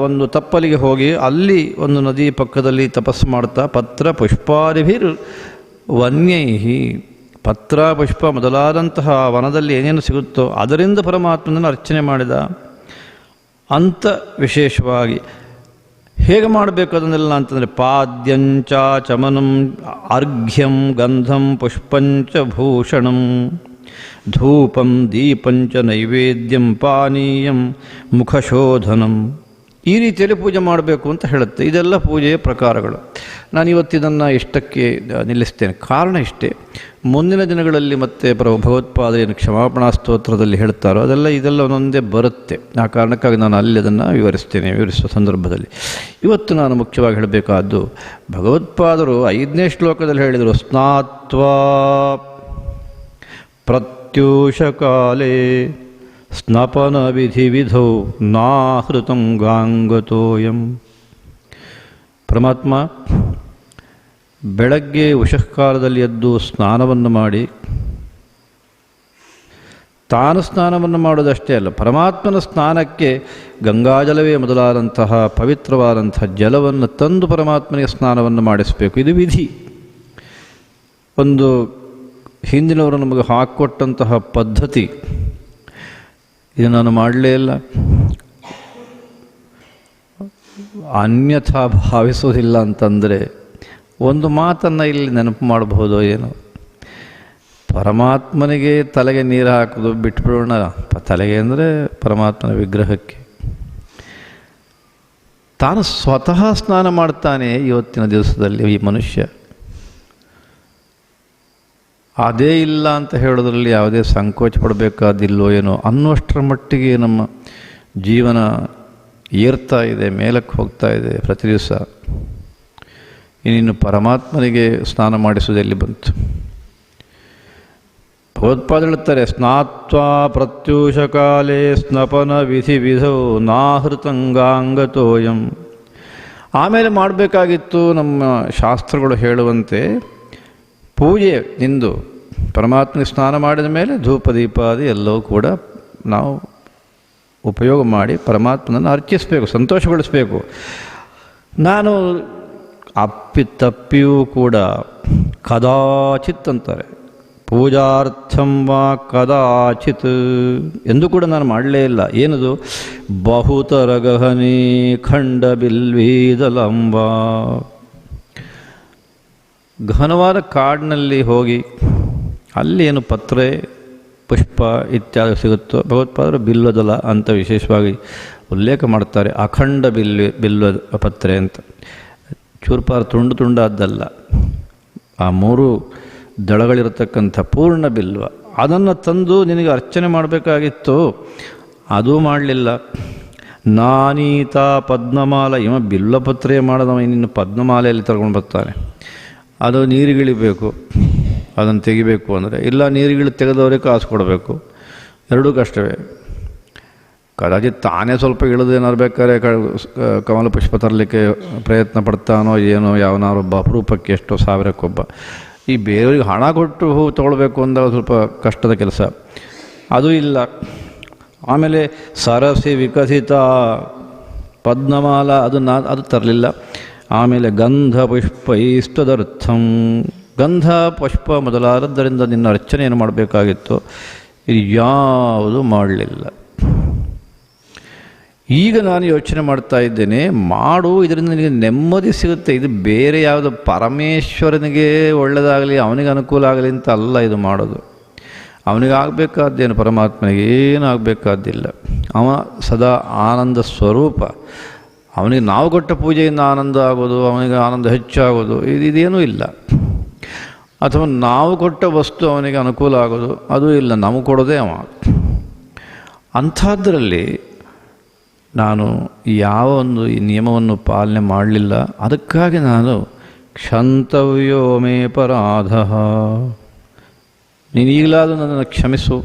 ಒಂದು ತಪ್ಪಲಿಗೆ ಹೋಗಿ ಅಲ್ಲಿ ಒಂದು ನದಿ ಪಕ್ಕದಲ್ಲಿ ತಪಸ್ಸು ಮಾಡ್ತಾ ಪತ್ರ ಪುಷ್ಪಾದಿಭಿರ್ ವನ್ಯೈ, ಪತ್ರ ಪುಷ್ಪ ಮೊದಲಾದಂತಹ ವನದಲ್ಲಿ ಏನೇನು ಸಿಗುತ್ತೋ ಅದರಿಂದ ಪರಮಾತ್ಮನನ್ನು ಅರ್ಚನೆ ಮಾಡಿದ ಅಂತ. ವಿಶೇಷವಾಗಿ ಹೇಗೆ ಮಾಡಬೇಕು ಅದನ್ನೆಲ್ಲ ಅಂತಂದರೆ ಪಾದ್ಯಂಚ ಚಮನಂ ಅರ್ಘ್ಯಂ ಗಂಧಂ ಪುಷ್ಪಂಚ ಭೂಷಣಂ ಧೂಪಂ ದೀಪಂಚ ನೈವೇದ್ಯಂ ಪಾನೀಯಂ ಮುಖಶೋಧನಂ. ಈ ರೀತಿಯಲ್ಲಿ ಪೂಜೆ ಮಾಡಬೇಕು ಅಂತ ಹೇಳುತ್ತೆ. ಇದೆಲ್ಲ ಪೂಜೆಯ ಪ್ರಕಾರಗಳು. ನಾನು ಇವತ್ತಿದನ್ನು ಇಷ್ಟಕ್ಕೆ ನಿಲ್ಲಿಸ್ತೇನೆ. ಕಾರಣ ಇಷ್ಟೇ, ಮುಂದಿನ ದಿನಗಳಲ್ಲಿ ಮತ್ತೆ ಭಗವತ್ಪಾದೆಯನ್ನು ಕ್ಷಮಾಪಣಾ ಸ್ತೋತ್ರದಲ್ಲಿ ಹೇಳ್ತಾರೋ ಇದೆಲ್ಲ ಒಂದೊಂದೇ ಬರುತ್ತೆ. ಆ ಕಾರಣಕ್ಕಾಗಿ ನಾನು ಅಲ್ಲಿ ಅದನ್ನು ವಿವರಿಸುವ ಸಂದರ್ಭದಲ್ಲಿ ಇವತ್ತು ನಾನು ಮುಖ್ಯವಾಗಿ ಹೇಳಬೇಕಾದ್ದು, ಭಗವತ್ಪಾದರು 5ನೇ ಶ್ಲೋಕದಲ್ಲಿ ಹೇಳಿದರು, ಸ್ನಾತ್ವಾ ಪ್ರತ್ಯೂಷಕಾಲೇ ಸ್ನಪನ ವಿಧಿವಿಧೌ ನಾಹೃತಂ ಗಾಂಗತೋಯಂ. ಪರಮಾತ್ಮ ಬೆಳಗ್ಗೆ ಉಷಃಕಾಲದಲ್ಲಿ ಎದ್ದು ಸ್ನಾನವನ್ನು ಮಾಡಿ, ತಾನು ಸ್ನಾನವನ್ನು ಮಾಡೋದಷ್ಟೇ ಅಲ್ಲ, ಪರಮಾತ್ಮನ ಸ್ನಾನಕ್ಕೆ ಗಂಗಾಜಲವೇ ಮೊದಲಾದಂತಹ ಪವಿತ್ರವಾದಂತಹ ಜಲವನ್ನು ತಂದು ಪರಮಾತ್ಮನಿಗೆ ಸ್ನಾನವನ್ನು ಮಾಡಿಸಬೇಕು. ಇದು ವಿಧಿ. ಒಂದು ಹಿಂದಿನವರು ನಮಗೆ ಹಾಕಿಕೊಟ್ಟಂತಹ ಪದ್ಧತಿ. ಇದು ನಾನು ಮಾಡಲೇ ಇಲ್ಲ, ಅನ್ಯಥಾ ಭಾವಿಸೋದಿಲ್ಲ ಅಂತಂದರೆ ಒಂದು ಮಾತನ್ನು ಇಲ್ಲಿ ನೆನಪು ಮಾಡಬಹುದೋ ಏನೋ. ಪರಮಾತ್ಮನಿಗೆ ತಲೆಗೆ ನೀರು ಹಾಕೋದು ಬಿಟ್ಬಿಡೋಣ. ತಲೆಗೆ ಅಂದರೆ ಪರಮಾತ್ಮನ ವಿಗ್ರಹಕ್ಕೆ. ತಾನು ಸ್ವತಃ ಸ್ನಾನ ಮಾಡ್ತಾನೆ ಇವತ್ತಿನ ದಿವಸದಲ್ಲಿ ಈ ಮನುಷ್ಯ. ಅದೇ ಇಲ್ಲ ಅಂತ ಹೇಳೋದ್ರಲ್ಲಿ ಯಾವುದೇ ಸಂಕೋಚ ಪಡಬೇಕಾದಿಲ್ಲೋ ಏನೋ ಅನ್ನುವಷ್ಟರ ಮಟ್ಟಿಗೆ ನಮ್ಮ ಜೀವನ ಏರ್ತಾ ಇದೆ, ಮೇಲಕ್ಕೆ ಹೋಗ್ತಾ ಇದೆ ಪ್ರತಿ ದಿವಸ. ಇನ್ನಿನ್ನು ಪರಮಾತ್ಮನಿಗೆ ಸ್ನಾನ ಮಾಡಿಸುವುದೆಲ್ಲಿ ಬಂತು? ಭಗವತ್ಪಾದ ಹೇಳುತ್ತಾರೆ, ಸ್ನಾತ್ವಾ ಪ್ರತ್ಯೂಷಕಾಲೇ ಸ್ನಪನ ವಿಧಿ ವಿಧೌ ನಾಹೃತಂಗಾಂಗತೋಯಂ. ಆಮೇಲೆ ಮಾಡಬೇಕಾಗಿತ್ತು ನಮ್ಮ ಶಾಸ್ತ್ರಗಳು ಹೇಳುವಂತೆ ಪೂಜೆ ನಿಂದು ಪರಮಾತ್ಮನಿಗೆ ಸ್ನಾನ ಮಾಡಿದ ಮೇಲೆ ಧೂಪ ದೀಪಾದಿ ಎಲ್ಲವೂ ಕೂಡ ನಾವು ಉಪಯೋಗ ಮಾಡಿ ಪರಮಾತ್ಮನನ್ನು ಅರ್ಚಿಸಬೇಕು, ಸಂತೋಷಗೊಳಿಸಬೇಕು. ನಾನು ಅಪ್ಪಿತಪ್ಪಿಯೂ ಕೂಡ ಕದಾಚಿತ್ ಅಂತಾರೆ, ಪೂಜಾರ್ಥಂ ವಾ ಕದಾಚಿತ್ ಎಂದು ಕೂಡ ನಾನು ಮಾಡಲೇ ಇಲ್ಲ. ಏನದು? ಬಹುತರ ಗಹನಿ ಖಂಡ ಬಿಲ್ವೀದಲಂಬ. ಘನವಾದ ಕಾಡಿನಲ್ಲಿ ಹೋಗಿ ಅಲ್ಲಿ ಏನು ಪತ್ರೆ ಪುಷ್ಪ ಇತ್ಯಾದಿ ಸಿಗುತ್ತೋ ಭಗವತ್ಪಾದರು ಬಿಲ್ವದಲ ಅಂತ ವಿಶೇಷವಾಗಿ ಉಲ್ಲೇಖ ಮಾಡ್ತಾರೆ. ಅಖಂಡ ಬಿಲ್ವ ಪತ್ರೆ ಅಂತ. ಚೂರ್ಪಾರು ತುಂಡು ತುಂಡಾದ್ದಲ್ಲ. ಆ 3 ದಳಗಳಿರತಕ್ಕಂಥ ಪೂರ್ಣ ಬಿಲ್ವ ಅದನ್ನು ತಂದು ನಿನಗೆ ಅರ್ಚನೆ ಮಾಡಬೇಕಾಗಿತ್ತು, ಅದೂ ಮಾಡಲಿಲ್ಲ. ನಾನೀತ ಪದ್ಮಮಾಲ, ಇವ ಬಿಲ್ವಪತ್ರೆ ಮಾಡದವ ಇನ್ನು ಪದ್ಮಮಾಲೆಯಲ್ಲಿ ತಗೊಂಡು ಬರ್ತಾನೆ. ಅದು ನೀರಿಗಿಳಿಬೇಕು, ಅದನ್ನು ತೆಗಿಬೇಕು ಅಂದರೆ, ಇಲ್ಲ ನೀರಿಗಿಳಿ ತೆಗೆದವರೇ ಕಾಸು ಕೊಡಬೇಕು, ಎರಡೂ ಕಷ್ಟವೇ. ಕದಾಚಿತ್ ತಾನೇ ಸ್ವಲ್ಪ ಇಳಿದೇನಾರು ಬೇಕಾದ್ರೆ ಕಮಲ ಪುಷ್ಪ ತರಲಿಕ್ಕೆ ಪ್ರಯತ್ನ ಪಡ್ತಾನೋ ಏನೋ, ಯಾವನಾರೊಬ್ಬ ಅಪರೂಪಕ್ಕೆ ಎಷ್ಟೋ ಸಾವಿರಕ್ಕೊಬ್ಬ. ಈ ಬೇರೆಯವ್ರಿಗೆ ಹಣ ಕೊಟ್ಟು ಹೂ ತೊಗೊಳ್ಬೇಕು ಅಂದಾಗ ಸ್ವಲ್ಪ ಕಷ್ಟದ ಕೆಲಸ, ಅದು ಇಲ್ಲ. ಆಮೇಲೆ ಸರಸಿ ವಿಕಸಿತ ಪದ್ಮಮಾಲ ಅದು ತರಲಿಲ್ಲ. ಆಮೇಲೆ ಗಂಧ ಪುಷ್ಪ ಇಷ್ಟದರ್ಥಂ, ಗಂಧ ಪುಷ್ಪ ಮೊದಲಾದದ್ದರಿಂದ ನಿನ್ನ ಅರ್ಚನೆಯನ್ನು ಮಾಡಬೇಕಾಗಿತ್ತು, ಇದು ಯಾವುದು ಮಾಡಲಿಲ್ಲ. ಈಗ ನಾನು ಯೋಚನೆ ಮಾಡ್ತಾ ಇದ್ದೇನೆ, ಮಾಡು, ಇದರಿಂದ ನಿನಗೆ ನೆಮ್ಮದಿ ಸಿಗುತ್ತೆ. ಇದು ಬೇರೆ ಯಾವುದು ಪರಮೇಶ್ವರನಿಗೆ ಒಳ್ಳೆಯದಾಗಲಿ ಅವನಿಗೆ ಅನುಕೂಲ ಆಗಲಿ ಅಂತ ಅಲ್ಲ ಇದು ಮಾಡೋದು. ಅವನಿಗೆ ಆಗಬೇಕಾದ್ದೇನು, ಪರಮಾತ್ಮನಿಗೆ ಏನೂ ಆಗಬೇಕಾದ್ದಿಲ್ಲ. ಅವ ಸದಾ ಆನಂದ ಸ್ವರೂಪ. ಅವನಿಗೆ ನಾವು ಕೊಟ್ಟ ಪೂಜೆಯಿಂದ ಆನಂದ ಆಗೋದು, ಅವನಿಗೆ ಆನಂದ ಹೆಚ್ಚಾಗೋದು ಇದೇನೂ ಇಲ್ಲ. ಅಥವಾ ನಾವು ಕೊಟ್ಟ ವಸ್ತು ಅವನಿಗೆ ಅನುಕೂಲ ಆಗೋದು ಅದೂ ಇಲ್ಲ, ನಮಗೆ ಕೊಡೋದೇ ಅವ. ಅಂಥದ್ರಲ್ಲಿ ನಾನು ಯಾವ ಒಂದು ಈ ನಿಯಮವನ್ನು ಪಾಲನೆ ಮಾಡಲಿಲ್ಲ. ಅದಕ್ಕಾಗಿ ನಾನು ಕ್ಷಂತವ್ಯೋ ಮೇ ಪರಾಧ, ನೀನು ಈಗಲಾದರೂ ನನ್ನನ್ನು ಕ್ಷಮಿಸು,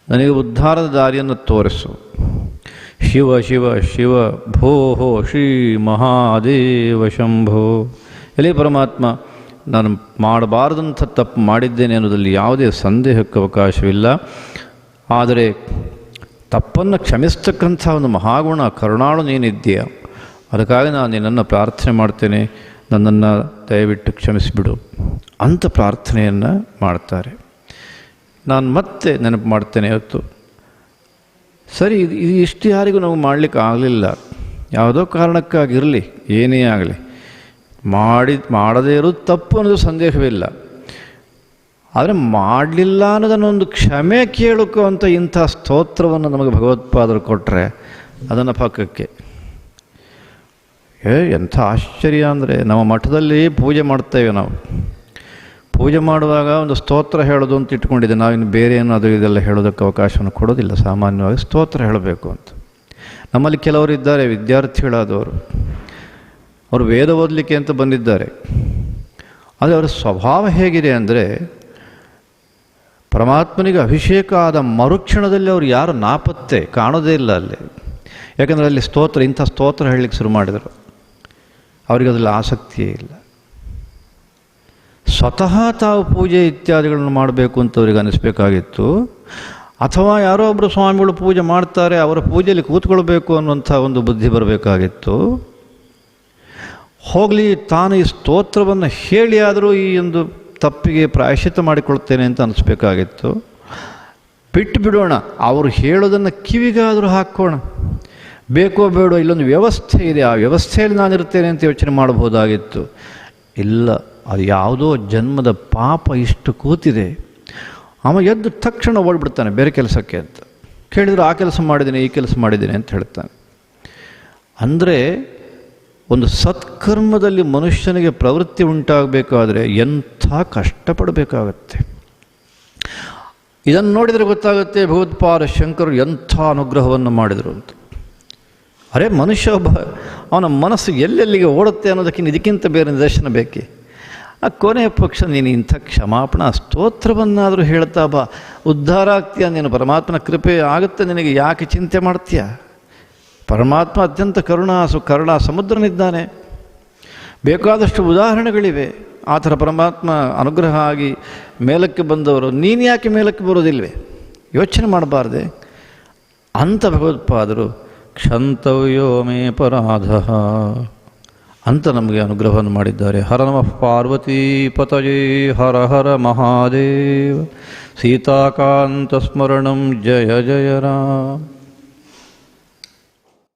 ನನಗೆ ಉದ್ಧಾರದ ದಾರಿಯನ್ನು ತೋರಿಸು. ಶಿವ ಶಿವ ಶಿವ ಭೋಹೋ ಶ್ರೀ ಮಹಾದೇವ ಶಂಭೋ. ಎಲೆ ಪರಮಾತ್ಮ, ನಾನು ಮಾಡಬಾರದಂಥ ತಪ್ಪು ಮಾಡಿದ್ದೇನೆ ಅನ್ನೋದಲ್ಲಿ ಯಾವುದೇ ಸಂದೇಹಕ್ಕೆ ಅವಕಾಶವಿಲ್ಲ. ಆದರೆ ತಪ್ಪನ್ನು ಕ್ಷಮಿಸ್ತಕ್ಕಂಥ ಒಂದು ಮಹಾಗುಣ ಕರುಣಾಳು ನೀನಿದ್ದೀಯ. ಅದಕ್ಕಾಗಿ ನಾನು ನಿನ್ನನ್ನು ಪ್ರಾರ್ಥನೆ ಮಾಡ್ತೇನೆ, ನನ್ನನ್ನು ದಯವಿಟ್ಟು ಕ್ಷಮಿಸಿಬಿಡು ಅಂತ ಪ್ರಾರ್ಥನೆಯನ್ನು ಮಾಡ್ತಾರೆ. ನಾನು ಮತ್ತೆ ನೆನಪು ಮಾಡ್ತೇನೆ ಇವತ್ತು, ಸರಿ ಇದು ಇಷ್ಟು ಯಾರಿಗೂ ನಾವು ಮಾಡಲಿಕ್ಕೆ ಆಗಲಿಲ್ಲ, ಯಾವುದೋ ಕಾರಣಕ್ಕಾಗಿರಲಿ, ಏನೇ ಆಗಲಿ, ಮಾಡದೇ ಇರೋದು ತಪ್ಪು ಅನ್ನೋದು ಸಂದೇಹವಿಲ್ಲ. ಆದರೆ ಮಾಡಲಿಲ್ಲ ಅನ್ನೋದನ್ನೊಂದು ಕ್ಷಮೆ ಕೇಳಕ್ಕೋ ಅಂತ ಇಂಥ ಸ್ತೋತ್ರವನ್ನು ನಮಗೆ ಭಗವತ್ಪಾದರು ಕೊಟ್ಟರೆ ಅದನ್ನು ಪಕ್ಕಕ್ಕೆ. ಎಂಥ ಆಶ್ಚರ್ಯ ಅಂದರೆ, ನಮ್ಮ ಮಠದಲ್ಲಿ ಪೂಜೆ ಮಾಡ್ತೇವೆ. ನಾವು ಪೂಜೆ ಮಾಡುವಾಗ ಒಂದು ಸ್ತೋತ್ರ ಹೇಳೋದು ಅಂತ ಇಟ್ಕೊಂಡಿದ್ದೆ. ನಾವಿನ್ನು ಬೇರೆ ಏನು ಅದು ಇದೆಲ್ಲ ಹೇಳೋದಕ್ಕೆ ಅವಕಾಶವನ್ನು ಕೊಡೋದಿಲ್ಲ. ಸಾಮಾನ್ಯವಾಗಿ ಸ್ತೋತ್ರ ಹೇಳಬೇಕು ಅಂತ. ನಮ್ಮಲ್ಲಿ ಕೆಲವರು ಇದ್ದಾರೆ ವಿದ್ಯಾರ್ಥಿಗಳಾದವರು, ಅವರು ವೇದ ಓದಲಿಕ್ಕೆ ಅಂತ ಬಂದಿದ್ದಾರೆ. ಆದರೆ ಅವರ ಸ್ವಭಾವ ಹೇಗಿದೆ ಅಂದರೆ, ಪರಮಾತ್ಮನಿಗೆ ಅಭಿಷೇಕ ಆದ ಮರುಕ್ಷಣದಲ್ಲಿ ಅವರು ಯಾರು ನಾಪತ್ತೆ ಕಾಣೋದೇ ಇಲ್ಲ ಅಲ್ಲಿ. ಯಾಕಂದರೆ ಅಲ್ಲಿ ಇಂಥ ಸ್ತೋತ್ರ ಹೇಳಲಿಕ್ಕೆ ಶುರು ಮಾಡಿದರು. ಅವರಿಗೆ ಅದರಲ್ಲಿ ಆಸಕ್ತಿಯೇ ಇಲ್ಲ. ಸ್ವತಃ ತಾವು ಪೂಜೆ ಇತ್ಯಾದಿಗಳನ್ನು ಮಾಡಬೇಕು ಅಂತ ಅವರಿಗೆ ಅನ್ನಿಸ್ಬೇಕಾಗಿತ್ತು. ಅಥವಾ ಯಾರೋ ಒಬ್ಬರು ಸ್ವಾಮಿಗಳು ಪೂಜೆ ಮಾಡ್ತಾರೆ, ಅವರ ಪೂಜೆಯಲ್ಲಿ ಕೂತ್ಕೊಳ್ಬೇಕು ಅನ್ನುವಂಥ ಒಂದು ಬುದ್ಧಿ ಬರಬೇಕಾಗಿತ್ತು. ಹೋಗಲಿ, ತಾನು ಈ ಸ್ತೋತ್ರವನ್ನು ಹೇಳಿ ಆದರೂ ಈ ಒಂದು ತಪ್ಪಿಗೆ ಪ್ರಾಯಶ್ಚಿತ್ತ ಮಾಡಿಕೊಳ್ತೇನೆ ಅಂತ ಅನ್ನಿಸ್ಬೇಕಾಗಿತ್ತು. ಬಿಟ್ಟು ಬಿಡೋಣ, ಅವರು ಹೇಳೋದನ್ನು ಕಿವಿಗಾದರೂ ಹಾಕೋಣ, ಬೇಕೋ ಬೇಡೋ ಇಲ್ಲೊಂದು ವ್ಯವಸ್ಥೆ ಇದೆ, ಆ ವ್ಯವಸ್ಥೆಯಲ್ಲಿ ನಾನಿರ್ತೇನೆ ಅಂತ ಯೋಚನೆ ಮಾಡಬಹುದಾಗಿತ್ತು. ಇಲ್ಲ, ಅದು ಯಾವುದೋ ಜನ್ಮದ ಪಾಪ ಇಷ್ಟು ಕೂತಿದೆ. ಅವ ಎದ್ದು ತಕ್ಷಣ ಓಡಿಬಿಡ್ತಾನೆ ಬೇರೆ ಕೆಲಸಕ್ಕೆ ಅಂತ. ಕೇಳಿದರೆ ಆ ಕೆಲಸ ಮಾಡಿದ್ದೀನಿ, ಈ ಕೆಲಸ ಮಾಡಿದ್ದೀನಿ ಅಂತ ಹೇಳ್ತಾನೆ. ಅಂದರೆ ಒಂದು ಸತ್ಕರ್ಮದಲ್ಲಿ ಮನುಷ್ಯನಿಗೆ ಪ್ರವೃತ್ತಿ ಉಂಟಾಗಬೇಕಾದ್ರೆ ಎಂಥ ಕಷ್ಟಪಡಬೇಕಾಗತ್ತೆ. ಇದನ್ನು ನೋಡಿದರೆ ಗೊತ್ತಾಗುತ್ತೆ ಭಗವತ್ಪಾದ ಶಂಕರರು ಎಂಥ ಅನುಗ್ರಹವನ್ನು ಮಾಡಿದರು ಅಂತ. ಅರೆ, ಮನುಷ್ಯ ಒಬ್ಬ ಅವನ ಮನಸ್ಸು ಎಲ್ಲೆಲ್ಲಿಗೆ ಓಡುತ್ತೆ ಅನ್ನೋದಕ್ಕಿಂತ ಇದಕ್ಕಿಂತ ಬೇರೆ ನಿದರ್ಶನ ಬೇಕೇ? ಆ ಕೊನೆಯ ಪಕ್ಷ ನೀನು ಇಂಥ ಕ್ಷಮಾಪಣಾ ಸ್ತೋತ್ರವನ್ನಾದರೂ ಹೇಳ್ತಾ ಬಾ, ಉದ್ಧಾರ ಆಗ್ತೀಯ. ನೀನು ಪರಮಾತ್ಮನ ಕೃಪೆ ಆಗುತ್ತೆ ನಿನಗೆ, ಯಾಕೆ ಚಿಂತೆ ಮಾಡ್ತೀಯ? ಪರಮಾತ್ಮ ಅತ್ಯಂತ ಕರುಣಾ ಸಮುದ್ರನಿದ್ದಾನೆ. ಬೇಕಾದಷ್ಟು ಉದಾಹರಣೆಗಳಿವೆ. ಆ ಥರ ಪರಮಾತ್ಮ ಅನುಗ್ರಹ ಆಗಿ ಮೇಲಕ್ಕೆ ಬಂದವರು, ನೀನು ಯಾಕೆ ಮೇಲಕ್ಕೆ ಬರೋದಿಲ್ವೇ? ಯೋಚನೆ ಮಾಡಬಾರ್ದೆ ಅಂತ ಭಗವತ್ಪಾದರು ಕ್ಷಂತವ್ಯೋ ಮೇ ಪರಾಧ ಅಂತ ನಮಗೆ ಅನುಗ್ರಹವನ್ನು ಮಾಡಿದ್ದಾರೆ. ಹರ ನಮಃ ಪಾರ್ವತೀ ಪತಯೇ ಹರ ಹರ ಮಹಾದೇವ. ಸೀತಾಕಾಂತ ಸ್ಮರಣಂ ಜಯ ಜಯ ರಾಮ.